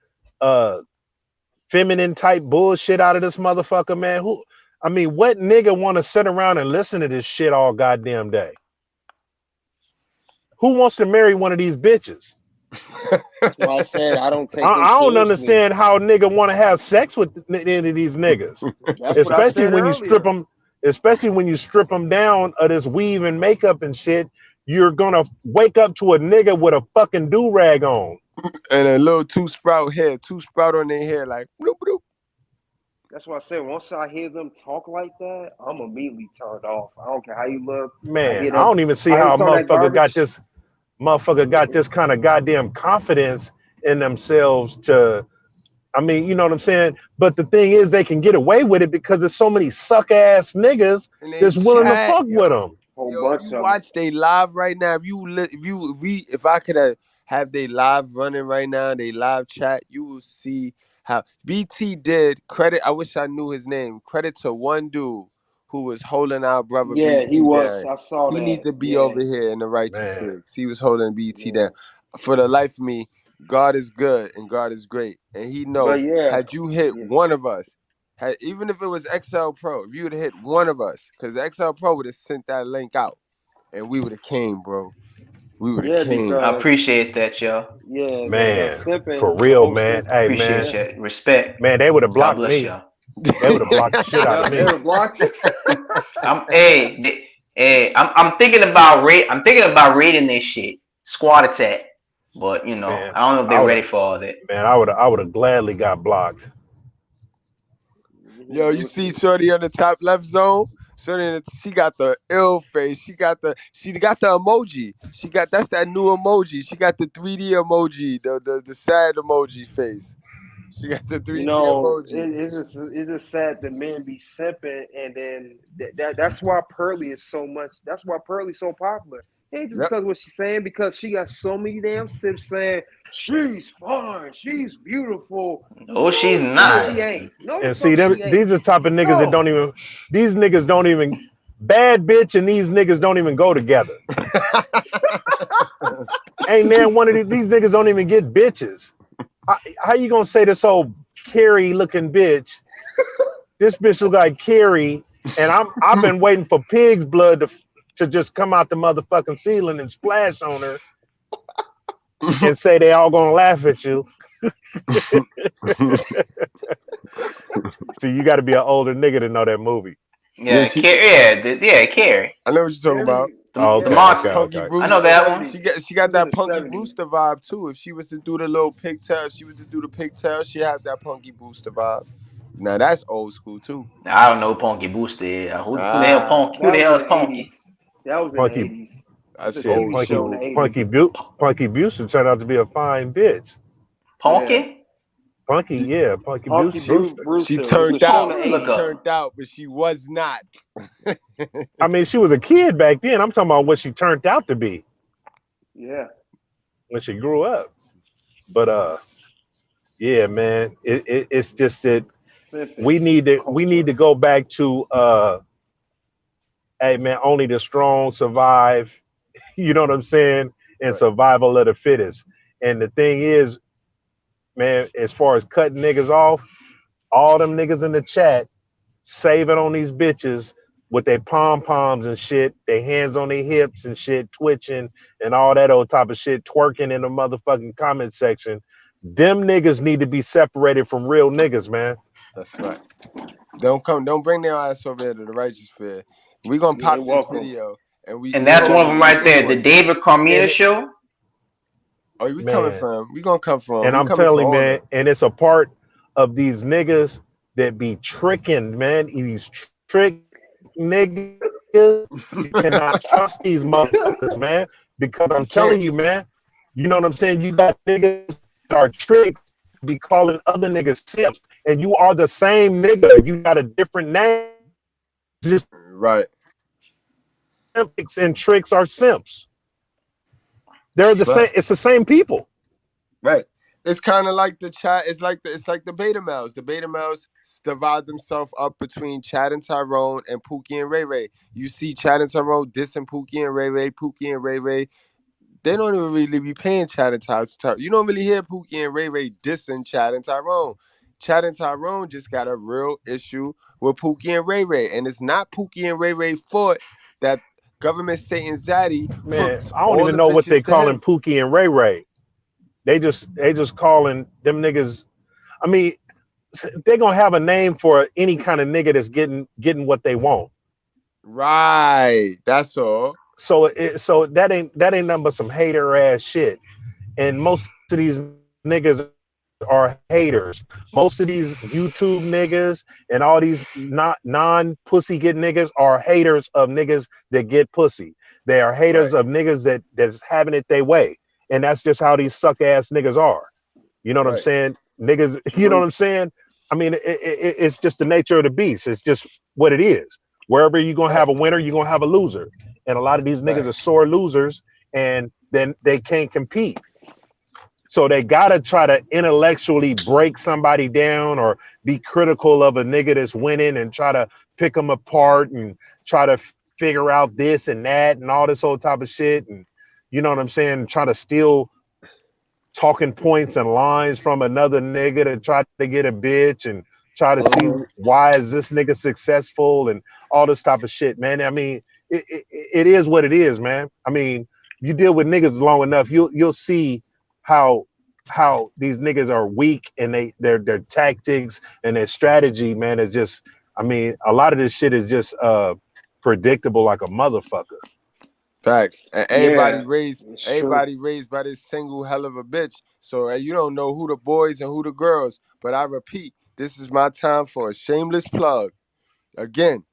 feminine type bullshit out of this motherfucker, man. What nigga want to sit around and listen to this shit all goddamn day? Who wants to marry one of these bitches? That's why I said I don't take them I don't seriously. understand how a nigga want to have sex with any of these niggas, That's what I especially said when you earlier. strip them. Especially when you strip them down of this weave and makeup and shit. You're gonna wake up to a nigga with a fucking do-rag on and a little two sprout on their hair, like bloop, bloop. That's why I said once I hear them talk like that, I'm immediately turned off. I don't care how you look. man. hear I them, don't even see I how a talk that motherfucker got this kind of goddamn confidence in themselves to. You know what I'm saying? But the thing is, they can get away with it because there's so many suck ass niggas that's willing to fuck with them. Yo, if you watch they live right now, if I could have they live running right now, they live chat, you will see how BT did credit. I wish I knew his name. Credit to one dude who was holding our brother Yeah, BT he was. down. I saw He that. needs to be Yeah. over here in the righteous Man. fix. He was holding BT down. For the life of me, God is good and God is great, and He know. Had you hit one of us. Even if it was XL Pro, if you would have hit one of us, because XL Pro would have sent that link out, and we would have came, bro. We would have came. I appreciate that, yo. Yeah, Man, simping, for real, the man. whole Hey, Appreciate man. you. Respect. Man, they would have God blocked bless me. y'all. They would have blocked the shit out of me. They would have blocked you. I'm thinking about rating this shit. Squad attack. But Man, I don't know if they're ready for all that. Man, I would have gladly got blocked. Yo, you see Shorty on the top left zone? Shorty, she got the ill face. She got the emoji. That's that new emoji. She got the 3D emoji, the sad emoji face. She got the 3D emoji. It's just sad that men be simping, and then that's why Pearly is so much. That's why Pearly's so popular. It ain't just because of what she's saying, because she got so many damn sips saying she's fine, she's beautiful. No, she's not. She ain't. No, and see, these are the type of niggas that don't even. These niggas don't even. Bad bitch and these niggas don't even go together. Ain't there one of these niggas don't even get bitches. How you gonna say this old Carrie looking bitch? This bitch look like Carrie, and I've been waiting for pig's blood to just come out the motherfucking ceiling and splash on her and say they all gonna laugh at you. So you got to be an older nigga to know that movie. Yeah, Carrie. I know what you're talking about. The monster. Punky Brewster. I know that one. She got that Punky Brewster vibe too. If she was to do the little pigtail, she had that Punky Brewster vibe. Now that's old school too. I don't know who Punky Brewster is. Who the hell Punky? Who the hell is Punky? That was in the 80s. That's a old TV show in the 80s. Punky Brewster turned out to be a fine bitch. Punky? Punky, yeah, Punky Brewster. She turned out, but she was not. I mean, she was a kid back then. I'm talking about what she turned out to be. Yeah. When she grew up. But yeah, man, it's just that we need to go back to hey man, only the strong survive. You know what I'm saying? And survival of the fittest. And the thing is, man, as far as cutting niggas off, all them niggas in the chat saving on these bitches with their pom-poms and shit, their hands on their hips and shit, twitching and all that old type of shit, twerking in the motherfucking comment section. Them niggas need to be separated from real niggas, man. That's right. Don't bring their ass over here to the righteous fair. We gonna pop this video and that's one of them right there, the David Carmina show. Oh, we coming from? We gonna come from? And I'm telling you, man, and it's a part of these niggas that be tricking, man. These trick niggas. You cannot trust these motherfuckers, man. Because I'm telling you, man, you know what I'm saying? You got niggas that are tricked be calling other niggas simps, and you are the same nigga. You got a different name. Just Right. simps and tricks are simps. They're the same. Right. It's the same people. Right. It's kind of like the chat. It's like the beta males. The beta males divide themselves up between Chad and Tyrone and Pookie and Ray Ray. You see Chad and Tyrone dissing Pookie and Ray Ray. Pookie and Ray Ray. They don't even really be paying Chad and Tyrone. You don't really hear Pookie and Ray Ray dissing Chad and Tyrone. Chad and Tyrone just got a real issue with Pookie and Ray Ray, and it's not Pookie and Ray Ray fault that government Satan Zaddy Man, hooked I don't all even the know what they bitches to calling him. Pookie and Ray Ray. They just calling them niggas. I mean, they're gonna have a name for any kind of nigga that's getting what they want. Right. That's all. So that ain't nothing but some hater ass shit. And most of these niggas are haters. Most of these YouTube niggas and all these non pussy get niggas are haters of niggas that get pussy. They are haters Right. of niggas that's having it their way. And that's just how these suck ass niggas are. You know what I'm Right. saying? Niggas, you know what I'm saying? I mean, it's just the nature of the beast. It's just what it is. Wherever you're going to have Right. a winner, you're going to have a loser. And a lot of these niggas are Facts. sore losers, and then they can't compete. So they got to try to intellectually break somebody down or be critical of a nigga that's winning and try to pick them apart and try to figure out this and that and all this old type of shit. And you know what I'm saying? Try to steal talking points and lines from another nigga to try to get a bitch and try to see why is this nigga successful and all this type of shit, man. I mean, it is what it is, man. I mean, you deal with niggas long enough, you'll see how these niggas are weak and their tactics and their strategy, man, is just, I mean, a lot of this shit is just predictable like a motherfucker. Facts. And Yeah, it's true. everybody raised by this single hell of a bitch. So you don't know who the boys and who the girls. But I repeat, this is my time for a shameless plug. Again,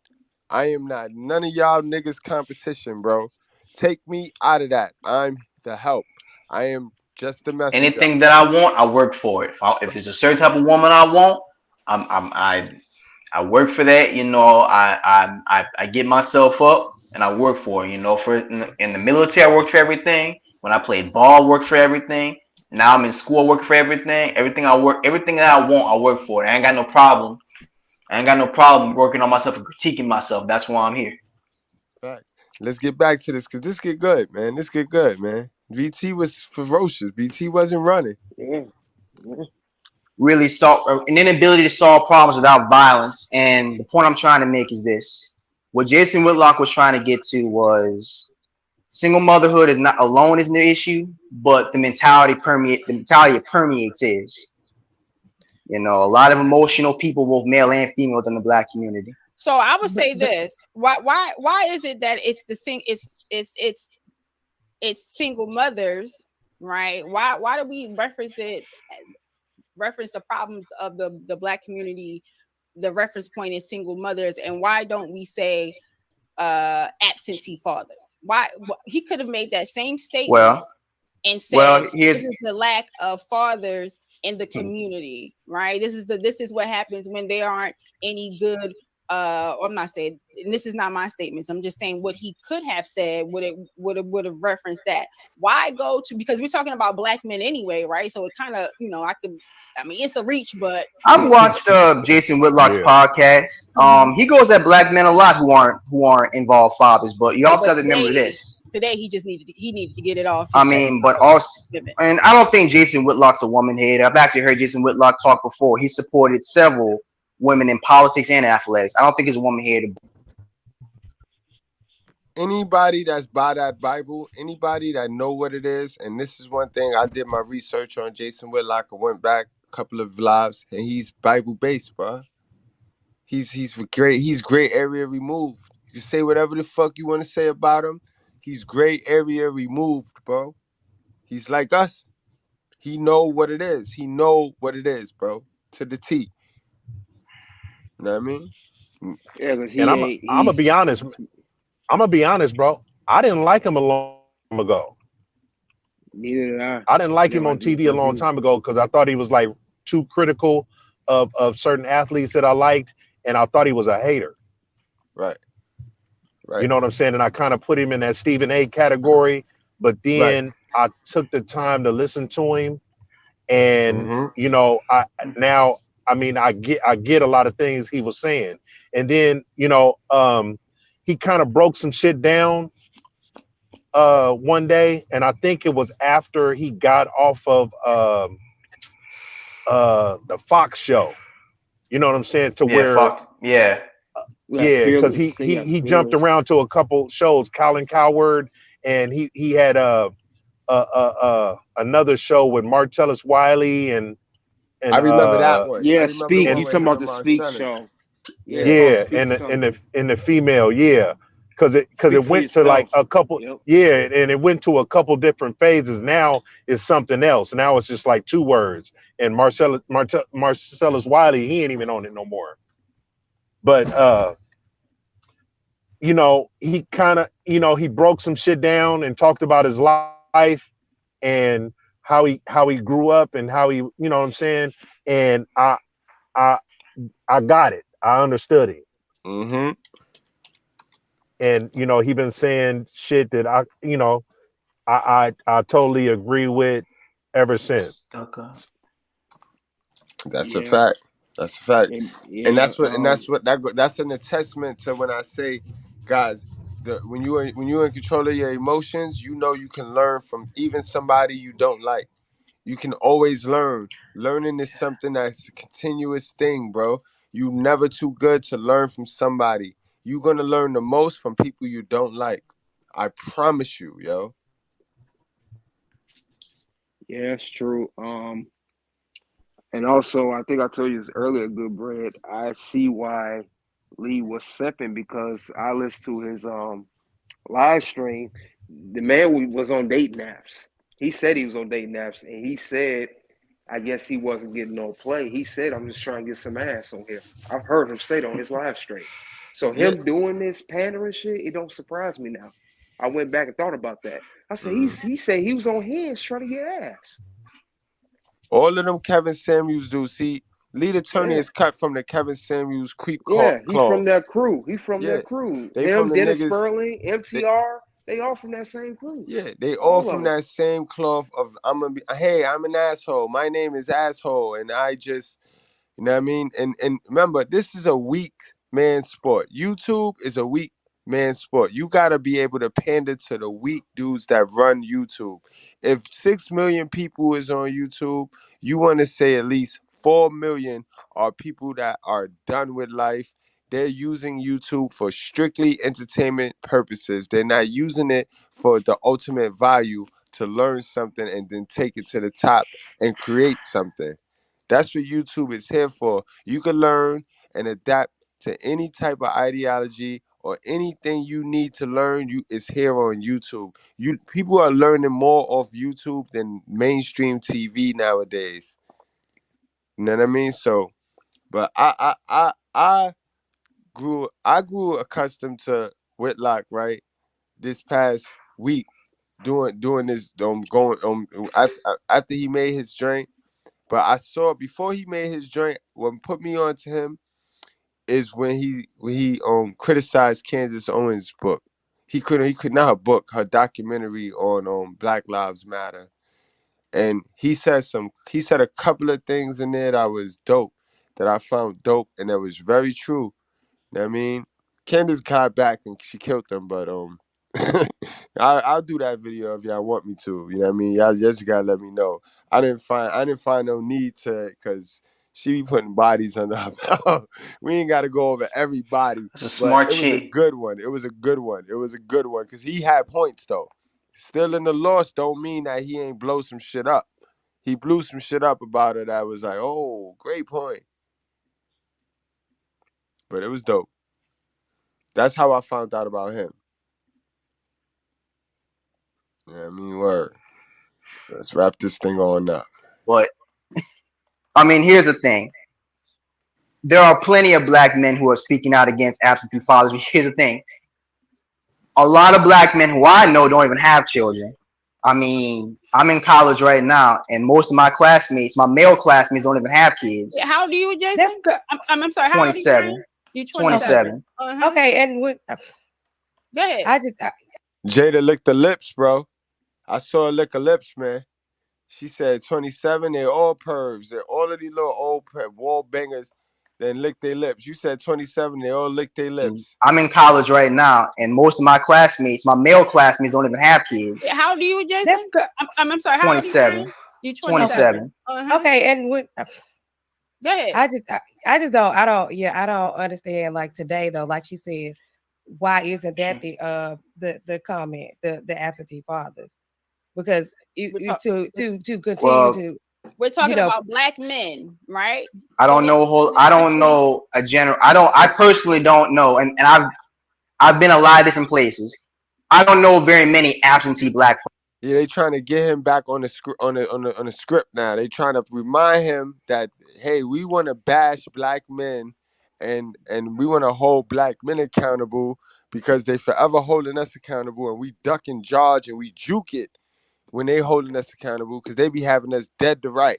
I am not none of y'all niggas competition, bro. Take me out of that. I'm the help. I am just the messenger. Anything that I want, I work for it. If there's a certain type of woman I want, I work for that. You know, I get myself up and I work for it. You know, in the military, I worked for everything. When I played ball, I worked for everything. Now I'm in school, I work for everything. Everything that I want, I work for it. I ain't got no problem. I ain't got no problem working on myself and critiquing myself. That's why I'm here. Facts. Let's get back to this because this get good, man. This get good, man. BT was ferocious. BT wasn't running. Yeah. Yeah. Really solve an inability to solve problems without violence. And the point I'm trying to make is this: what Jason Whitlock was trying to get to was single motherhood is not alone isn't the issue, but the mentality it permeates is. You know, a lot of emotional people, both male and female, within the Black community. So I would say this: why is it that it's it's single mothers, right? Why do we reference the problems of the Black community? The reference point is single mothers, and why don't we say absentee fathers? Why he could have made that same statement and said this is the lack of fathers in the community, right? This is what happens when there aren't any good. I'm not saying, and this is not my statements. I'm just saying what he could have said would have referenced that. Why go to, because we're talking about Black men anyway, right? So it kind of, it's a reach, but I've watched Jason Whitlock's podcast. He goes at Black men a lot who aren't involved fathers, but you also got to remember this. Today he needed to get it off. I mean, but also, and I don't think Jason Whitlock's a woman hater. I've actually heard Jason Whitlock talk before. He supported several women in politics and athletics. I don't think he's a woman hater. Anybody that's by that Bible, anybody that know what it is, and this is one thing I did my research on Jason Whitlock. I went back a couple of lives, and he's Bible based, bro. He's great. He's gray area removed. You can say whatever the fuck you want to say about him. He's gray area removed, bro. He's like us. He know what it is. He know what it is, bro. To the T. You know what I mean? Yeah, because And I'm gonna be honest. I'm gonna be honest, bro. I didn't like him a long time ago. Neither did I. I didn't like him on TV a long time ago because I thought he was like too critical of certain athletes that I liked, and I thought he was a hater. Right. You know what I'm saying? And I kind of put him in that Stephen A category, but then I took the time to listen to him, and you know, I get a lot of things he was saying, and then you know, he kind of broke some shit down one day, and I think it was after he got off of the Fox show. You know what I'm saying? To where Fox. Yeah, because Fearless. he jumped around to a couple shows, Colin Cowherd, and he had another show with Martellus Wiley and I remember that one. I Yeah, remember the Speak. one You with talking him about and the Speak Marcellus. show? Yeah, it's called yeah, Speak something. and the female, yeah, because it Speak for went to like yourself. a couple, Yep. yeah, and it went to a couple different phases. Now it's something else. Now it's just like 2 words. And Marcellus Wiley, he ain't even on it no more. But you know, he kind of, you know, he broke some shit down and talked about his life and how he grew up and how he, you know what I'm saying? And I got it. I understood it. Mm-hmm. And you know, he been saying shit that I, you know, I totally agree with ever since. That's a Yeah. fact. That's a fact. Yeah. And that's an attestment to when I say, guys, when you're in control of your emotions, you know you can learn from even somebody you don't like. You can always learn. Learning is something that's a continuous thing, bro. You never too good to learn from somebody. You're gonna learn the most from people you don't like. I promise you, yo. Yeah, that's true. And also, I think I told you this earlier, Goodbread. I see why Lee was sipping because I listened to his live stream. The man was on dating apps. He said he was on dating apps, and he said, I guess he wasn't getting no play. He said, I'm just trying to get some ass on here. I've heard him say it on his live stream. So Yeah. him doing this pandering shit, it don't surprise me now. I went back and thought about that. I said, he said he was on hands trying to get ass. All of them Kevin Samuels do. See, Lee the Attorney Yeah. is cut from the Kevin Samuels creep Yeah, he from cloth. that crew. He from Yeah. that crew. They Him, from the Dennis niggas. Sperling, MTR, they all from that same crew. Yeah, they all All of from them. that same cloth of hey, I'm an asshole. My name is asshole. And I just, you know what I mean? And remember, this is a weak man sport. YouTube is a weak man sport. You gotta be able to pander to the weak dudes that run YouTube. If 6 million people is on YouTube, you want to say at least 4 million are people that are done with life. They're using YouTube for strictly entertainment purposes. They're not using it for the ultimate value to learn something and then take it to the top and create something. That's what YouTube is here for. You can learn and adapt to any type of ideology or anything you need to learn. It's here on YouTube. People are learning more off YouTube than mainstream TV nowadays. You know what I mean? So, but I grew accustomed to Whitlock, right? This past week doing this going after he made his drink. But I saw before he made his drink, what put me on to him is when he criticized Candace Owens' book. He could not her book, her documentary on Black Lives Matter. And he said a couple of things in there that was dope, that I found dope, and that was very true. You know what I mean? Candace got back and she killed them, but I'll do that video if y'all want me to. You know what I mean? Y'all just gotta let me know. I didn't find no need to, cause she be putting bodies under her belt. We ain't gotta go over everybody, It's a but smart it was a chick. good one. It was a good one. It was a good one, cause he had points though. Still in the loss don't mean that he ain't blow some shit up. He blew some shit up about it that was like, oh, great point. But it was dope. That's how I found out about him. Yeah, I mean, word. Let's wrap this thing on up. But I mean, here's the thing. There are plenty of black men who are speaking out against absentee fathers. But here's the thing. A lot of black men who I know don't even have children. I mean, I'm in college right now, and most of my classmates, my male classmates, don't even have kids. Yeah, how old are you, Jason? That's good. I'm sorry. How old are you? 27. You're 27. Uh-huh. Okay, and with, Go ahead. Jada licked the lips, bro. I saw her lick her lips, man. She said 27. They're all pervs. They're all of these little old wall bangers. Then lick their lips. You said 27. They all lick their lips. I'm in college right now, and most of my classmates, my male classmates, don't even have kids. Yeah, how old are you, Jason? That's good. I'm sorry. How old are you? 27. You're 27. Uh-huh. Okay, and with, Go ahead. I just don't. I don't understand. Like today, though, like she said, why isn't that the comment, the absentee fathers? Because to continue to. We're talking about black men, right? I don't know a general. I personally don't know, and I've been a lot of different places. I don't know very many absentee black. Yeah, they trying to get him back on the script on the script now. They trying to remind him that hey, we want to bash black men, and we want to hold black men accountable because they forever holding us accountable, and we duck and dodge and we juke it when they holding us accountable because they be having us dead to right.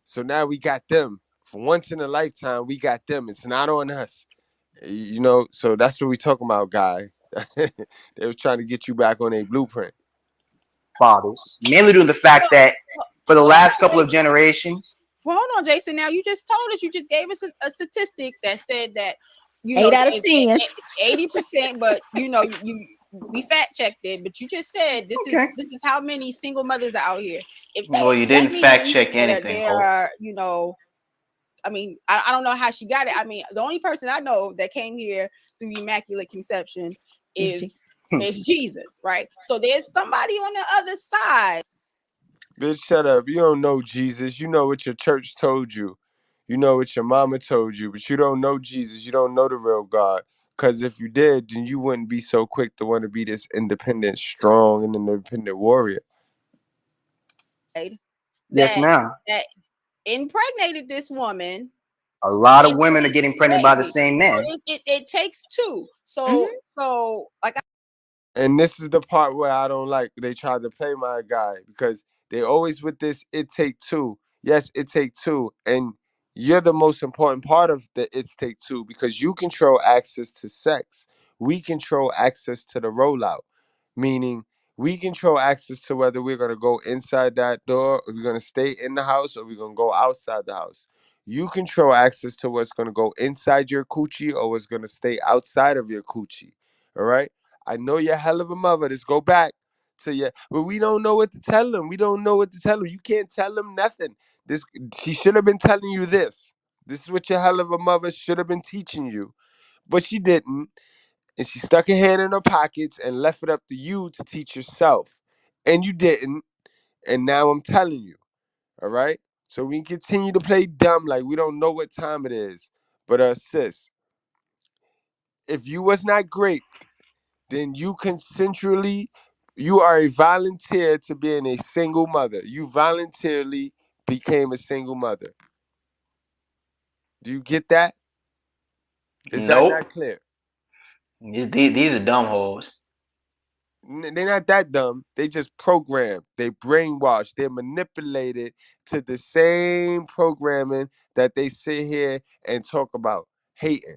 So now we got them. For once in a lifetime, we got them. It's not on us. You know, so that's what we talking about, guy. They was trying to get you back on a blueprint. Fathers, mainly due to the fact that for the last couple of generations. Well, hold on, Jason. Now you just told us, you just gave us a statistic that said that 8 out of 10, 80%. But we fact checked it. But you just said this is how many single mothers are out here. Well, you didn't fact check anything. There are, I mean, I don't know how she got it. I mean, the only person I know that came here through Immaculate Conception is Jesus, right? So there's somebody on the other side. Bitch, shut up. You don't know Jesus. You know what your church told you. You know what your mama told you, but you don't know Jesus. You don't know the real God. Because if you did, then you wouldn't be so quick to want to be this independent, strong, and independent warrior. Yes, ma'am. That impregnated this woman. A lot of women are getting pregnant by the same man. So it takes two. So like. And this is the part where I don't like. They tried to play my guy because they always with this. It take two. Yes, it take two, and you're the most important part of the it's take two because you control access to sex. We control access to the rollout, meaning we control access to whether we're gonna go inside that door, or we're gonna stay in the house, or we're gonna go outside the house. You control access to what's gonna go inside your coochie or what's gonna stay outside of your coochie. All right. I know you're hell of a mother. Let's go back to you, but we don't know what to tell them. We don't know what to tell them. You can't tell them nothing. She should have been telling you this. This is what your hell of a mother should have been teaching you, but she didn't, and she stuck her hand in her pockets and left it up to you to teach yourself, and you didn't. And now I'm telling you, all right. So we can continue to play dumb like we don't know what time it is. But sis, if you was not great, then you you are a volunteer to being a single mother. You voluntarily became a single mother. Do you get that? Is that not clear? These are dumb hoes. They're not that dumb. They just programmed. They brainwashed. They're manipulated to the same programming that they sit here and talk about hating.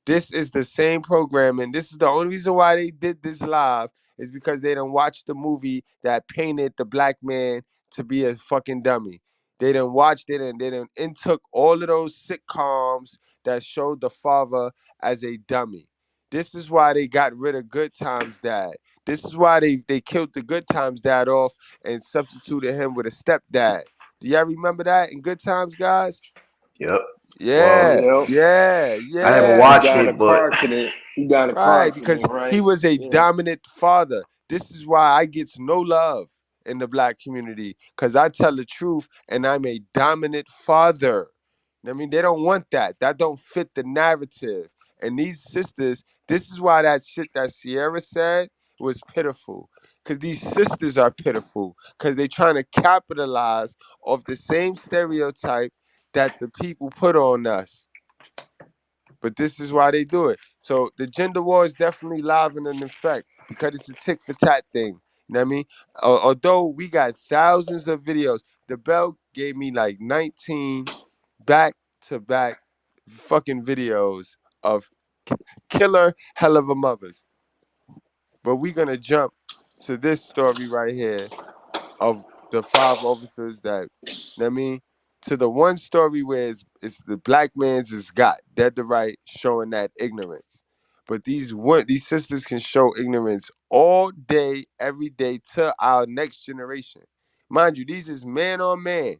This is the same programming. This is the only reason why they did this live is because they done watched the movie that painted the black man to be a fucking dummy. They done watched it and they done took all of those sitcoms that showed the father as a dummy. This is why they got rid of Good Times Dad. This is why they killed the Good Times Dad off and substituted him with a stepdad. Do y'all remember that in Good Times, guys? Yep. Yeah, Well, yeah. I never watched it, but he got a car right, accident, because right? he was a dominant father. This is why I get no love in the black community, because I tell the truth and I'm a dominant father. I mean, they don't want that. That don't fit the narrative. And these sisters, this is why that shit that Ciara said was pitiful. Because these sisters are pitiful. Because they're trying to capitalize off the same stereotype that the people put on us. But this is why they do it. So the gender war is definitely live and in effect because it's a tick for tat thing. You know what I mean? Although we got thousands of videos, the Bell gave me like 19 back-to-back fucking videos of killer hell of a mothers. But we're gonna jump to this story right here of the 5 officers that, you know what I mean? To the one story where it's the black man's is got dead to right showing that ignorance. But these sisters can show ignorance all day, every day to our next generation. Mind you, these is man on man.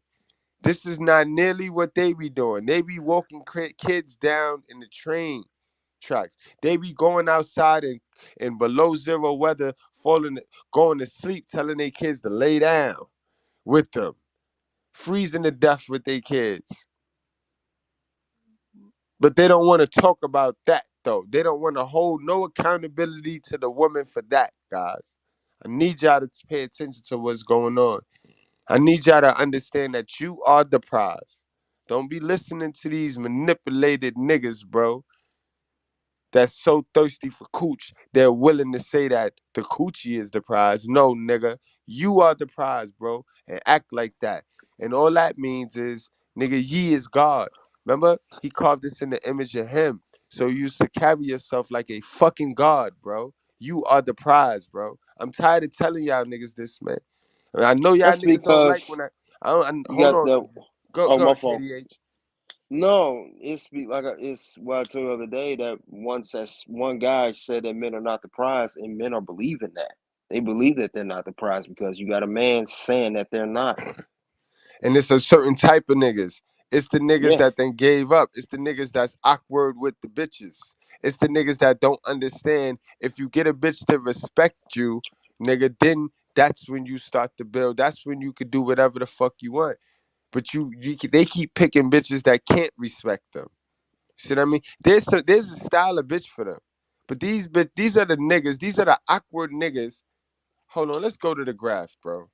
This is not nearly what they be doing. They be walking kids down in the train tracks. They be going outside in below zero weather, going to sleep, telling their kids to lay down with them, freezing to death with their kids. But they don't want to talk about that, though. They don't want to hold no accountability to the woman for that, guys. I need y'all to pay attention to what's going on. I need y'all to understand that you are the prize. Don't be listening to these manipulated niggas, bro, that's so thirsty for cooch, they're willing to say that the coochie is the prize. No, nigga, you are the prize, bro, and act like that. And all that means is, nigga, ye is God. Remember, he carved us in the image of him. So you used to carry yourself like a fucking God, bro. You are the prize, bro. I'm tired of telling y'all niggas this, man. I know y'all That's niggas don't like because when I you hold got on. that. Go, Oh, my fault. KDH. No, it's what I told you the other day that one guy said that men are not the prize, and men are believing that. They believe that they're not the prize because you got a man saying that they're not. And it's a certain type of niggas. It's the niggas Yeah. that then gave up. It's the niggas that's awkward with the bitches. It's the niggas that don't understand if you get a bitch to respect you, nigga, then that's when you start to build. That's when you could do whatever the fuck you want. But they keep picking bitches that can't respect them. See what I mean? There's a style of bitch for them. But these are the niggas. These are the awkward niggas. Hold on, let's go to the graph, bro.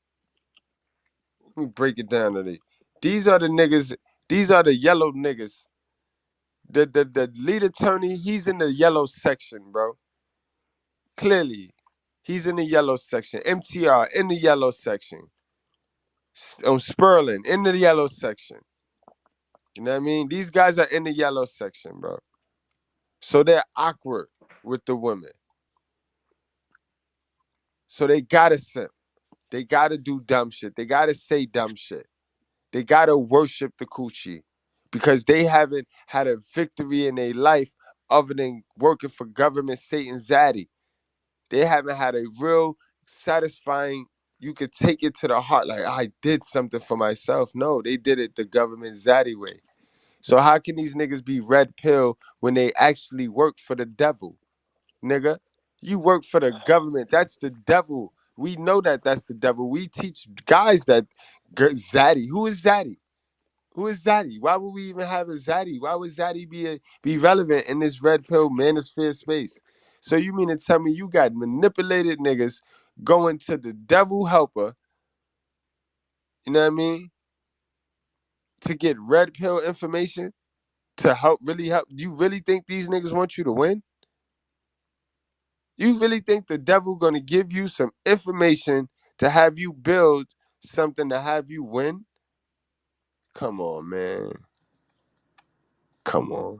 Let me break it down to these are the niggas. These are the yellow niggas. The lead attorney, he's in the yellow section, bro. Clearly, he's in the yellow section. MTR in the yellow section. Sperling in the yellow section. You know what I mean? These guys are in the yellow section, bro. So they're awkward with the women. So they gotta simp. They gotta do dumb shit. They gotta say dumb shit. They gotta worship the coochie because they haven't had a victory in their life other than working for government Satan Zaddy. They haven't had a real satisfying, you could take it to the heart, like I did something for myself. No, they did it the government Zaddy way. So how can these niggas be red pill when they actually work for the devil? Nigga, you work for the government. That's the devil. We know that that's the devil. We teach guys that Zaddy. Who is Zaddy? Who is Zaddy? Why would we even have a Zaddy? Why would Zaddy be relevant in this red pill manosphere space? So you mean to tell me you got manipulated niggas going to the devil helper, you know what I mean, to get red pill information to really help? Do you really think these niggas want you to win? You really think the devil gonna give you some information to have you build something to have you win? Come on, man. Come on.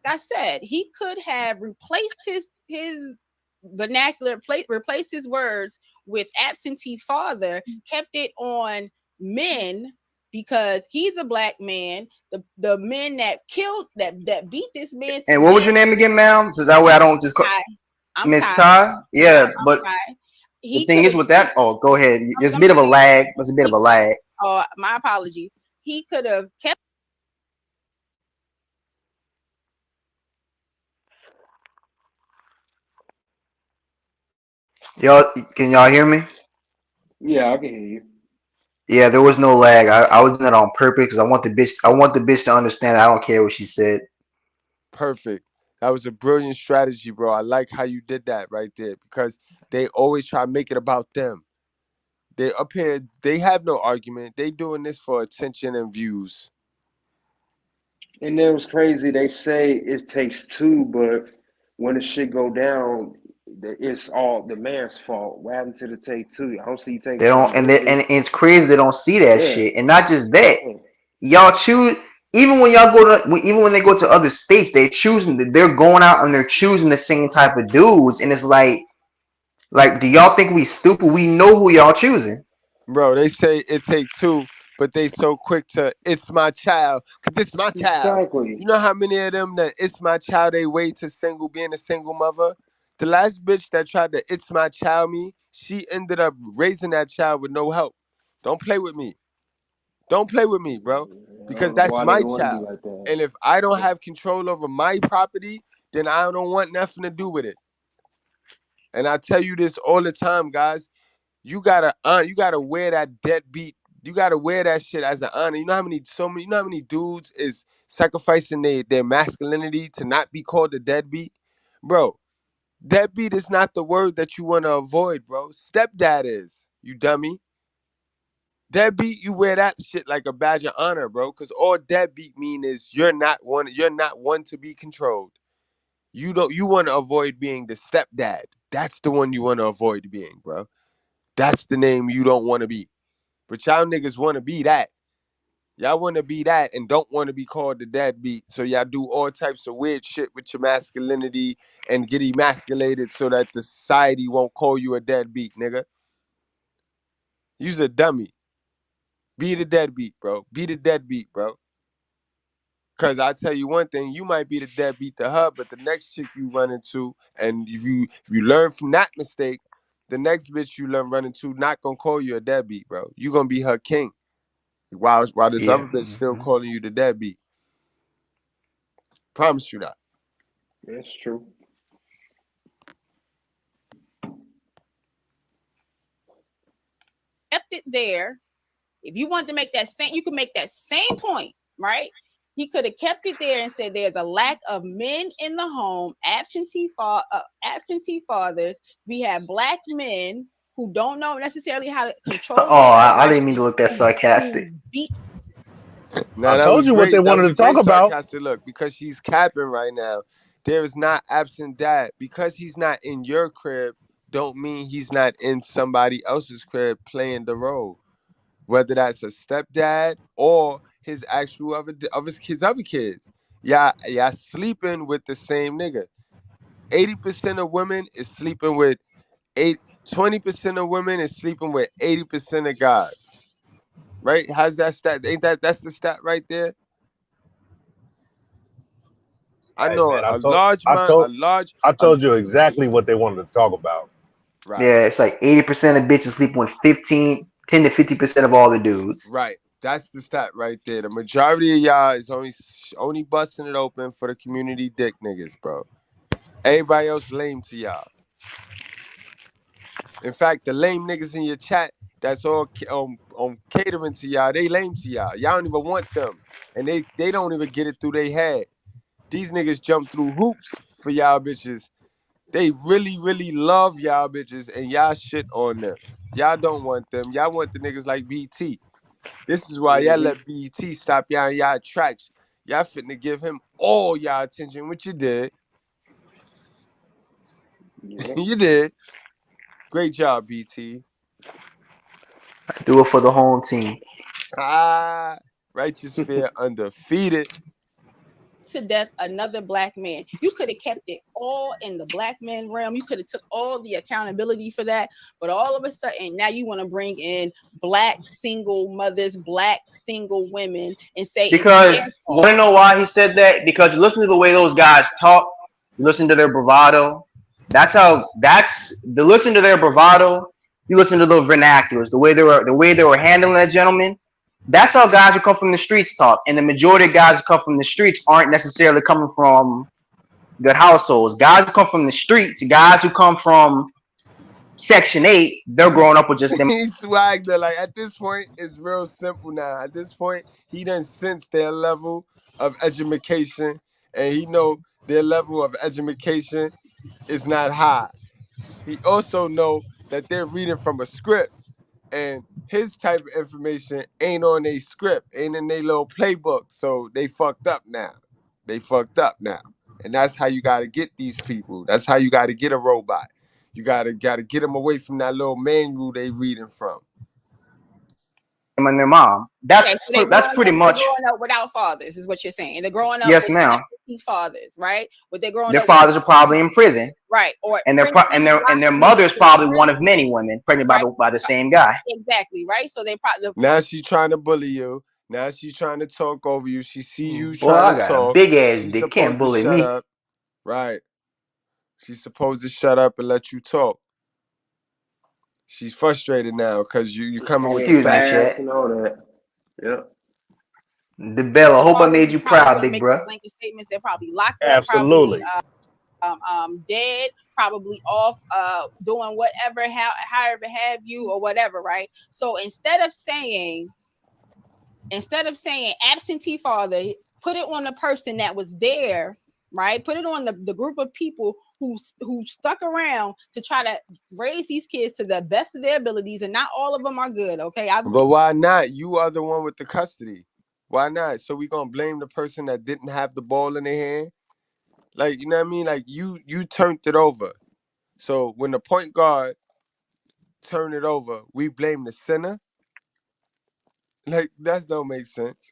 I said he could have replaced his vernacular, replaced his words with absentee father, kept it on men because he's a black man. The men that killed that beat this man. And what was your name again, ma'am? So that way I don't just call Miss Ty. Yeah, but the thing is with that. Oh, go ahead. There's a bit of a lag. There's a bit of a lag. Oh, my apologies. He could have kept. Can y'all hear me? Yeah, I can hear you. Yeah, there was no lag. I was doing that on purpose because I want the bitch to understand. I don't care what she said. Perfect. That was a brilliant strategy, bro. I like how you did that right there because they always try to make it about them. They up here, they have no argument. They doing this for attention and views. And it was crazy. They say it takes two, but when the shit go down, it's all the man's fault. What happened to the take two? I don't see you take They don't, turns and with me. it's crazy they don't see that Yeah. shit. And not just that, Yeah. y'all choose. Even when y'all go to, even when they go to other states, they're choosing. They're going out and they're choosing the same type of dudes. And it's like, do y'all think we stupid? We know who y'all choosing. Bro, they say it take two, but they so quick to it's my child, cause it's my child. Exactly. You know how many of them that it's my child they wait to being a single mother? The last bitch that tried to it's my child me, she ended up raising that child with no help. Don't play with me. Don't play with me, bro. I Because don't know that's why they my want to be child. like that. And if I don't have control over my property, then I don't want nothing to do with it. And I tell you this all the time, guys. You gotta wear that deadbeat. You gotta wear that shit as an honor. You know how many dudes is sacrificing their masculinity to not be called a deadbeat, bro. Deadbeat is not the word that you want to avoid, bro. Stepdad is, you dummy. Deadbeat, you wear that shit like a badge of honor, bro. Cause all deadbeat mean is you're not one to be controlled. You want to avoid being the stepdad. That's the one you want to avoid being, bro. That's the name you don't want to be. But y'all niggas want to be that. Y'all want to be that and don't want to be called the deadbeat. So y'all do all types of weird shit with your masculinity and get emasculated so that the society won't call you a deadbeat, nigga. You's a dummy. Be the deadbeat, bro. Be the deadbeat, bro. Cause I tell you one thing, you might be the deadbeat to her, but the next chick you run into, and if you learn from that mistake, the next bitch you run into not gonna call you a deadbeat, bro. You gonna be her king. While this Yeah. other bitch still calling you the deadbeat. Promise you that. That's true. Kept it there. If you wanted to make that same, you could make that same point, right? He could have kept it there and said there's a lack of men in the home, absentee fathers. We have black men who don't know necessarily how to control Oh, their I didn't mean emotions, to look that sarcastic. who beat. Now I that told was you what they great. That wanted was to a talk great about. sarcastic look because she's capping right now. There is not absent dad because he's not in your crib. Don't mean he's not in somebody else's crib playing the role. Whether that's a stepdad or his actual his other kids. Yeah, sleeping with the same nigga. 80% of women is sleeping with 20% of women is sleeping with 80% of guys. Right? How's that stat? Ain't that's the stat right there? I Hey know man, a large amount, I told you exactly what they wanted to talk about. right, Yeah, it's like 80% of bitches sleeping with 10 to 50% of all the dudes. right. That's the stat right there. The majority of y'all is only busting it open for the community dick niggas, bro. Everybody else lame to y'all. In fact, the lame niggas in your chat that's all catering to y'all, they lame to y'all. Y'all don't even want them, and they don't even get it through their head. These niggas jump through hoops for y'all bitches. They really, really love y'all bitches, and y'all shit on them. Y'all don't want them. Y'all want the niggas like BT. This is why y'all Mm-hmm. let BT stop y'all in y'all tracks. Y'all finna give him all y'all attention, which you did. Yep. You did. Great job, BT. Do it for the home team. Righteous fear undefeated. To death another black man. You could have kept it all in the black man realm. You could have took all the accountability for that, but all of a sudden now you want to bring in black single mothers, black single women, and say it's Because their you fault. want to know why he said that? Because you listen to the way those guys talk, you listen to their bravado. Listen to their bravado. You listen to the vernaculars, the way they were handling that gentleman. That's how guys who come from the streets talk. And the majority of guys who come from the streets aren't necessarily coming from good households. Guys who come from the streets, guys who come from Section 8, they're growing up with just them. He swagged her. Like at this point, it's real simple now. At this point, he done sensed their level of education, and he know their level of education is not high. He also know that they're reading from a script, and his type of information ain't on a script, ain't in their little playbook. So they fucked up now. They fucked up now. And that's how you gotta get these people. That's how you gotta get a robot. You gotta get them away from that little manual they reading from. And their mom. Okay, so That's pretty much. They're growing up without fathers, is what you're saying. They're growing up yes, with ma'am. fathers, right? But they're growing Their up fathers are probably in prison, right? Or and their mother's probably one of many women pregnant by the same guy. Exactly, right? So they probably now she's trying to bully you. Now she's trying to talk over you. She see you Boy, I trying to got talk. a big ass She's dick. Can't bully shut me. up. Right. She's supposed to shut up and let you talk. She's frustrated now because you coming with Excuse the me, facts Chad. and all that. Yep. The bell. I hope I made you proud, big bro. Blanket statements. They're probably locked up. Absolutely. Probably, dead, probably off, doing whatever, however have you or whatever, right? So instead of saying absentee father, put it on the person that was there, right? Put it on the group of people who stuck around to try to raise these kids to the best of their abilities, and not all of them are good, okay? But why not? You are the one with the custody. Why not? So we gonna blame the person that didn't have the ball in their hand? Like, you know what I mean? Like you turned it over. So when the point guard turned it over, we blame the center. Like that don't make sense.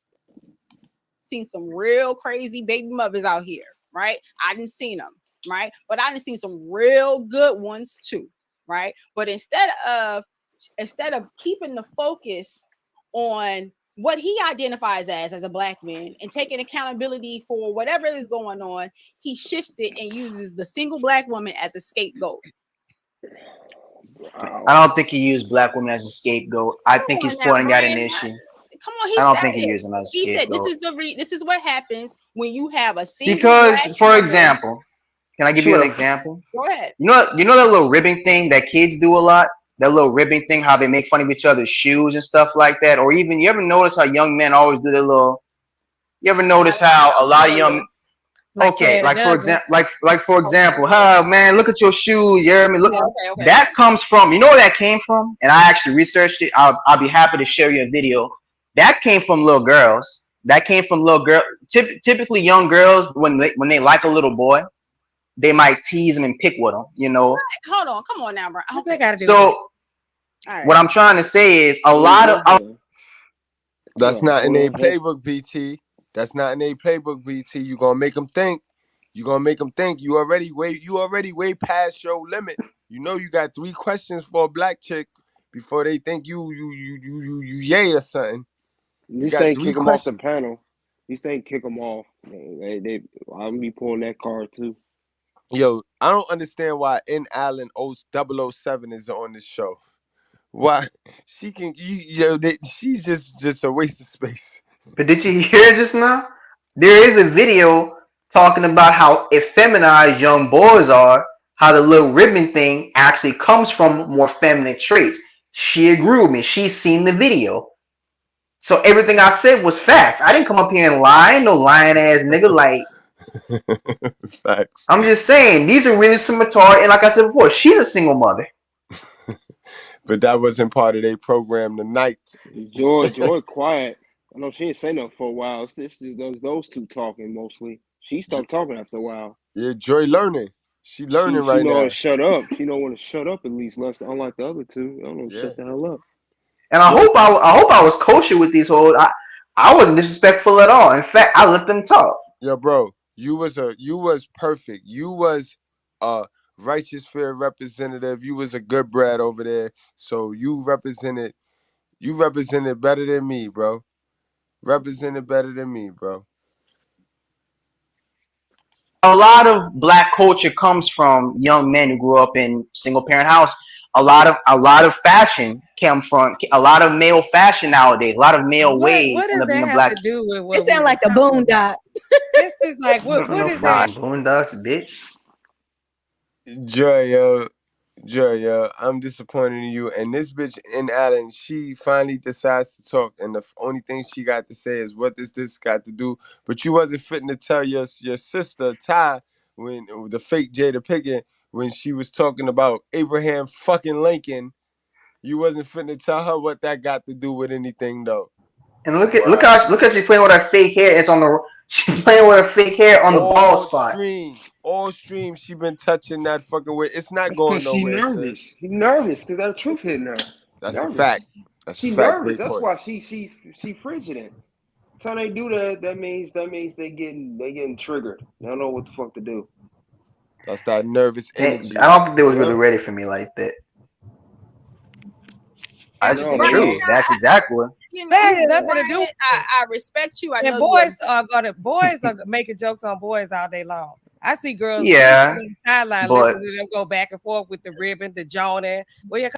Seen some real crazy baby mothers out here, right? I didn't see them, right? But I didn't see some real good ones too, right? But instead of keeping the focus on what he identifies as a black man and taking accountability for whatever is going on, he shifts it and uses the single black woman as a scapegoat. I don't think he used black women as a scapegoat. I think he's pointing out an issue. Come on, I don't think he used them as a scapegoat. He said this is what happens when you have a single because, black for woman. Example, can I give you an example? Go ahead. You know that little ribbing thing that kids do a lot? That little ribbing thing, how they make fun of each other's shoes and stuff like that? Or even, you ever notice how young men always do their little, you ever notice how a lot of young, okay, like for example, oh man, look at your shoes, you hear me? Look, okay. That comes from, you know where that came from? And I actually researched it. I'll be happy to share you a video. That came from little girls. Typically young girls, when they like a little boy, they might tease him and pick with him, you know. Hold on, come on now, bro. So what I'm trying to say is a lot of that's not in a playbook, BT. That's not in a playbook, BT. You gonna make them think. You gonna make them think. You already way past your limit. You know you got 3 questions for a black chick before they think you yay or something. You saying kick them off the panel? You saying kick them off? I'll be pulling that card too. Yo, I don't understand why N. Allen 007 is on this show. Why she can? She's just a waste of space. But did you hear just now? There is a video talking about how effeminized young boys are. How the little ribbon thing actually comes from more feminine traits. She agreed with me. She's seen the video. So everything I said was facts. I didn't come up here and lie. No lying ass nigga. Like facts. I'm just saying these are really similar. And like I said before, she's a single mother. But that wasn't part of their program tonight. Joy, quiet. I know she didn't say nothing for a while. It's just those two talking mostly. She stopped talking after a while. Yeah, Joy learning. She learning right now. She know to shut up. She don't want to shut up at least, unlike the other two. I don't know, shut the hell up. And I hope I was kosher with these hoes. I wasn't disrespectful at all. In fact, I let them talk. Yo, bro, you was perfect. You was a righteous fair representative. You was a good Brad over there. So you represented better than me, bro. Represented better than me, bro. A lot of black culture comes from young men who grew up in single parent house. A lot of fashion came from a lot of male fashion nowadays. A lot of male ways. What does that have to do with what? It sounds like the Boondocks. This is like what is that? Boondocks, bitch. Joy, I'm disappointed in you. And this bitch in Allen, she finally decides to talk, and the only thing she got to say is, "What does this got to do?" But you wasn't fitting to tell your sister Ty when the fake Jada Pinkett when she was talking about Abraham fucking Lincoln. You wasn't fitting to tell her what that got to do with anything though. And look how she playing with her fake hair. It's on the. She's playing with her fake hair on the bald spot. all streams she been touching that fucking way. It's not That's going because she nowhere, nervous. sis. She nervous because that truth hitting her. That's a Nervous. fact. That's She a fact. nervous. Great That's point. why she frigid. So they do that. That means they getting triggered. They don't know what the fuck to do. That's that nervous energy. I don't think they was really Yeah. ready for me like that. That's No, the they truth. ain't. That's exactly what. That has You nothing to do with it. I respect you. I And know boys are making jokes on boys all day long. I see girls on the sideline but listening to them go back and forth with the ribbon, the joning. Well, you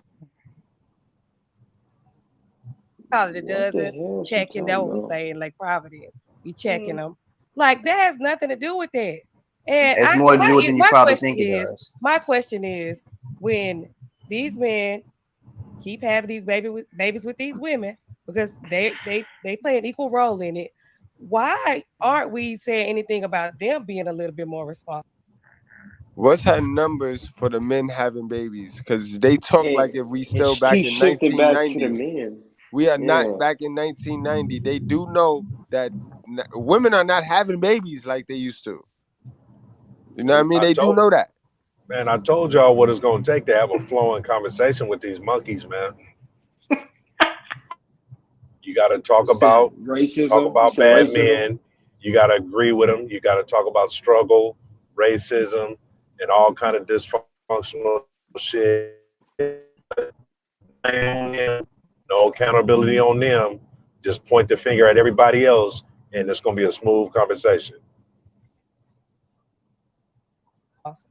call it the dozens, checking. That what we say in Lake Providence. We checking them. Like that has nothing to do with that. And it's more to do with than you probably think it does. My question is, when these men keep having these babies with these women because they play an equal role in it, why aren't we saying anything about them being a little bit more responsible? What's her numbers for the men having babies? Because they talk like if we still back in 1990. We are not back in 1990. They do know that women are not having babies like they used to. You know what I mean? They do know that. Man, I told y'all what it's going to take to have a flowing conversation with these monkeys, man. You got to talk about racism, bad men. You got to agree with them. You got to talk about struggle, racism, and all kind of dysfunctional shit. No accountability on them. Just point the finger at everybody else, and it's going to be a smooth conversation. Awesome.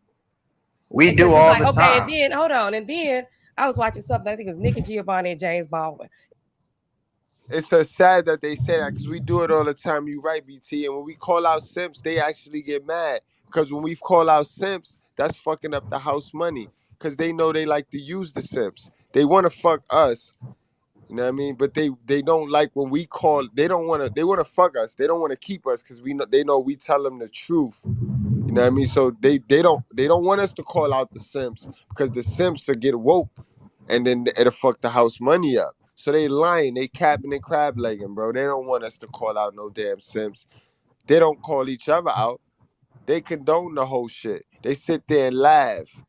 We do all the time. Okay, and then hold on, and then I was watching something. I think it was Nikki Giovanni and James Baldwin. It's so sad that they say that because we do it all the time. You right, BT. And when we call out simps, they actually get mad because when we call out simps, that's fucking up the house money because they know they like to use the simps. They want to fuck us. You know what I mean? But they don't like when we call. They want to fuck us. They don't want to keep us because they know we tell them the truth. You know what I mean? So they don't want us to call out the simps because the simps will get woke and then it'll fuck the house money up. So they lying, they capping and crab legging, bro. They don't want us to call out no damn simps. They don't call each other out. They condone the whole shit. They sit there and laugh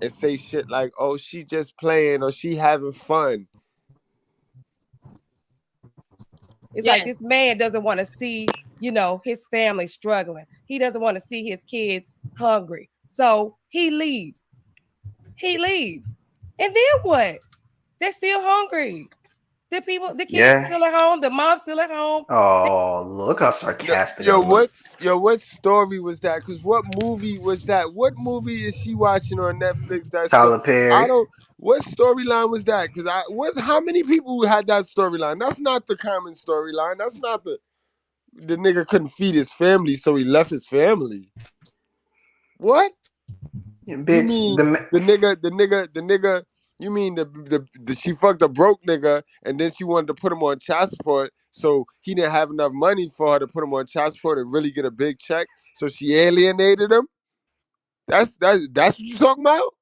and say shit like, "Oh, she just playing or she having fun." It's like this man doesn't want to see, his family struggling. He doesn't want to see his kids hungry. So he leaves. And then what? They're still hungry. The kids still at home. The mom's still at home. Oh, look how sarcastic. What story was that? Because what movie was that? What movie is she watching on Netflix? Tyler Perry. What storyline was that? Because how many people had that storyline? That's not the common storyline. That's not the nigga couldn't feed his family, so he left his family. What? Yeah, bitch, you mean the nigga? You mean the she fucked a broke nigga and then she wanted to put him on child support, so he didn't have enough money for her to put him on child support and really get a big check, so she alienated him. That's what you talking about?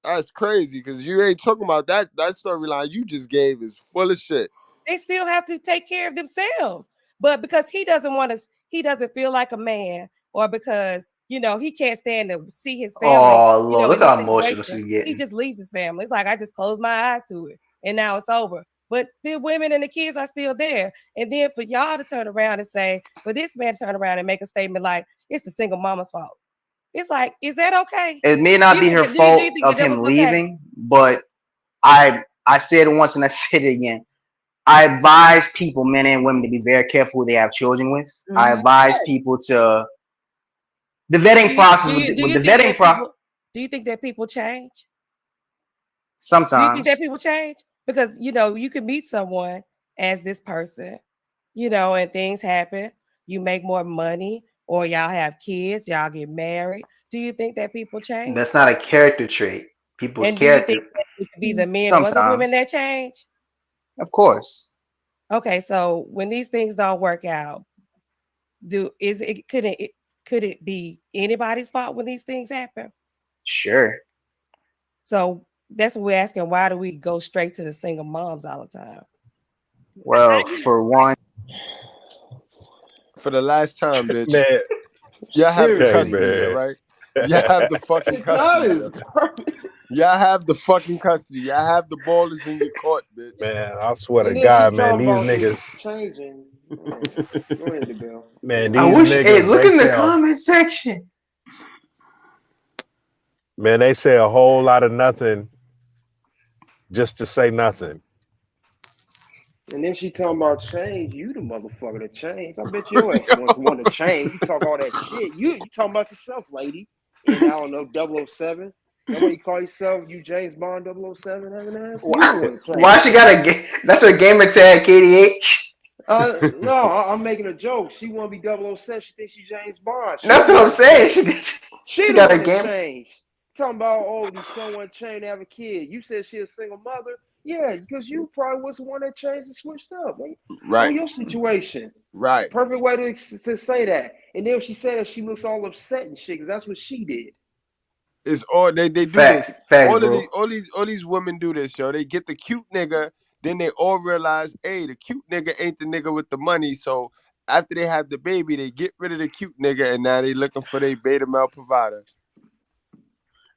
That's crazy because you ain't talking about that storyline you just gave is full of shit. They still have to take care of themselves, but because he doesn't feel like a man, or because he can't stand to see his family. Oh, look how emotional she's getting. He just leaves his family. It's like I just closed my eyes to it, and now it's over. But the women and the kids are still there. And then for y'all to turn around and say, for this man to turn around and make a statement like it's the single mama's fault. It's like, is that okay? It may not be her fault of him leaving, but I said it once and I said it again. I advise people, men and women, to be very careful who they have children with. Mm-hmm. I advise people to the vetting process. Do you think that people change? Sometimes. Do you think that people change? Because you can meet someone as this person, and things happen. You make more money, or y'all have kids, y'all get married. Do you think that people change? That's not a character trait. People's character. Do you think that it could be the men or the women that change? Of course. Okay, so when these things don't work out, could it be anybody's fault when these things happen? Sure. So that's what we're asking. Why do we go straight to the single moms all the time? Well, for one, for the last time, bitch. Man, Y'all have the Hey, custody, man. right? Y'all have the fucking That custody. is garbage. Y'all have the fucking custody. Y'all have the ballers in your court, bitch. Man, I swear to And then she God, man, talking these about niggas, changing. Go ahead, DeBelle. man, I these wish. Hey, niggas, look they in the say, comment section. man, they say a whole lot of nothing just to say nothing. And then she talking about change. You the motherfucker to change. I bet your ass want to change. You talk all that shit. You talking about yourself, lady. And I don't know, 007. That way you call yourself, you James Bond 007 having ass. You want to Why change. she got a? That's her gamer tag, KDH. No, I'm making a joke. She want to be 007. She thinks she James Bond. She That's the what one I'm to saying. change. She She the got a one to game. change. Talking about, oh, do someone change to have a kid? You said she a single mother. Yeah, because you probably was the one that changed and switched up. Right? Right. On your situation. Right. Perfect way to say that. And then when she said that, she looks all upset and shit because that's what she did. It's all they do Facts, this. facts, All bro. of these women do this, yo. They get the cute nigga, then they all realize, hey, the cute nigga ain't the nigga with the money. So after they have the baby, they get rid of the cute nigga, and now they looking for their beta male provider.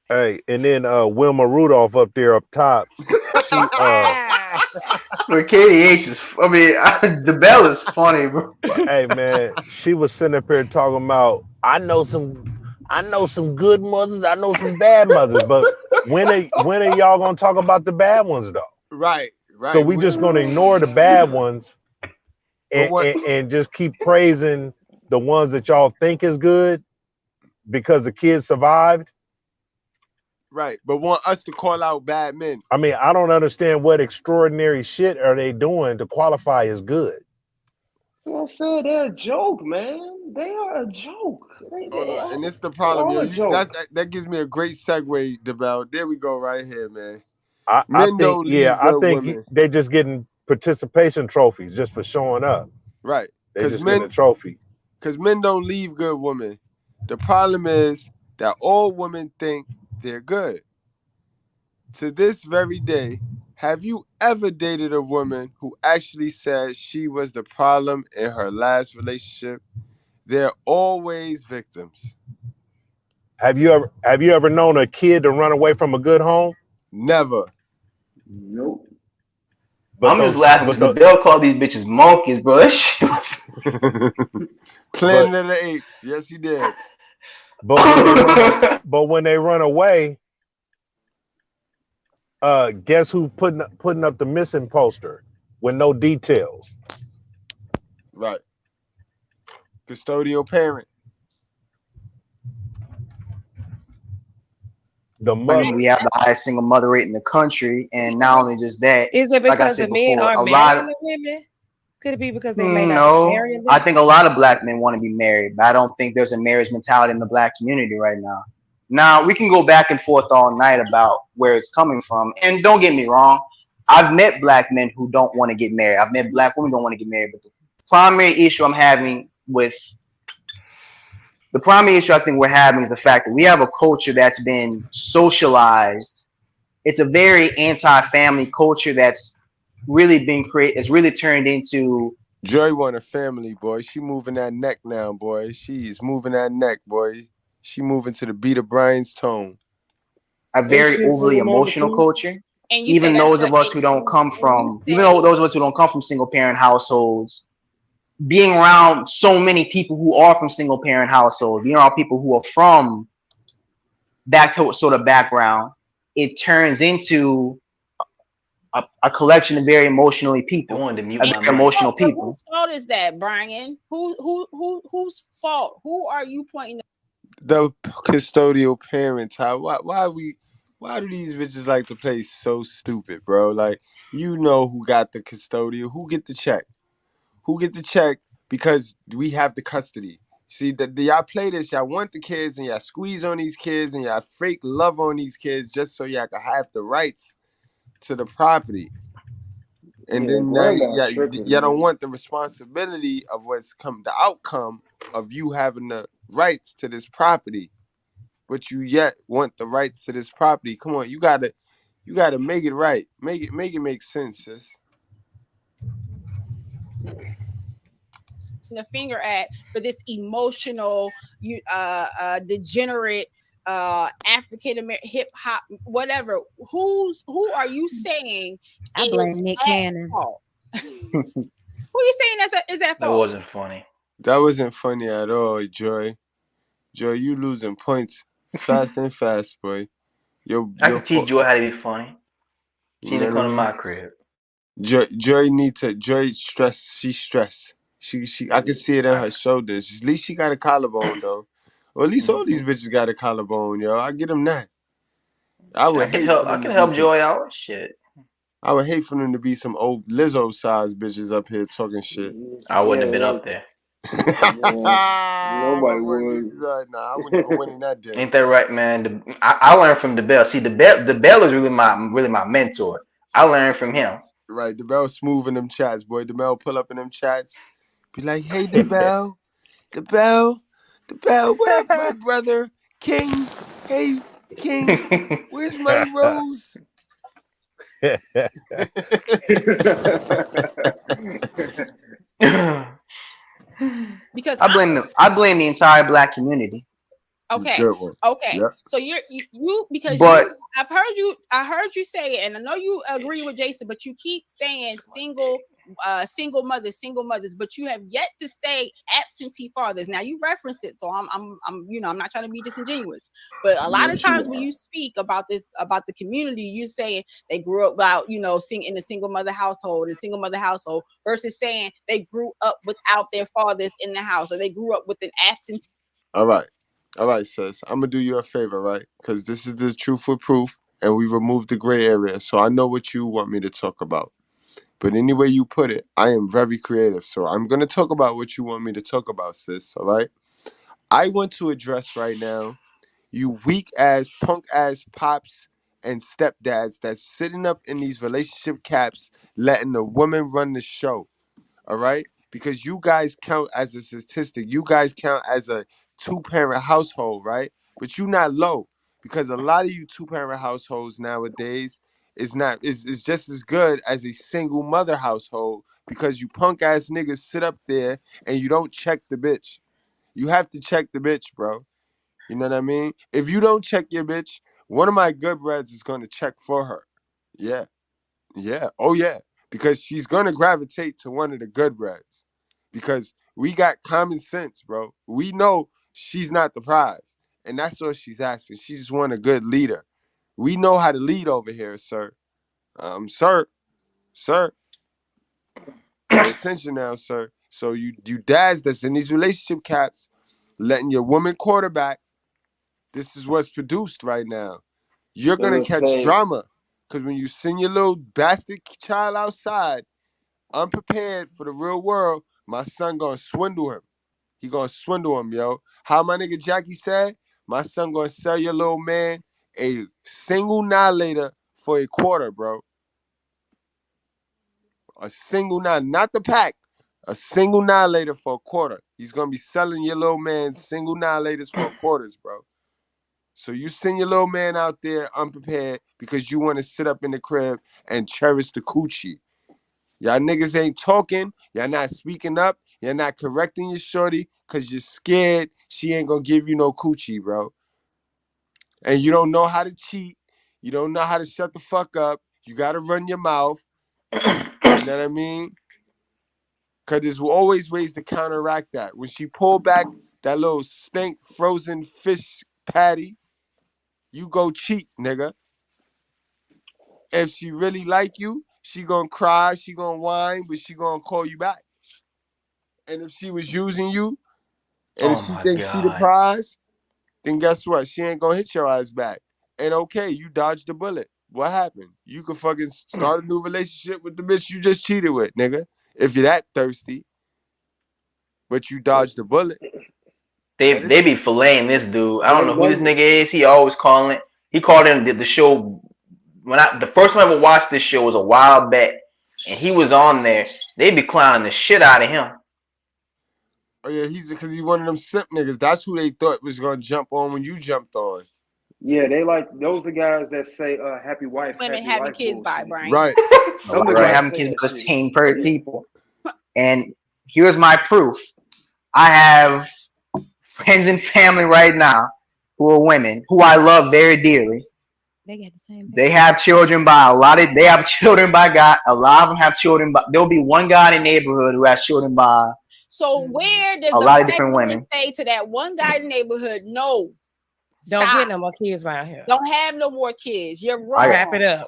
Hey, and then Wilma Rudolph up there up top, she But KDH is. I mean, the bell is funny, bro. hey man, she was sitting up here talking about I know some good mothers, I know some bad mothers, but when are y'all gonna talk about the bad ones though? Right. So Right. we just gonna ignore the bad ones But what? and just keep praising the ones that y'all think is good because the kids survived. Right. But want us to call out bad men. I mean, I don't understand what extraordinary shit are they doing to qualify as good. So I said they're a joke, man. They are a joke. And it's the They problem, all yo. a joke. That gives me a great segue, DeBell. There we go, right here, man. I Men think, don't yeah, leave I good think women. they just getting participation trophies just for showing up. Right. They just getting a trophy. Because men don't leave good women. The problem is that all women think they're good. To this very day, have you ever dated a woman who actually said she was the problem in her last relationship? They're always victims. Have you ever known a kid to run away from a good home? Never. Nope. But I'm just those, laughing but because the the, bell called these bitches monkeys, bro. That shit but Planet of the Apes. Yes, he did. but when they run away, guess who putting up the missing poster with no details? Right. Custodial parent. The funny. mother. We have the highest single mother rate in the country, and not only just that, Is it like I because said the men before, aren't a lot of marrying the women? Could it be because they may not be no. marrying I them? think a lot of black men want to be married, but I don't think there's a marriage mentality in the black community right now. Now we can go back and forth all night about where it's coming from, and don't get me wrong, I've met black men who don't want to get married. I've met black women who don't want to get married, but the primary issue I'm having with the primary issue I think we're having is the fact that we have a culture that's been socialized. It's a very anti-family culture that's really been created. It's really turned into Joy want a family, boy. She moving that neck now, boy. She's moving that neck, boy. She moving to the beat of Brian's tone. a Ain't very she a overly single mother emotional too? culture. And you said Even that's those what of us they who don't come and you from, even said though those of us who don't come from single parent households, being around so many people who are from single parent households, being around people who are from that sort of background, it turns into a collection of very emotionally I people, wanted to mute and my whose mic. fault, but whose fault is that, Brian? Whose fault? Who are you pointing The custodial parents. Why do these bitches like to play so stupid, bro? Like, you know who got the custodial, who get the check. Who get the check because we have the custody. See, y'all play this, y'all want the kids and y'all squeeze on these kids and y'all fake love on these kids just so y'all can have the rights to the property. And Yeah, then now grandma tripping, y'all don't man. want the responsibility of the outcome of you having the rights to this property, but you yet want the rights to this property. Come on, you gotta make it right. Make it make sense, sis. the finger at for this emotional, degenerate, African American hip hop, whatever? Who are you saying I is blame Nick at Cannon. fault? Who are you saying is at That fault? wasn't funny. That wasn't funny at all, Joy. Joy, you losing points fast and fast, boy. I can teach Joy how to be funny. You She need know to what I come to mean? my crib. Joy stress. She's stressed. She. I can see it in her shoulders. At least she got a collarbone though. Or at least all these bitches got a collarbone, yo. I get them that. I would hate for I them can to be help some. Joy out. Shit. I would hate for them to be some old Lizzo sized bitches up here talking shit. I wouldn't have been Yeah, up there. nobody My boy would. Beats is nah, I wouldn't even win in that day. Ain't that right, man? I learned from DeBell. See, DeBell is really my mentor. I learned from him. Right, DeBell smooth in them chats, boy. DeBell pull up in them chats, be like, "Hey, DeBell, DeBell, what up, my brother King? Hey, King, where's my rose?" Because I blame the entire black community. okay, Good one. okay. Yep. So you because But I heard you say it, and I know you agree with Jason, but you keep saying single mothers, but you have yet to say absentee fathers. Now you referenced it, so I'm I'm not trying to be disingenuous, but a lot of times when you speak about the community, you say they grew up about in a single mother household versus saying they grew up without their fathers in the house, or they grew up with an absentee. All right, sis. I'm gonna do you a favor, right? Because this is the truth for proof, and we removed the gray area, so I know what you want me to talk about. But any way you put it, I am very creative, so I'm gonna talk about what you want me to talk about, sis. All right. I want to address right now you weak ass, punk ass pops and stepdads that's sitting up in these relationship caps, letting the woman run the show. All right? Because you guys count as a statistic. You guys count as a two-parent household, right? But you not low. Because a lot of you two-parent households nowadays is just as good as a single mother household because you punk ass niggas sit up there and you don't check the bitch. You have to check the bitch, bro. You know what I mean? If you don't check your bitch, one of my good breads is gonna check for her. Yeah. Yeah. Oh yeah. Because she's gonna gravitate to one of the good breads. Because we got common sense, bro. We know she's not the prize. And that's all she's asking. She just want a good leader. We know how to lead over here, sir. Sir, pay attention now, sir. So you dads that's in these relationship caps, letting your woman quarterback, this is what's produced right now. You're They gonna would catch say, drama. Cause when you send your little bastard child outside, unprepared for the real world, my son gonna swindle him. He gonna swindle him, yo. How my nigga Jackie said, my son gonna sell your little man a single annihilator for a quarter, bro. A single not the pack. A single annihilator for a quarter. He's gonna be selling your little man single annihilators for quarters, bro. So you send your little man out there unprepared because you want to sit up in the crib and cherish the coochie. Y'all niggas ain't talking. Y'all not speaking up. Y'all not correcting your shorty because you're scared she ain't gonna give you no coochie, bro. And you don't know how to cheat. You don't know how to shut the fuck up. You gotta run your mouth. You know what I mean? Cause there's always ways to counteract that. When she pulled back that little stink frozen fish patty, you go cheat, nigga. If she really like you, she gonna cry, she gonna whine, but she gonna call you back. And if she was using you, and if Oh she my thinks she the god. prize, then guess what? She ain't gonna hit your ass back. And okay, you dodged the bullet. What happened? You could fucking start a new relationship with the bitch you just cheated with, nigga. If you're that thirsty, but you dodged the bullet. They That is be filleting this dude. I don't know who this that's nigga is. He always calling. He called in the show the first time I ever watched this show was a while back, and he was on there. They be clowning the shit out of him. Oh yeah, he's one of them simp niggas. That's who they thought was gonna jump on when you jumped on. yeah, they like those the guys that say happy wife Women having kids by bullshit. Brian. Right. Them the Right, guys having say kids that with the shit. same people. And here's my proof. I have friends and family right now who are women who I love very dearly. They got the same. They have children by a lot of. They have children by God. A lot of them have children by. There'll be one guy in the neighborhood who has children by So where does a the lot of black different woman women. say to that one guy in the neighborhood, no, Don't stop. get no more kids around here. Don't have no more kids. You're I wrong. Wrap it up.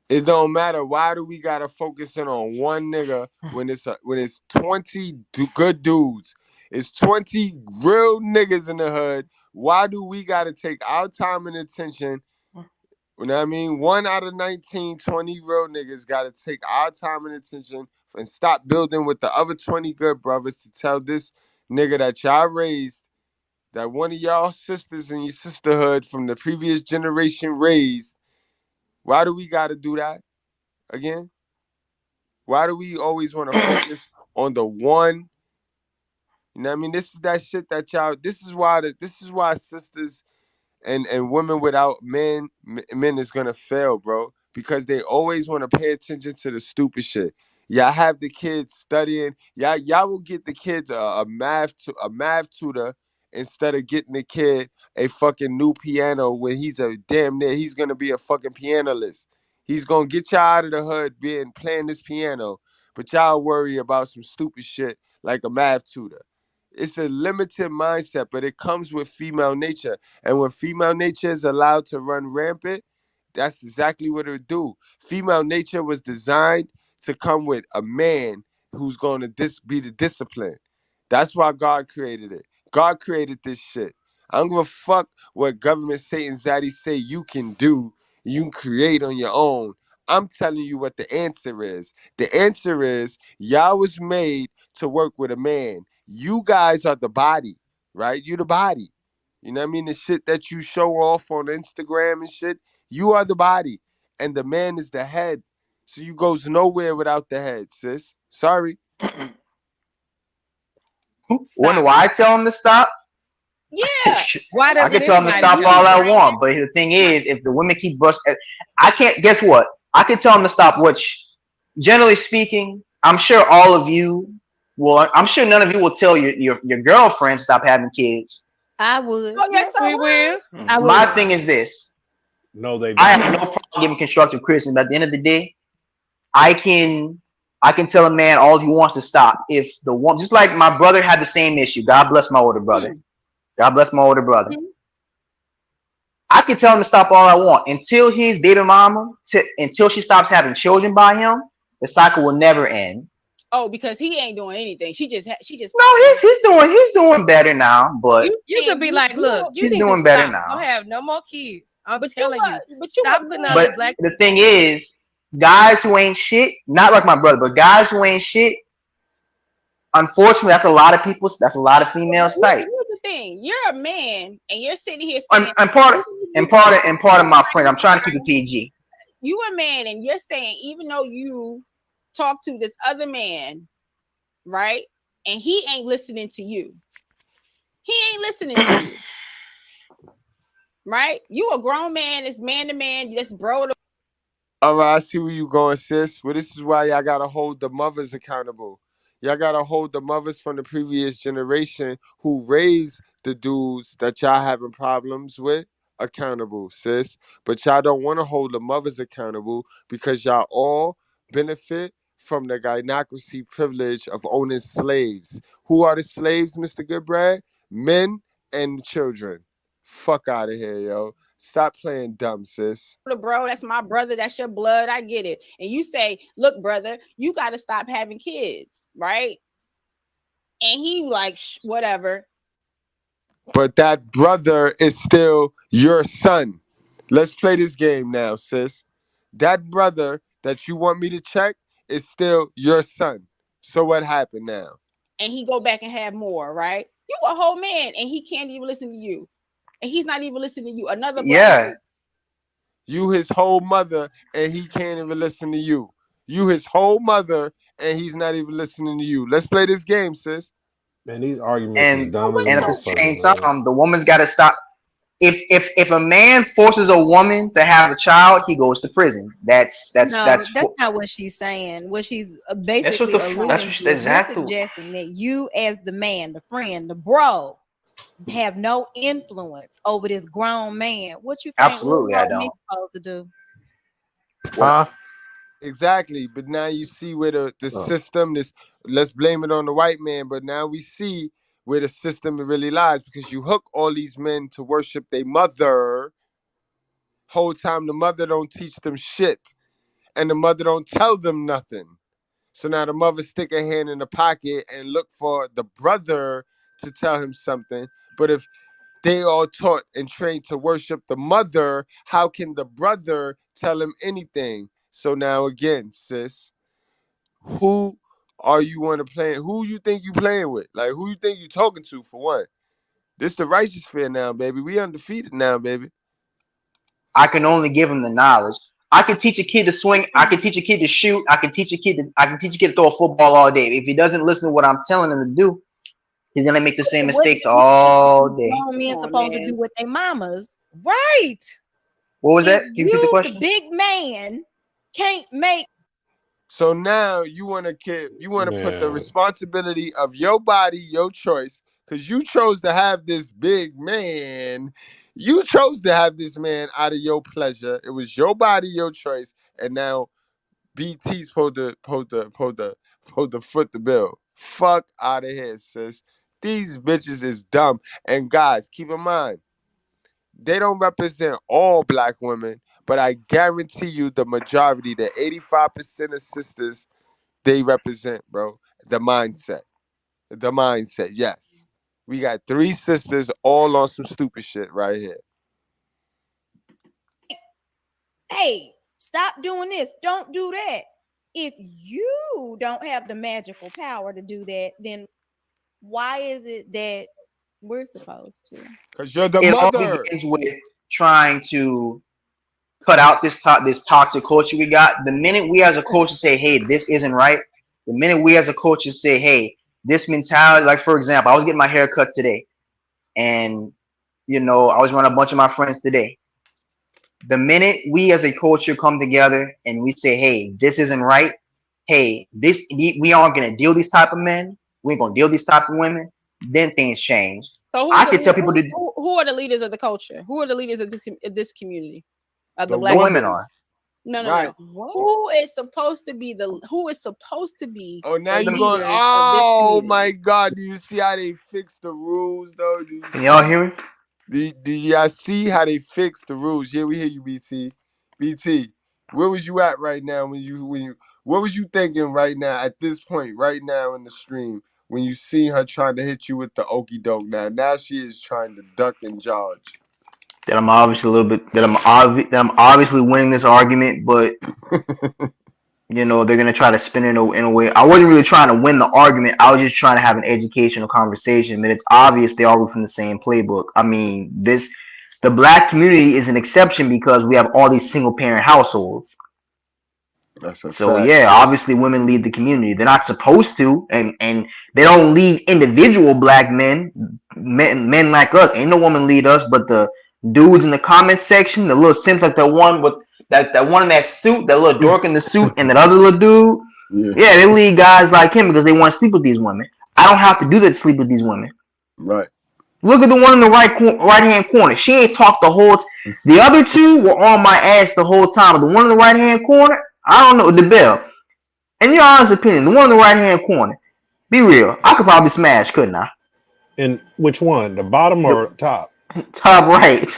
It don't matter. Why do we gotta focus in on one nigga when it's 20 good dudes? It's 20 real niggas in the hood. Why do we gotta take our time and attention? You know what I mean? 1 out of 19, 20 real niggas gotta take our time and attention and stop building with the other 20 good brothers to tell this nigga that y'all raised, that one of y'all sisters in your sisterhood from the previous generation raised. Why do we gotta do that again? Why do we always want to focus on the one? You know what I mean? This is that shit that y'all. This is why sisters and women without men is gonna fail, bro. Because they always want to pay attention to the stupid shit. Y'all have the kids studying. Y'all will get the kids a math tutor instead of getting the kid a fucking new piano when he's he's gonna be a fucking pianist. He's gonna get y'all out of the hood playing this piano, but y'all worry about some stupid shit like a math tutor. It's a limited mindset, but it comes with female nature. And when female nature is allowed to run rampant, that's exactly what it'll do. Female nature was designed to come with a man who's going to be the discipline. That's why God created it. God created this shit. I don't give a fuck what government Satan Zaddy say you can do. You can create on your own. I'm telling you what the answer is. The answer is y'all was made to work with a man. You guys are the body, right? You the body. You know what I mean? The shit that you show off on Instagram and shit, you are the body. And the man is the head. So you goes nowhere without the head, sis. Sorry. Wonder why I tell them to stop? Yeah. Why I doesn't can tell them to anybody stop do all it? I want, but the thing is, if the women keep busting, I can't. Guess what? I can tell them to stop. Which, generally speaking, I'm sure all of you will. I'm sure none of you will tell your girlfriend to stop having kids. I would. Oh, yes, We will. I would. My thing is this: No, they I don't. have no problem giving constructive criticism. But at the end of the day, I can tell a man all he wants to stop. If the one, just like my brother had the same issue. God bless my older brother. God bless my older brother. I can tell him to stop all I want until his baby mama, until she stops having children by him. The cycle will never end. Oh, because he ain't doing anything. She just. No, he's doing better now. But You could be like, look, you he's need to doing better stop. Don't now. have no more kids. I'm telling you. But you Stop putting all But these black. the thing is, guys who ain't shit, not like my brother, but guys who ain't shit. Unfortunately, that's a lot of people. That's a lot of females type. Here's the thing: you're a man, and you're sitting here saying, And part of my friend. I'm trying to keep it PG. You a man, and you're saying, even though you talk to this other man, right, and he ain't listening to you. He ain't listening to you. Right? You a grown man, it's man to man, that's bro to. All right, I see where you going, sis. Well, this is why y'all gotta hold the mothers accountable. Y'all gotta hold the mothers from the previous generation who raised the dudes that y'all having problems with accountable, sis. But y'all don't want to hold the mothers accountable because y'all all benefit from the gynocracy privilege of owning slaves. Who are the slaves, Mr. Goodbread? Men and children. Fuck out of here, yo. Stop playing dumb, sis. Bro, that's my brother, that's your blood, I get it. And you say, look, brother, you got to stop having kids, right? And he like, whatever. But that brother is still your son. Let's play this game now, sis. That brother that you want me to check is still your son. So what happened now? And he go back and have more, right? You a whole man, and he can't even listen to you. And he's not even listening to you. Another brother. Yeah. You his whole mother, and he can't even listen to you. You his whole mother, and he's not even listening to you. Let's play this game, sis. Man, these arguments is dumb as a and at the motherfucker, same man. time, the woman's got to stop. if a man forces a woman to have a child, he goes to prison. That's No, that's not what she's saying. What she's basically alluding to is you're suggesting that you, as the man, the friend, the bro, have no influence over this grown man. What you think? Absolutely, what I don't. me supposed to do? Exactly, but now you see where the system, let's blame it on the white man, but now we see where the system really lies, because you hook all these men to worship their mother. Whole time the mother don't teach them shit, and the mother don't tell them nothing. So now the mother stick her hand in the pocket and look for the brother to tell him something. But if they all taught and trained to worship the mother, how can the brother tell him anything? So now again, sis, who are you want to play? Who you think you playing with? Like, who you think you talking to, for one? This the righteous fear now, baby. We undefeated now, baby. I can only give him the knowledge. I can teach a kid to swing. I can teach a kid to shoot. I can teach a kid to throw a football all day. If he doesn't listen to what I'm telling him to do, he's gonna make the same mistakes all day. Grown men supposed to do with their mamas, right? What was that? If Can you repeat the you, question? the big man, can't make. So now you want to put the responsibility of your body, your choice, because you chose to have this big man. You chose to have this man out of your pleasure. It was your body, your choice, and now BT's supposed to foot the bill. Fuck out of here, sis. These bitches is dumb. And guys, keep in mind, they don't represent all black women, but I guarantee you the majority, the 85% of sisters, they represent, bro, the mindset. The mindset, yes. We got 3 sisters all on some stupid shit right here. Hey, stop doing this. Don't do that. If you don't have the magical power to do that, then why is it that we're supposed to? Because you're the it mother. All begins with trying to cut out this toxic culture we got. The minute we as a culture say, hey, this isn't right, the minute we as a culture say, hey, this mentality, like for example, I was getting my hair cut today, and I was around a bunch of my friends today. The minute we as a culture come together and we say, hey, this isn't right, hey, we aren't gonna deal these type of men, we ain't gonna deal these type of women, then things change. So I can tell people who are the leaders of the culture? Who are the leaders of this community? Of the black women are. No. Who is supposed to be Oh, now you going? Oh my God! Do you see how they fixed the rules, though? Can y'all hear me? Do y'all see how they fixed the rules? Yeah, we hear you, BT. BT, where was you at right now when you? What was you thinking right now at this point, right now in the stream, when you see her trying to hit you with the okey doke? Now she is trying to duck and dodge. That I'm I'm obviously winning this argument, but they're gonna try to spin it in a way. I wasn't really trying to win the argument. I was just trying to have an educational conversation. I mean, it's obvious they all from the same playbook. I mean, the black community is an exception because we have all these single parent households. That's a So fact. yeah, obviously women lead the community. They're not supposed to, and they don't lead individual black men like us. Ain't no woman lead us, but the dudes in the comment section, the little simps, like the one with that one in that suit, that little dork in the suit, and that other little dude. Yeah, they lead guys like him because they want to sleep with these women. I don't have to do that to sleep with these women. Right. Look at the one in the right hand corner. She ain't talked the whole. The other 2 were on my ass the whole time. But the one in the right hand corner, I don't know the bell. In your honest opinion, the one in the right hand corner, be real. I could probably smash, couldn't I? And which one? The bottom or top? Top right.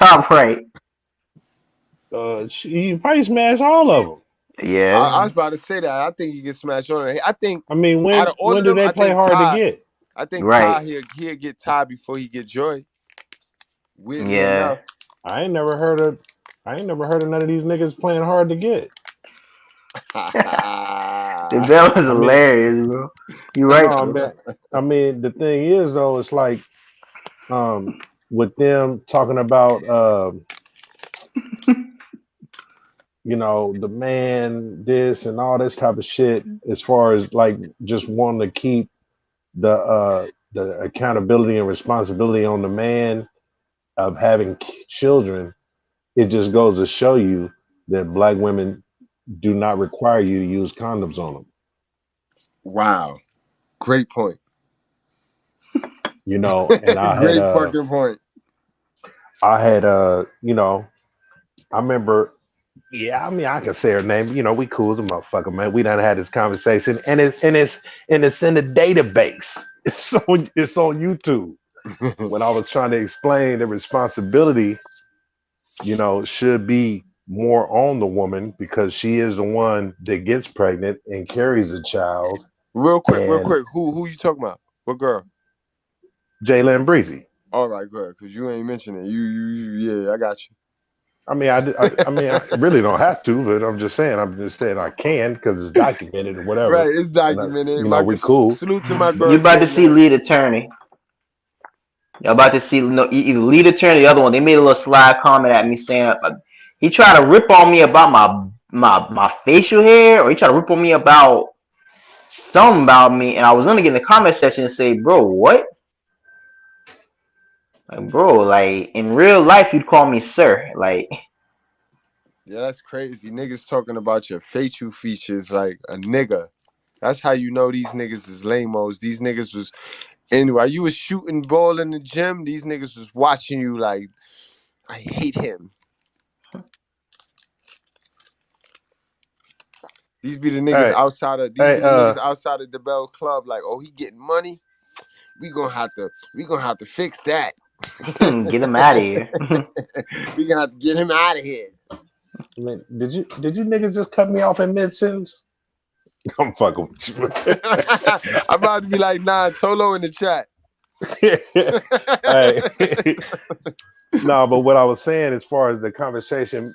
You probably smash all of them. Yeah. I was about to say that. I think he can smash on her. I mean, when out of all of do them, they I play think hard Ty, to get? I think right. Ty he'll get Ty before he get Joy. Weirdly yeah. enough. I ain't never heard of none of these niggas playing hard to get. The bell is hilarious, bro. You're right. No, I mean, the thing is though, it's like with them talking about the man this and all this type of shit, as far as like just wanting to keep the accountability and responsibility on the man. of having children, it just goes to show you that black women do not require you to use condoms on them. Wow. Great point. You know, and Great fucking point. I had you know, I remember, yeah, I mean I can say her name, you know, we cool as a motherfucker, man. We done had this conversation and it's in the database. It's on YouTube. When I was trying to explain the responsibility, you know, should be more on the woman because she is the one that gets pregnant and carries a child. Real quick. And Who you talking about? What girl? Jaylen Breezy. All right, good, because you ain't mentioning it. Yeah, I got you. I mean, I really don't have to, but I'm just saying I can because it's documented or whatever. Right, it's documented. You know, we cool. Salute to my girl. You about to see lead attorney. Y'all about to see either lead attorney or the other one. They made a little slide comment at me saying he tried to rip on me about my facial hair, or he tried to rip on me about something about me, and I was gonna get in the comment section and say, bro, what? Like, bro, like in real life you'd call me sir. Like, yeah, that's crazy. Niggas talking about your facial features like a nigga. That's how you know these niggas is lame-os. These niggas was, and while you was shooting ball in the gym, these niggas was watching you like, I hate him. These be the niggas outside of niggas outside of the Bell Club, like, oh, he getting money. We gonna have to fix that. get him out of here. We gonna have to get him out of here. Man, did you niggas just cut me off in mid-sentence? I'm fucking with you. I'm about to be like, nah, Tolo in the chat. Hey. No, but what I was saying as far as the conversation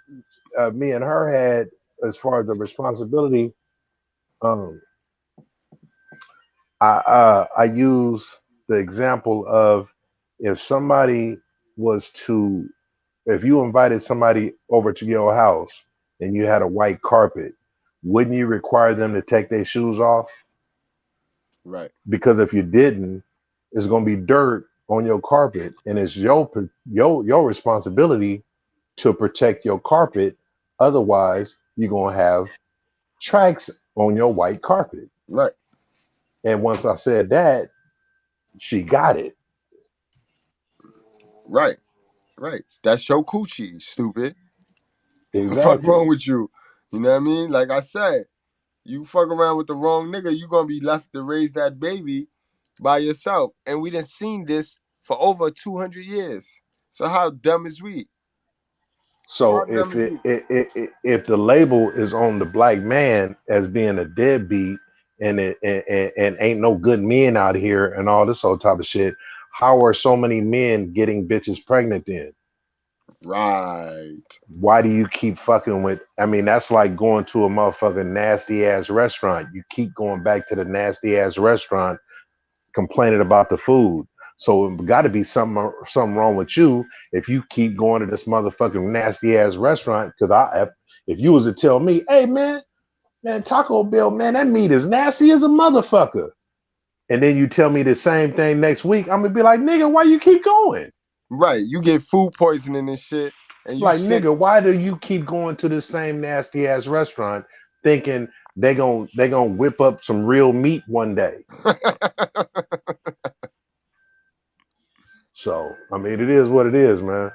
me and her had as far as the responsibility, I use the example of if you invited somebody over to your house and you had a white carpet, wouldn't you require them to take their shoes off? Right. Because if you didn't, it's going to be dirt on your carpet, and it's your responsibility to protect your carpet. Otherwise, you're going to have tracks on your white carpet. Right. And once I said that, she got it. Right. Right. That's your coochie, stupid. Exactly. What the fuck wrong with you? You know what I mean? Like I said, you fuck around with the wrong nigga, you gonna be left to raise that baby by yourself. And we done seen this for over 200 years. So how dumb is we? So if the label is on the black man as being a deadbeat and ain't no good men out here and all this old type of shit, how are so many men getting bitches pregnant then? Right. Why do you keep fucking with? I mean, that's like going to a motherfucking nasty ass restaurant. You keep going back to the nasty ass restaurant, complaining about the food. So it got to be something wrong with you if you keep going to this motherfucking nasty ass restaurant. Because if you was to tell me, hey man, Taco Bell, man, that meat is nasty as a motherfucker, and then you tell me the same thing next week, I'm gonna be like, nigga, why you keep going? Right, you get food poisoning and shit, and you like, sick. Nigga, why do you keep going to the same nasty ass restaurant thinking they gonna whip up some real meat one day? So, I mean, it is what it is, man.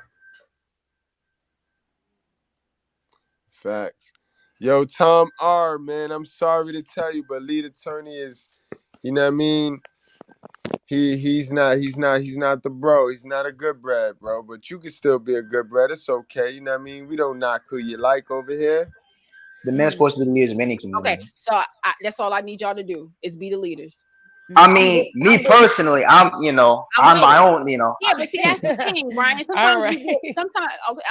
Facts. Yo, Tom R, man, I'm sorry to tell you, but lead attorney is, you know what I mean? He's not the bro. He's not a good bread, bro. But you can still be a good bread. It's okay. You know what I mean? We don't knock who you like over here. The man's supposed to be the leaders of any community. Okay, so that's all I need y'all to do is be the leaders. I mean, me personally, I'm my own, Yeah, but see, that's the thing, Brian. Sometimes, okay,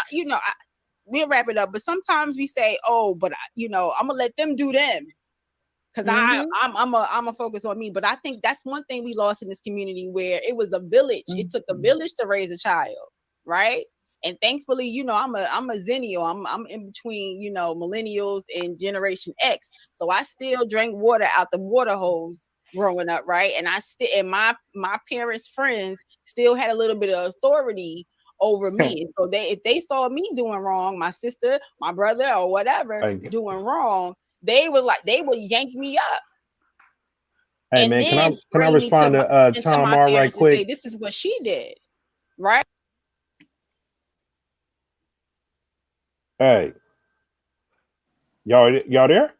we'll wrap it up. But sometimes we say, "Oh, but I'm gonna let them do them," because I'm a focus on me. But I think that's one thing we lost in this community where it was a village. It took a village to raise a child, right? And thankfully, I'm a zennial. I'm in between, millennials and Generation X. So I still drank water out the water hose growing up, right? And my parents' friends still had a little bit of authority over me. So if they saw me doing wrong, my sister, my brother, or whatever doing wrong, they would yank me up. Hey, and man, then can I bring me to respond to Tom my R right parents and say, quick? this is what she did, right? Hey, y'all there?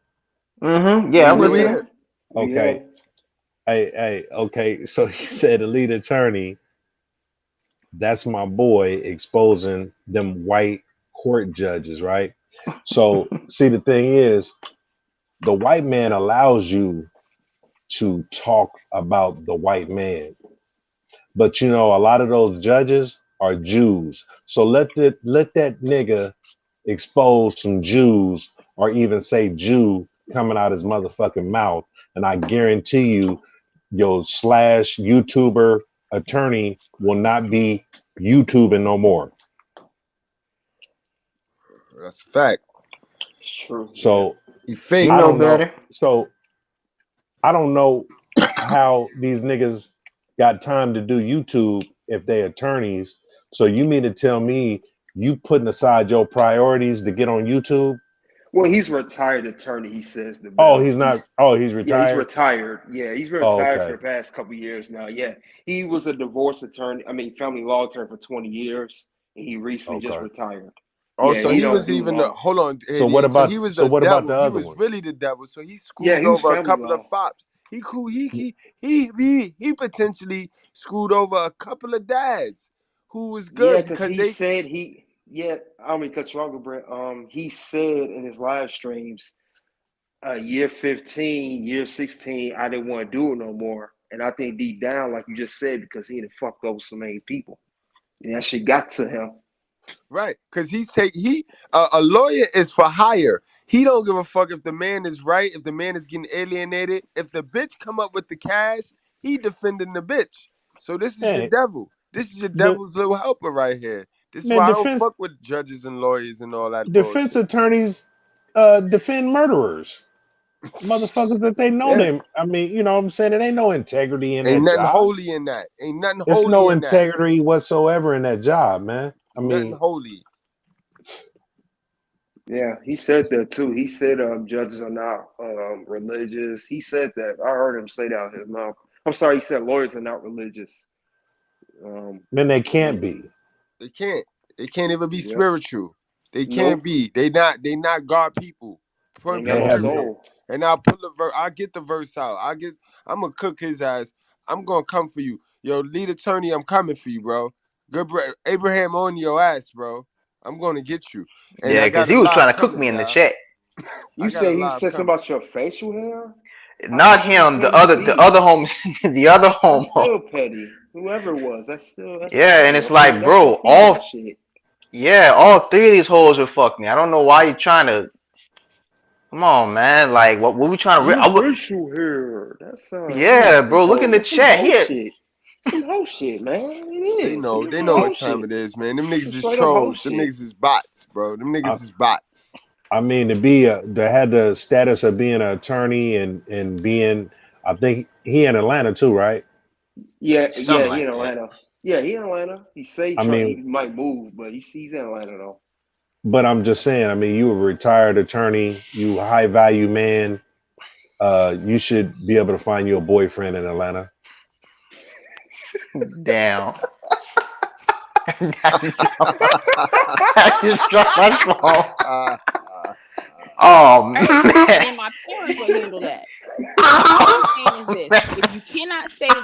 Yeah, I'm Yeah, we listening. here. Okay. Hey, okay. So he said the lead attorney, that's my boy exposing them white court judges, right? So see, the thing is, the white man allows you to talk about the white man. But you know, a lot of those judges are Jews. So let that nigga expose some Jews or even say Jew coming out his motherfucking mouth. And I guarantee you, your slash YouTuber attorney will not be YouTubing no more. That's a fact. True. So He fake. You I know don't know. better. So I don't know how these niggas got time to do YouTube if they attorneys. So you mean to tell me you putting aside your priorities to get on YouTube? Well, he's retired attorney. He says the Oh, bill. he's not. Oh, he's Yeah, he's retired. retired. Yeah, he's been Oh, retired for okay. the past couple of years now. Yeah, he was a divorce attorney. I mean, family law attorney for 20 years, and he recently just Okay. retired. Oh, Yeah, so he he don't was do even the law. hold on, So AD. So he was the what about devil. the He other was one? really the devil. So he Yeah, screwed he was over a family couple of law. fops. He potentially screwed over a couple of dads who was Yeah, good because because he they said he. Yeah, I mean, cut you off, Brett. He said in his live streams, year 15, year 16, I didn't want to do it no more. And I think deep down, like you just said, because he had fucked over so many people, and that shit got to him. right because a lawyer is for hire. He don't give a fuck if the man is right, if the man is getting alienated. If the bitch come up with the cash, he defending the bitch. So this is your Hey, devil. This is your the devil's little helper right here. This is man, why I don't fuck with judges and lawyers and all that defense bullshit. attorneys defend murderers, motherfuckers that they know Yeah. them. I mean, you know what I'm saying? There ain't no integrity in Ain't that nothing job. holy in that. Ain't nothing It's holy no in that. integrity whatsoever in that job, man. I Nothing mean, holy. Yeah, he said that too. He said judges are not religious. He said that. I heard him say that out of his mouth. I'm sorry, he said lawyers are not religious. man, they Yeah, can't be. They can't. They can't even be yep. spiritual. They can't Nope. be. They not God people. They ain't got no They Period. soul. And I'll pull the verse. I'll get the verse out. I'm gonna cook his ass. I'm gonna come for you. Yo, lead attorney, I'm coming for you, bro. Abraham on your ass, bro. I'm gonna get you. And Yeah, I because got a he was trying live to cook coming, me in the y'all. chat. You I got a say he live said something coming. about your facial hair? How Not him. The petty other, can you be? homies, the other That's homo. still petty. Whoever it was, that's Yeah, and petty. it's like, That's some bro, female shit. all three of these hoes would fuck me. I don't know why you trying to. Come on, man. Like, what we trying to? Your facial hair. That's Yeah, some bro. Look in whole the that's some chat whole here. shit. Some whole shit, man. It They is. know. It's They some know whole what time shit. it is, man. Them niggas Some is straight up whole trolls. Them shit. niggas is bots, bro. Them niggas is bots. I mean, to have the status of being an attorney and being, I think he in Atlanta too, right? Yeah, Something he like in that. Atlanta. Yeah, he in Atlanta. He say I he mean, might move, but he's in Atlanta though. but I'm just saying, I mean, you a retired attorney, you a high value man. You should be able to find you a boyfriend in Atlanta. Damn. I just dropped my phone. Oh Right? man. And then my parents will handle that. Oh, All I'm saying is this: man. if you cannot say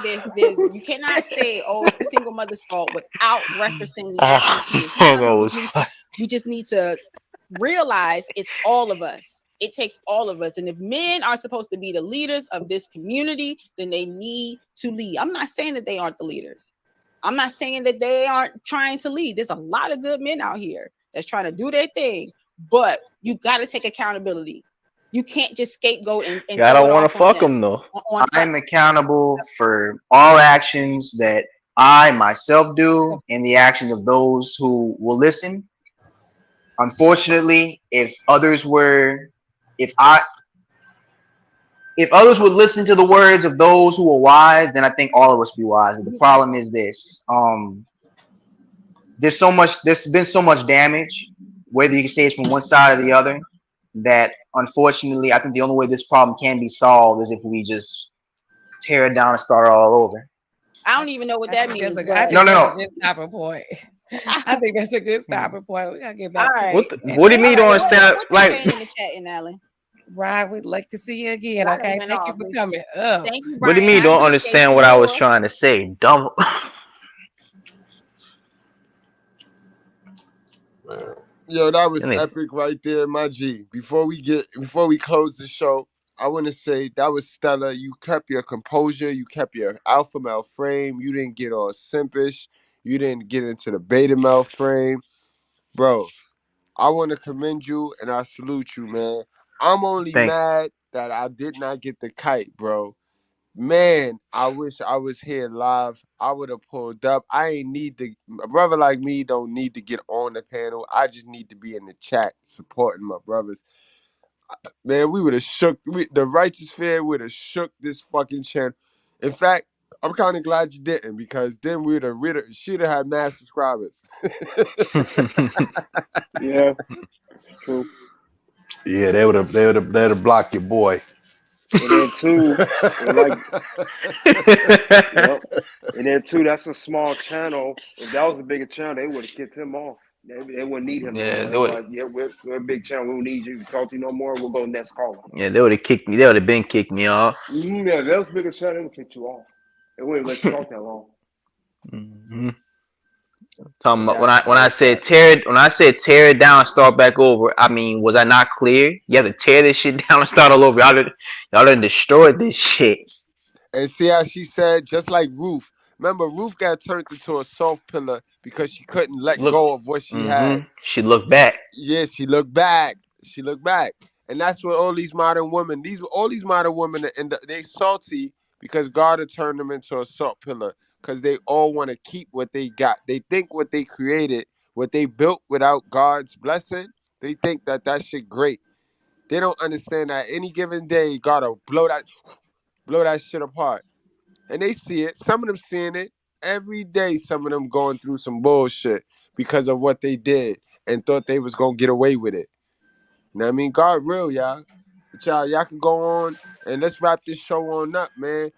you cannot say, "Oh, it's the single mother's fault," without referencing the actions he is having. That was fun. We just need to realize it's all of us. It takes all of us. And if men are supposed to be the leaders of this community, then they need to lead. I'm not saying that they aren't the leaders. I'm not saying that they aren't trying to lead. There's a lot of good men out here that's trying to do their thing, but you got to take accountability. You can't just scapegoat and I throw don't it want off to on fuck them. him though. On us. I'm accountable for all actions that I myself do and the actions of those who will listen. Unfortunately, if others would listen to the words of those who are wise, then I think all of us be wise. But the problem is this: there's been so much damage, whether you can say it's from one side or the other, that unfortunately, I think the only way this problem can be solved is if we just tear it down and start all over. I don't even know what that means. I But think that's a good stopping point. I think that's a good stopping point. We gotta get back to right. it. What do you mean don't understand? What Like, saying in the chat, in Alan? Brian, we'd like to see you again. Brian Okay, went thank you off. for coming up. Thank you, what do you Brian. mean you I don't appreciate understand you what I was more. trying to say? Dumb. Yo, that was Really? epic right there, my G. Before we close the show, I want to say that was stellar. You kept your composure. You kept your alpha male frame. You didn't get all simpish. You didn't get into the beta male frame, bro. I want to commend you and I salute you, man. I'm only Thank mad that I did not get the kite, bro. Man, I wish I was here live. I would have pulled up. I ain't need to. A brother like me don't need to get on the panel. I just need to be in the chat supporting my brothers. Man, we would have shook. The Righteous Fair would have shook this fucking channel. In fact, I'm kind of glad you didn't, because then she'd have had mad subscribers. Yeah, true. Yeah, they'd have blocked your boy. And then two, and like, yep. And then two, that's a small channel. If that was a bigger channel, they would have kicked him off. They wouldn't need him no Yeah, more. they They were would. like, yeah, we're a big channel. We don't need you. You talk to you no more. We'll go next caller. Yeah, they would have kicked me. They would have been kicked me off. Yeah, if that was a bigger channel, they would kick you off. They wouldn't let you talk that long. Mm-hmm. Talking about That's a when I real said fact. tear it down and start back over. I mean, was I not clear? You have to tear this shit down and start all over. Y'all done destroyed this shit. And see how she said, just like Ruth. Remember, Ruth got turned into a soft pillar because she couldn't let Look, go of what she had. she looked back. Yeah, she looked back. She looked back. And that's what all these modern women, they salty because God had turned them into a salt pillar, because they all want to keep what they got. They think what they created, what they built without God's blessing, they think that shit great. They don't understand that any given day, God will blow that shit apart. And they see it. Some of them seeing it every day. Some of them going through some bullshit because of what they did and thought they was gonna get away with it. You know what I mean? God real, y'all. But y'all can go on and let's wrap this show on up, man.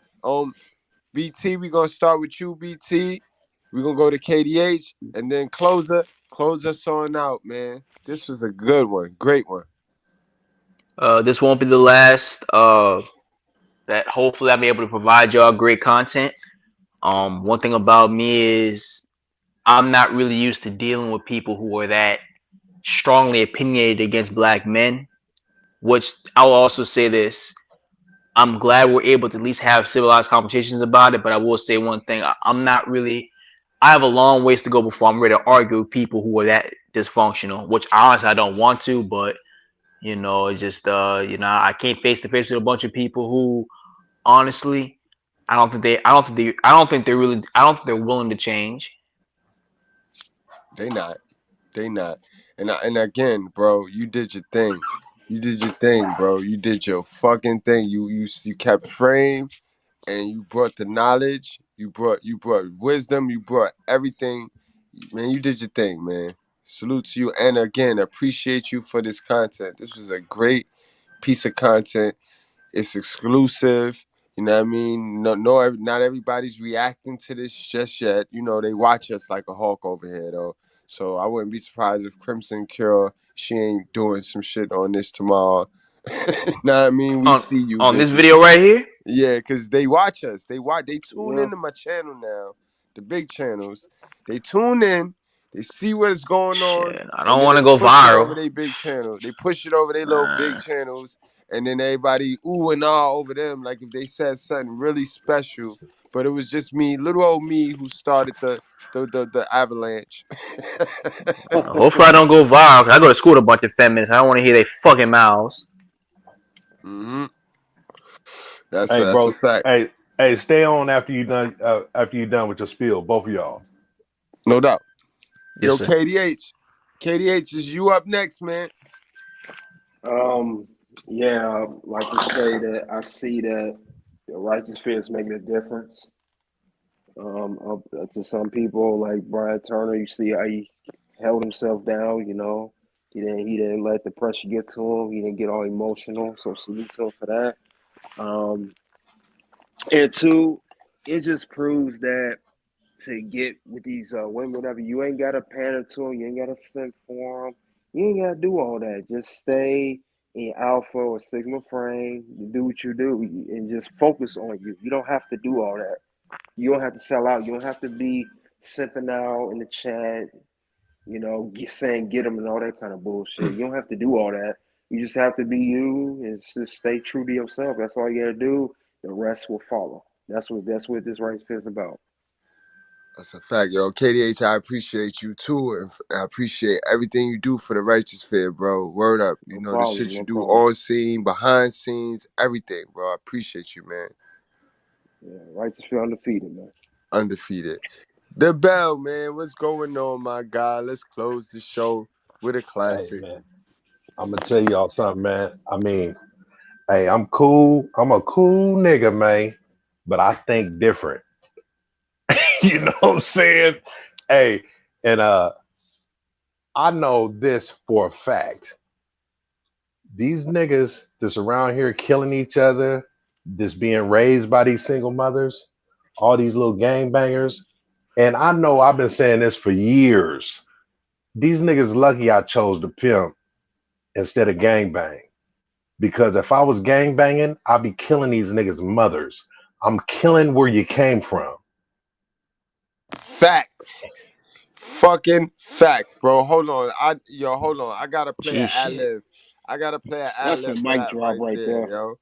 BT, we gonna start with you, BT. We gonna go to KDH and then close us on out, man. This was a good one, great one. This won't be the last. That hopefully I'll be able to provide y'all great content. One thing about me is I'm not really used to dealing with people who are that strongly opinionated against black men. Which I will also say this: I'm glad we're able to at least have civilized conversations about it. But I will say one thing: I'm not really. I have a long ways to go before I'm ready to argue with people who are that dysfunctional. Which honestly I don't want to, but it's just I can't face to face with a bunch of people who honestly I don't think they're willing to change. They not. And again, bro, you did your thing. You did your thing, bro. You did your fucking thing. You kept frame, and you brought the knowledge. You brought wisdom. You brought everything. Man, you did your thing, man. Salute to you, and again, appreciate you for this content. This was a great piece of content. It's exclusive. You know what I mean? Not everybody's reacting to this just yet. They watch us like a hawk over here, though. So I wouldn't be surprised if Crimson Cure, she ain't doing some shit on this tomorrow. Know what I mean? We On see you, on this bitches. video right here. Yeah, because they watch us. They tune Yeah. into my channel now. The big channels. They tune in. They see what's going on. Shit, I And don't then want they to go push it over viral. their big channel. They push it over their little big Uh, channels. And then everybody ooh and ah over them, like if they said something really special. But it was just me, little old me, who started the avalanche. hopefully I don't go viral because I go to school with a bunch of feminists. I don't want to hear they fucking mouths. Mm-hmm. That's Hey, a bro. fact. Hey, stay on after you done. After you done with your spiel, both of y'all. No doubt. Yes, Yo, sir. KDH is you up next, man. Yeah, like to say that I see that the righteous fear is making a difference. To some people like Brian Turner, you see how he held himself down. He didn't let the pressure get to him. He didn't get all emotional. So salute to him for that. And two, it just proves that to get with these women, whatever, you ain't gotta pander to them. You ain't gotta simp for them. You ain't gotta do all that. Just stay in alpha or sigma frame. Do what you do and just focus on you. You don't have to do all that. You don't have to sell out. You don't have to be simping out in the chat, saying get them and all that kind of bullshit. You don't have to do all that. You just have to be you and just stay true to yourself. That's all you gotta do. The rest will follow. That's what this race is about. That's a fact, yo. KDH, I appreciate you too, and I appreciate everything you do for the righteous fair, bro. Word up. You No know the problem. shit No you do problem. on scene, behind scenes, everything, bro. I appreciate you, man. Yeah, righteous feel undefeated, man. Undefeated. The Bell, man. What's going on, my guy? Let's close the show with a Hey classic. man, I'm gonna tell y'all something, man. I mean, hey, I'm cool. I'm a cool nigga, man, but I think different. You know what I'm saying? Hey, and I know this for a fact. These niggas that's around here killing each other, that's being raised by these single mothers, all these little gangbangers, and I know I've been saying this for years. These niggas lucky I chose to pimp instead of gangbang. Because if I was gangbanging, I'd be killing these niggas' mothers. I'm killing where you came from. Facts. Fucking facts, bro. Hold on. Hold on. I gotta play an G ad shit. lib. I gotta play an ad That's a lib for mic that drop right right there, there. yo.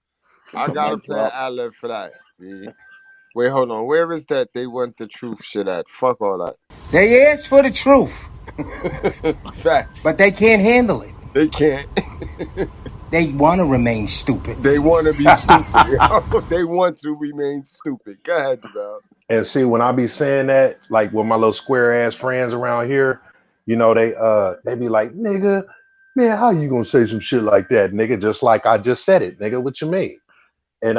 That's I a gotta mic play an drop. ad lib for that. B. Wait, hold on. Where is that they want the truth shit at? Fuck all that. They ask for the truth, Facts. but they can't handle it. They can't. They want to remain stupid. They want to be stupid. Yo. They want to remain stupid. Go ahead, Deval. And see, when I be saying that, like with my little square ass friends around here, they be like, nigga, man, how you gonna say some shit like that, nigga? Just like I just said it, nigga. What you mean? And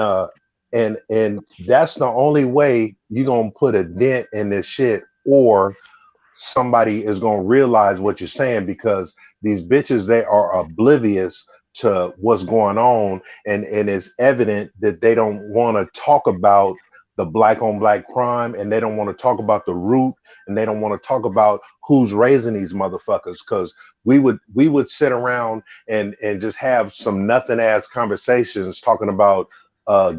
and that's the only way you gonna put a dent in this shit, or somebody is going to realize what you're saying, because these bitches, they are oblivious to what's going on, and it's evident that they don't want to talk about the black on black crime, and they don't want to talk about the root, and they don't want to talk about who's raising these motherfuckers, because we would sit around and just have some nothing ass conversations talking about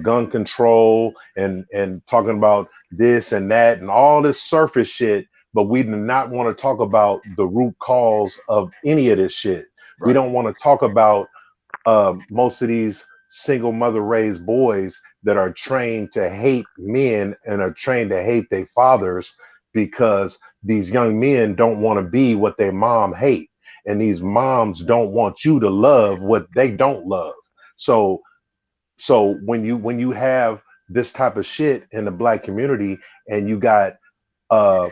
gun control and talking about this and that and all this surface shit, but we do not want to talk about the root cause of any of this shit. We Right. don't want to talk about most of these single mother raised boys that are trained to hate men and are trained to hate their fathers, because these young men don't want to be what their mom hate, and these moms don't want you to love what they don't love. So when you have this type of shit in the black community, and you got uh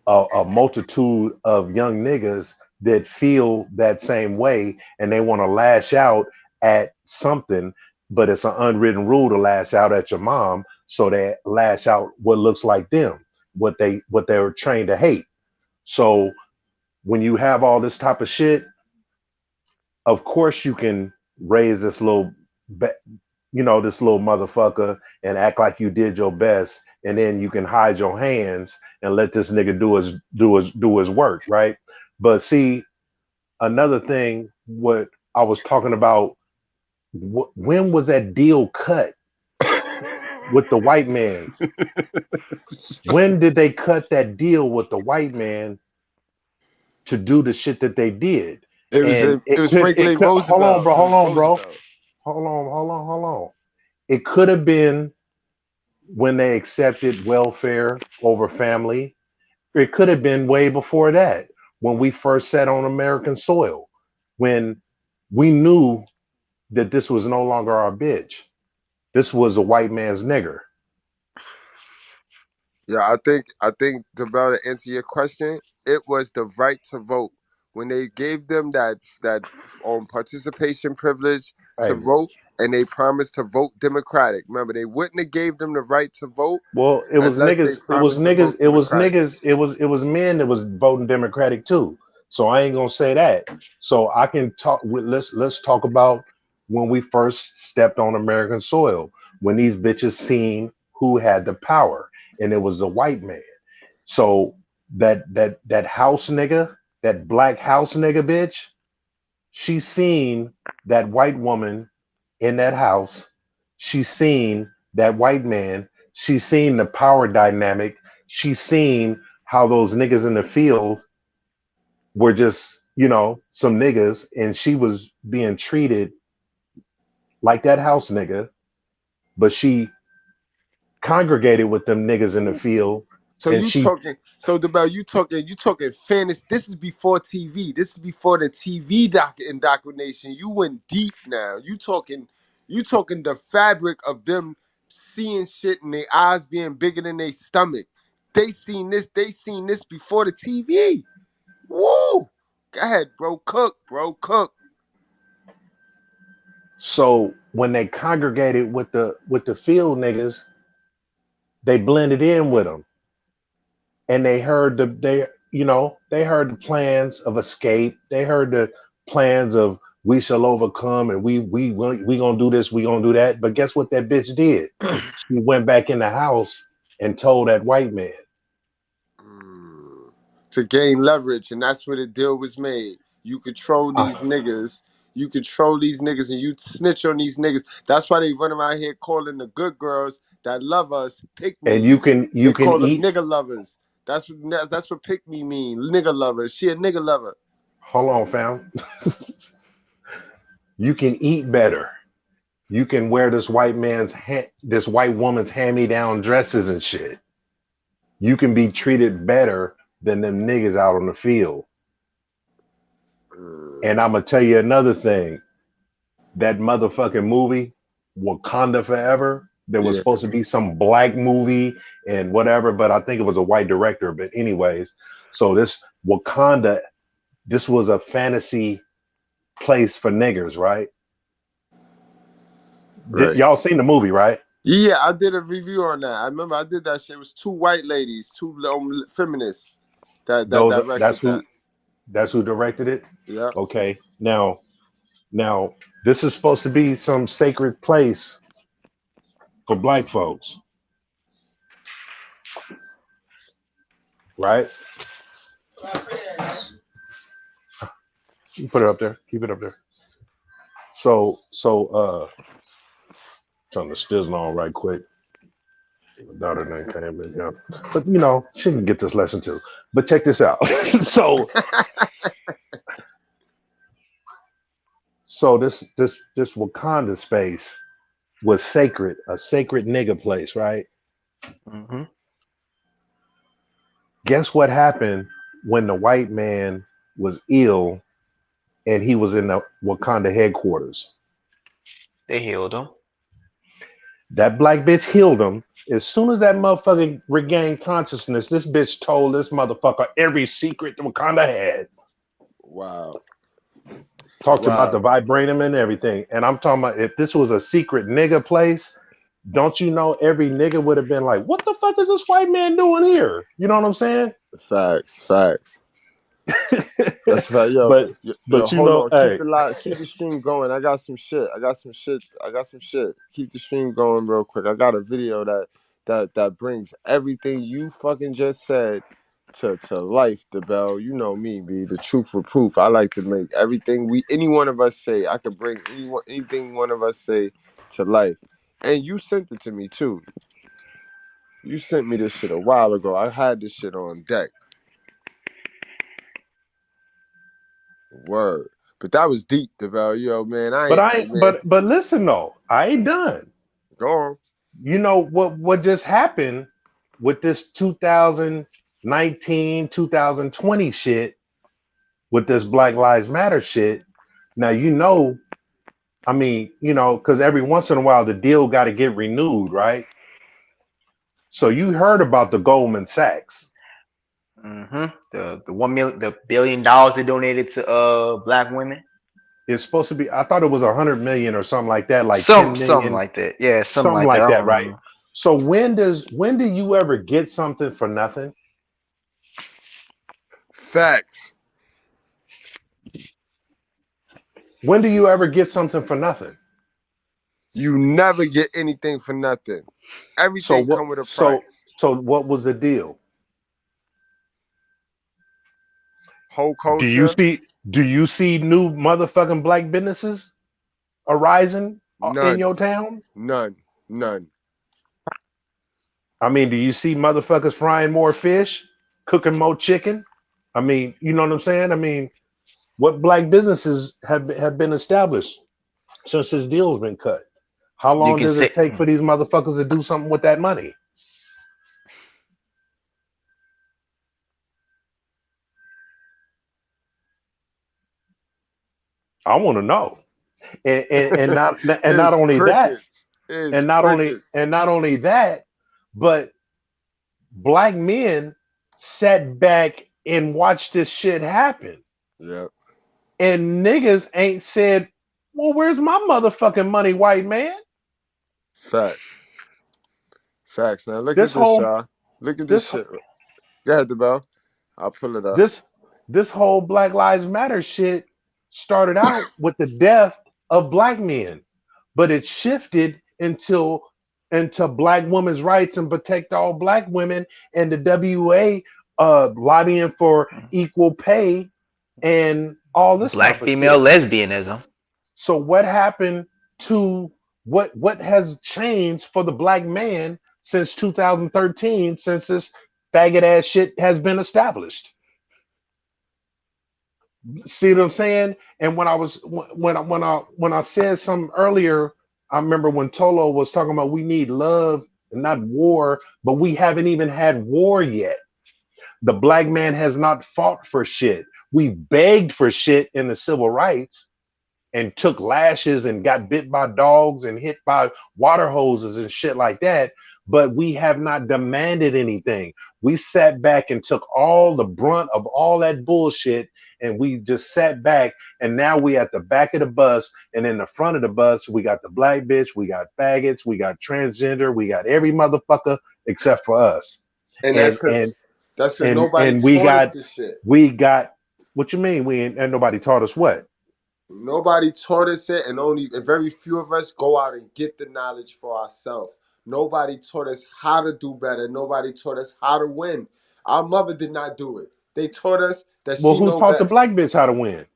a multitude of young niggas that feel that same way, and they want to lash out at something, but it's an unwritten rule to lash out at your mom, so they lash out what looks like them, what they were trained to hate. So when you have all this type of shit, of course you can raise this little this little motherfucker and act like you did your best, and then you can hide your hands and let this nigga do his work, right? But see, another thing, what I was talking about, when was that deal cut with the white man? When did they cut that deal with the white man to do the shit that they did? And It was it Franklin could, hold on, Roosevelt. bro, It was hold on, bro, Roosevelt. hold on. It could have been when they accepted welfare over family. It could have been way before that, when we first set on American soil, when we knew that this was no longer our bitch. This was a white man's nigger. Yeah, I think to better answer your question, it was the right to vote. When they gave them that participation privilege, to vote, and they promised to vote Democratic. Remember, they wouldn't have gave them the right to vote Well, it was unless they niggas. It was promised to niggas. vote It was Democratic. niggas. It was men that was voting Democratic too. So I ain't gonna say that. So I can talk. Let's talk about when we first stepped on American soil, when these bitches seen who had the power, and it was the white man. So that house nigga, that black house nigga bitch, she seen that white woman in that house. She seen that white man. She seen the power dynamic. She seen how those niggas in the field were just, some niggas, and she was being treated like that house nigga, but she congregated with them niggas in the field, So and you she talking? So DeBell, you talking fairness? This is before TV. This is before the TV indoctrination. You went deep now. You talking the fabric of them seeing shit and their eyes being bigger than their stomach. They seen this. They seen this before the TV. Woo! Go ahead, bro. Cook, bro. Cook. so when they congregated with the field niggas, they blended in with them, and they heard they heard the plans of escape. They heard the plans of we shall overcome, and we gonna do this, we gonna do that. But guess what that bitch did? She went back in the house and told that white man. To gain leverage, and that's where the deal was made. You control these niggas. You control these niggas, and you snitch on these niggas. That's why they run around here calling the good girls that love us pick And you me's. can They you can call them eat. nigga lovers. That's what pick me mean. Nigga lover. She a nigga lover. Hold on, fam. You can eat better. You can wear this this white woman's hand-me-down dresses and shit. You can be treated better than them niggas out on the field. And I'm gonna tell you another thing. That motherfucking movie, Wakanda Forever, there was Yeah. supposed to be some black movie and whatever, but I think it was a white director. But anyways, so this Wakanda, this was a fantasy place for niggers, right? Right. Y'all seen the movie, right? Yeah, I did a review on that. I remember I did that shit. It was two white ladies, two feminists that directed that. That's who directed it. Yeah. Okay. Now this is supposed to be some sacred place for black folks, right? You put it up there. Keep it up there. So turn the stizzle on right quick. My daughter name came in, yeah. But she can get this lesson too. But check this out. so this Wakanda space was sacred, a sacred nigga place, right? Mm-hmm. Guess what happened when the white man was ill and he was in the Wakanda headquarters? They healed him. That black bitch healed him. As soon as that motherfucker regained consciousness, this bitch told this motherfucker every secret that Wakanda had. Wow. Talked about the vibranium and everything. And I'm talking about, if this was a secret nigga place, don't you know every nigga would have been like, what the fuck is this white man doing here? You know what I'm saying? Facts. That's right, yo. But Hold on. hey, Keep the stream going. I got some shit. Keep the stream going real quick. I got a video that brings everything you fucking just said to life, DeBell. You know me, B. The truth for proof. I like to make everything any one of us say. I could bring anything one of us say to life. And you sent it to me too. You sent me this shit a while ago. I had this shit on deck. Word. But that was deep, DeBell. Yo, man. but listen though, I ain't done. Go on. You know what just happened with this 2019, 2020 shit, with this Black Lives Matter shit. Now because every once in a while the deal got to get renewed, right? So you heard about the Goldman Sachs. Mm-hmm. The $1 billion they donated to black women. It's supposed to be. I thought it was 100 million or something like that, like Something 10 million, like that. Yeah, something that. like I that, don't right? remember. So when do you ever get something for nothing? Facts. When do you ever get something for nothing? You never get anything for nothing. Everything come with a price. So what was the deal? Whole Do you culture, see new motherfucking black businesses arising in none, your town? none. I mean, do you see motherfuckers frying more fish, cooking more chicken? I mean, you know what I'm saying? I mean, what black businesses have been established since this deal's been cut? How You long can does it say take for these motherfuckers to do something with that money? I want to know. And not It's only that, crickets. It's and crickets. not only that, but black men sat back and watched this shit happen. Yep. And niggas ain't said, well, where's my motherfucking money, white man? Facts. Now look This at this, whole y'all. Look at this this shit. Go ahead, DeBell. I'll pull it up. this whole Black Lives Matter shit started out with the death of black men, but it shifted into black women's rights and protect all black women, and the WA lobbying for equal pay and all this black type of female shit. lesbianism. So what happened to what has changed for the black man since 2013, since this faggot ass shit has been established? See what I'm saying? And when I said something earlier, I remember when Tolo was talking about we need love and not war, but we haven't even had war yet. The black man has not fought for shit. We begged for shit in the civil rights and took lashes and got bit by dogs and hit by water hoses and shit like that. But we have not demanded anything. We sat back and took all the brunt of all that bullshit, and we just sat back. And now we at the back of the bus, and in the front of the bus, we got the black bitch, we got faggots, we got transgender, we got every motherfucker except for us. And And that's because nobody we taught us got this shit. what you mean? And nobody taught us what? Nobody taught us it, and only very few of us go out and get the knowledge for ourselves. Nobody taught us how to do better. Nobody taught us how to win. Our mother did not do it. They taught us that Well, she who know taught the best. black bitch how to win?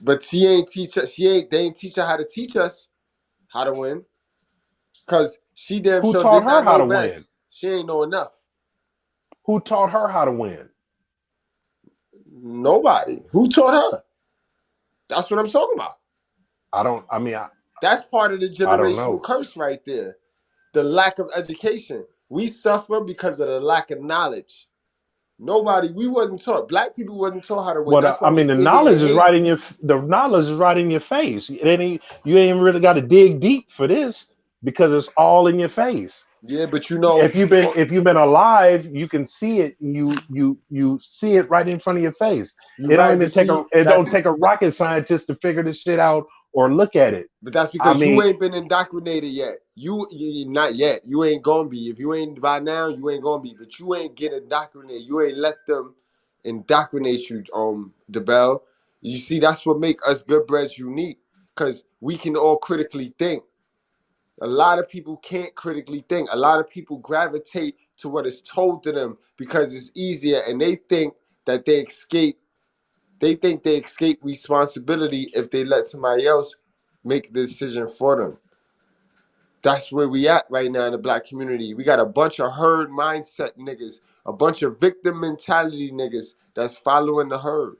But she ain't teach us. They ain't teach her how to teach us how to win. Cause she damn Who sure taught did her not how know to win? best. She ain't know enough. Who taught her how to win? Nobody. Who taught her? That's what I'm talking about. That's part of the I don't generational know. curse right there. The lack of education. We suffer because of the lack of knowledge. We wasn't taught. Black people wasn't taught how to win. That's why we The sit here knowledge and is hate. right in your face. You ain't really got to dig deep for this because it's all in your face. Yeah, but you know, if you've been alive, you can see it. You see it right in front of your face. you're It don't right. even But see, don't take a rocket scientist to figure this shit out or look at it. but that's because you ain't been indoctrinated yet. You not yet. You ain't gonna be. If you ain't by now, you ain't gonna be. But you ain't get indoctrinated. You ain't let them indoctrinate you. DeBell. You see, that's what make us Goodbreads unique, because we can all critically think. A lot of people can't critically think. A lot of people gravitate to what is told to them because it's easier, and they think that they escape. They think they escape responsibility if they let somebody else make the decision for them. That's where we at right now in the black community. We got a bunch of herd mindset niggas, a bunch of victim mentality niggas that's following the herd.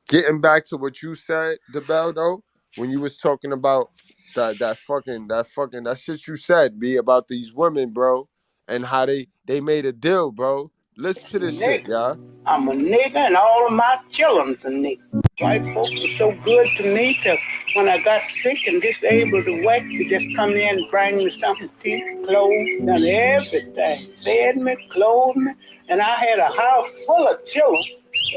Getting back to what you said, DeBell, though, when you was talking about that shit you said, B, about these women, bro, and how they made a deal, bro. Listen to this shit, y'all. I'm a nigga and all of my children's a nigga. White folks are so good to me to when I got sick and disabled to work, to just come in and bring me something to eat, clothes, done everything. Fed me, clothed me, and I had a house full of children,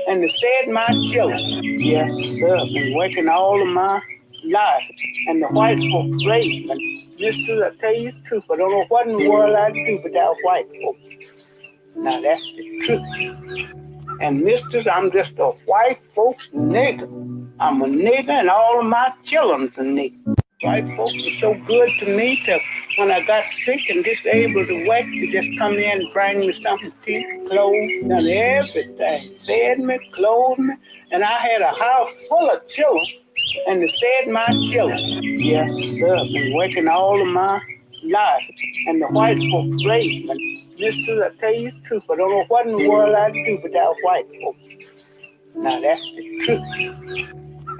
and they fed my children. Yes, sir, I've been working all of my life, and the white folks raised me. Mister, I tell you the truth, I don't know what in the world I'd do without white folks. Now that's the truth. And misters, I'm just a white folks nigger. I'm a nigger and all of my children's a nigger. White folks were so good to me till when I got sick and disabled to work, to just come in and bring me something to eat, clothes, done everything. Fed me, clothed me, and I had a house full of children, and they fed my children. Yes, sir, I've been working all of my life, and the white folks raised me. Mister, I tell you the truth, I don't know what in the world I'd do without white folks. Now that's the truth.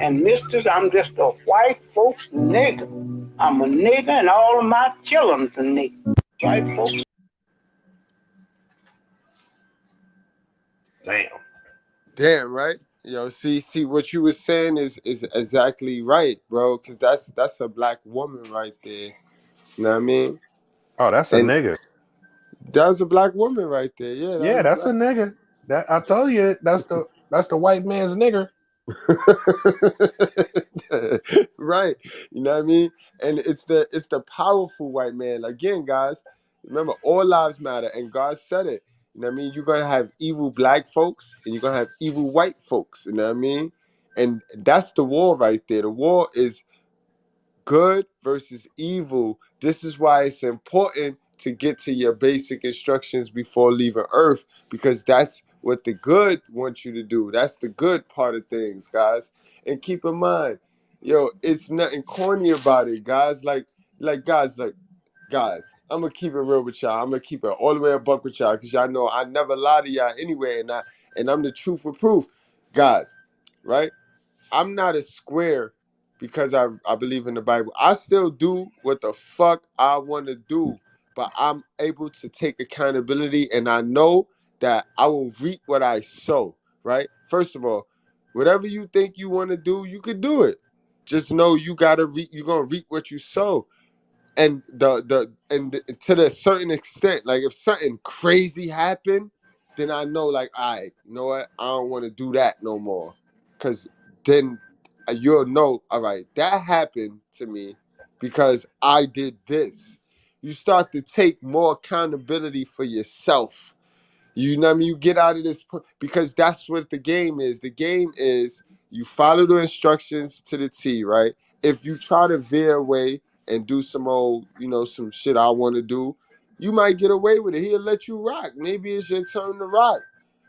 And misters, I'm just a white folks nigger. I'm a nigger and all of my children's a nigger. White folks. Damn, right? See what you were saying is exactly right, bro. Because that's a black woman right there. You know what I mean? Oh, that's a And nigga. that's a black woman right there. Yeah, that Yeah, was a that's a black. nigga. That I told you, that's the white man's nigger. Right. You know what I mean? And it's the powerful white man. Again, guys, remember, all lives matter, and God said it. You know what I mean? You're gonna have evil black folks and you're gonna have evil white folks, you know what I mean? And that's the war right there. The war is good versus evil. This is why it's important to get to your basic instructions before leaving Earth, because that's what the good wants you to do. That's the good part of things, guys. And keep in mind, it's nothing corny about it, guys. Guys, I'm gonna keep it real with y'all. I'm gonna keep it all the way a buck with y'all, because y'all know I never lie to y'all anyway, and I'm the truth for proof, guys. Right? I'm not a square because I believe in the Bible. I still do what the fuck I want to do, but I'm able to take accountability, and I know that I will reap what I sow, right? First of all, whatever you think you want to do, you could do it. Just know you're gonna reap what you sow. And to the certain extent, like if something crazy happened, then I know, like, all right, you know what, I don't want to do that no more, because then you'll know, all right, that happened to me because I did this. You start to take more accountability for yourself. You know what I mean? You get out of this because that's what the game is. The game is you follow the instructions to the T, right? If you try to veer away and do some old, some shit I want to do, you might get away with it. He'll let you rock. Maybe it's your turn to rock.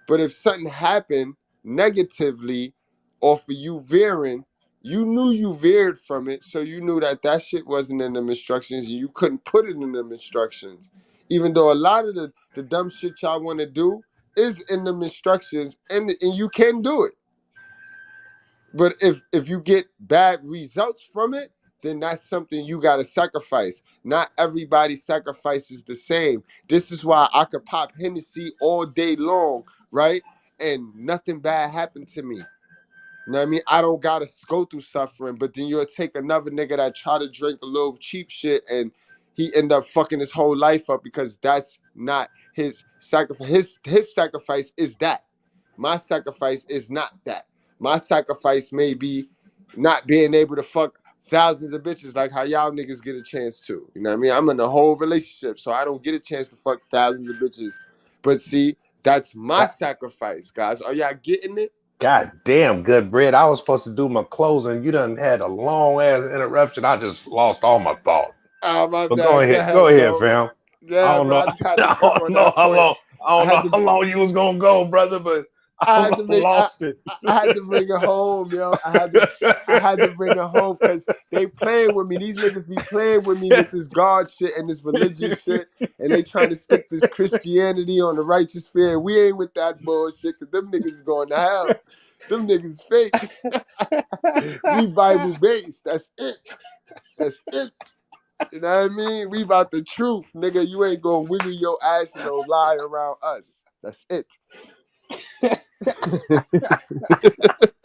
But if something happened negatively off of you veering, you knew you veered from it, so you knew that shit wasn't in them instructions and you couldn't put it in them instructions. Even though a lot of the dumb shit y'all want to do is in them instructions, and you can do it. But if you get bad results from it, then that's something you got to sacrifice. Not everybody sacrifices the same. This is why I could pop Hennessy all day long, right? And nothing bad happened to me. You know what I mean? I don't gotta go through suffering, but then you'll take another nigga that try to drink a little cheap shit and he end up fucking his whole life up because that's not his sacrifice. His sacrifice is that. My sacrifice is not that. My sacrifice may be not being able to fuck thousands of bitches like how y'all niggas get a chance to. You know what I mean? I'm in a whole relationship, so I don't get a chance to fuck thousands of bitches. But see, that's my sacrifice, guys. Are y'all getting it? God damn, Goodbread. I was supposed to do my closing. You done had a long ass interruption. I just lost all my thought. Oh, my But go bad. Go ahead, ahead, bro. fam. I Yeah, don't bro. know. I just had to I cook don't on know that how point. long. I I don't had know to. how long you was gonna go, brother. But I I had to make. lost it. I had to bring it home, yo. I had to. I had to bring it home because they playing with me. These niggas be playing with me with this God shit and this religious shit, and they trying to stick this Christianity on the righteous fear. We ain't with that bullshit because them niggas is going to hell. Them niggas fake. We Bible based. That's it. That's it. You know what I mean? We about the truth, nigga. You ain't gonna wiggle your ass and no lie around us. That's it.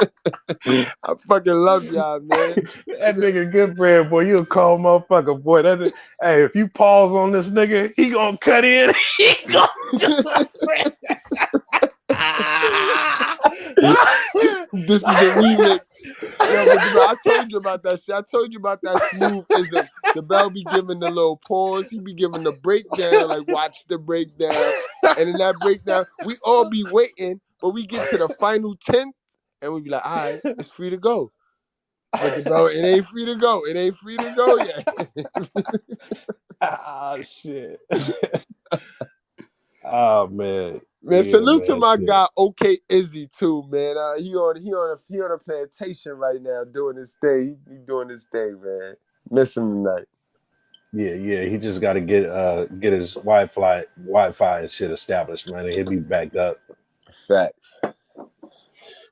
I fucking love y'all, man. That nigga Goodbread, boy, you a cold motherfucker, boy. Hey, if you pause on this nigga, he gonna cut in. He gonna This is the remix. Yo, but I told you about that shit. I told you about that smooth-ism. The Bell be giving the little pause. He be giving the breakdown, like watch the breakdown. And in that breakdown, we all be waiting, but we get to the final 10th, and we be like, all right, it's free to go. But the Bell, it ain't free to go. It ain't free to go yet. Ah, shit. Oh, man. Man, Yeah, salute to man, my shit. guy OK Izzy too, man. He on a plantation right now doing his thing. He doing his thing, man. Miss him tonight. Yeah. He just got to get his Wi-Fi and shit established, man. And he'll be backed up. Facts.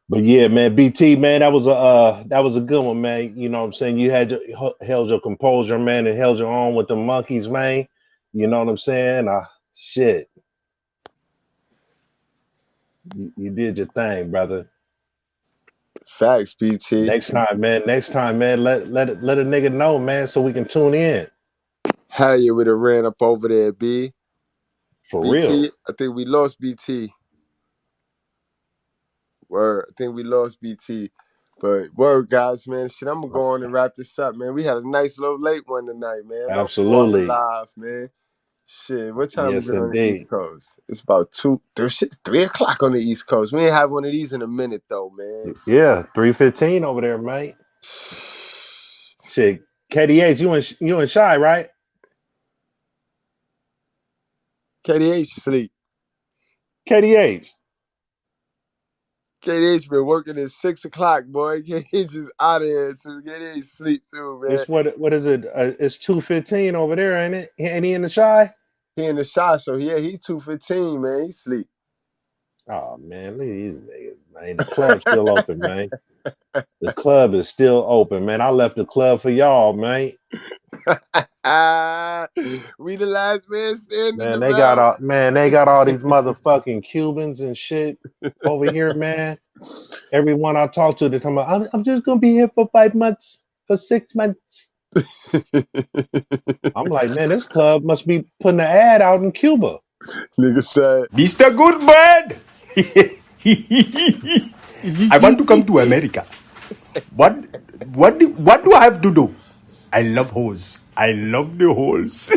But yeah, man, BT, man, that was a good one, man. You know what I'm saying? You held your composure, man, and held your own with the monkeys, man. You know what I'm saying? Shit. You did your thing, brother. Facts, BT. Next time, man, let a nigga know, man, so we can tune in. Hell yeah, would have ran up over there, B. For BT, real. I think we lost BT. Word, I think we lost BT. But word, guys, man. Shit, I'm gonna go on and wrap this up, man. We had a nice little late one tonight, man. About 4 Absolutely. live, man. Shit, what time is Yes, it on the indeed. East Coast? It's about 3 o'clock on the East Coast. We ain't have one of these in a minute, though, man. Yeah, 3:15 over there, mate. Shit, KDH, you and Shy, right? KDH sleep. KDH been working at 6 o'clock, boy. KDH just out of here too. KDH sleep too, man. It's what is it? It's 2:15 over there, ain't it? Ain't he in the Shy? He in the shot, so yeah, he's 2:15, man. He sleep. Oh man, look at these niggas, man. The club's still open, man. The club is still open, man. I left the club for y'all, man. We the last man standing. Man, they got all these motherfucking Cubans and shit over here, man. Everyone I talk to, they come about, I'm just gonna be here for 5 months, for 6 months. I'm like, man, this club must be putting an ad out in Cuba. Nigga said, Mr. Goodbread. I want to come to America. What do I have to do? I love hoes. I love the holes.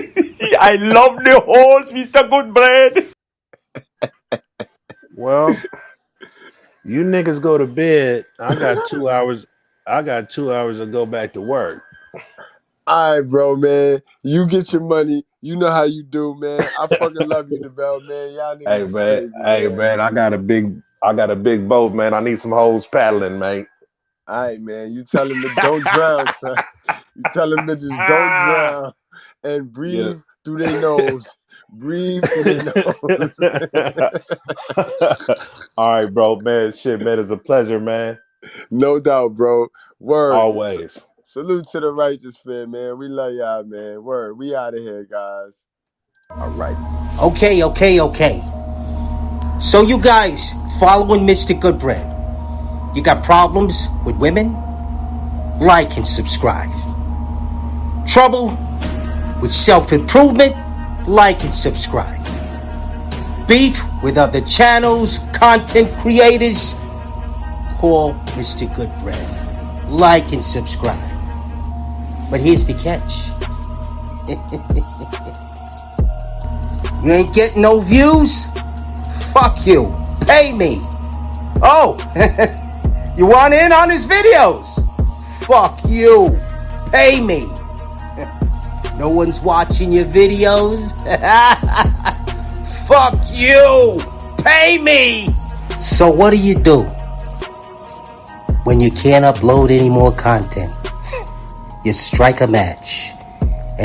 I love the holes, Mr. Goodbread. Well, you niggas go to bed. I got 2 hours. I got 2 hours to go back to work. all right, bro, man. You get your money. You know how you do, man. I fucking love you, DeBell, man. Y'all niggas is crazy, man. I got a big boat, man. I need some hoes paddling, man. All right, man. You tell them to don't drown, son. You tell them bitches don't drown and breathe through their nose. Breathe through their nose. All right, bro, man. Shit, man, it's a pleasure, man. No doubt, bro. Word. Always. Salute to the righteous fan, man. We love y'all, man. Word. We out of here, guys. All right. Okay. So you guys following Mr. Goodbread. You got problems with women? Like and subscribe. Trouble with self-improvement? Like and subscribe. Beef with other channels, content creators? Call Mr. Goodbread. Like and subscribe. But here's the catch. You ain't getting no views? Fuck you. Pay me. Oh, you want in on his videos? Fuck you. Pay me. No one's watching your videos? Fuck you. Pay me. So what do? When you can't upload any more content? You strike a match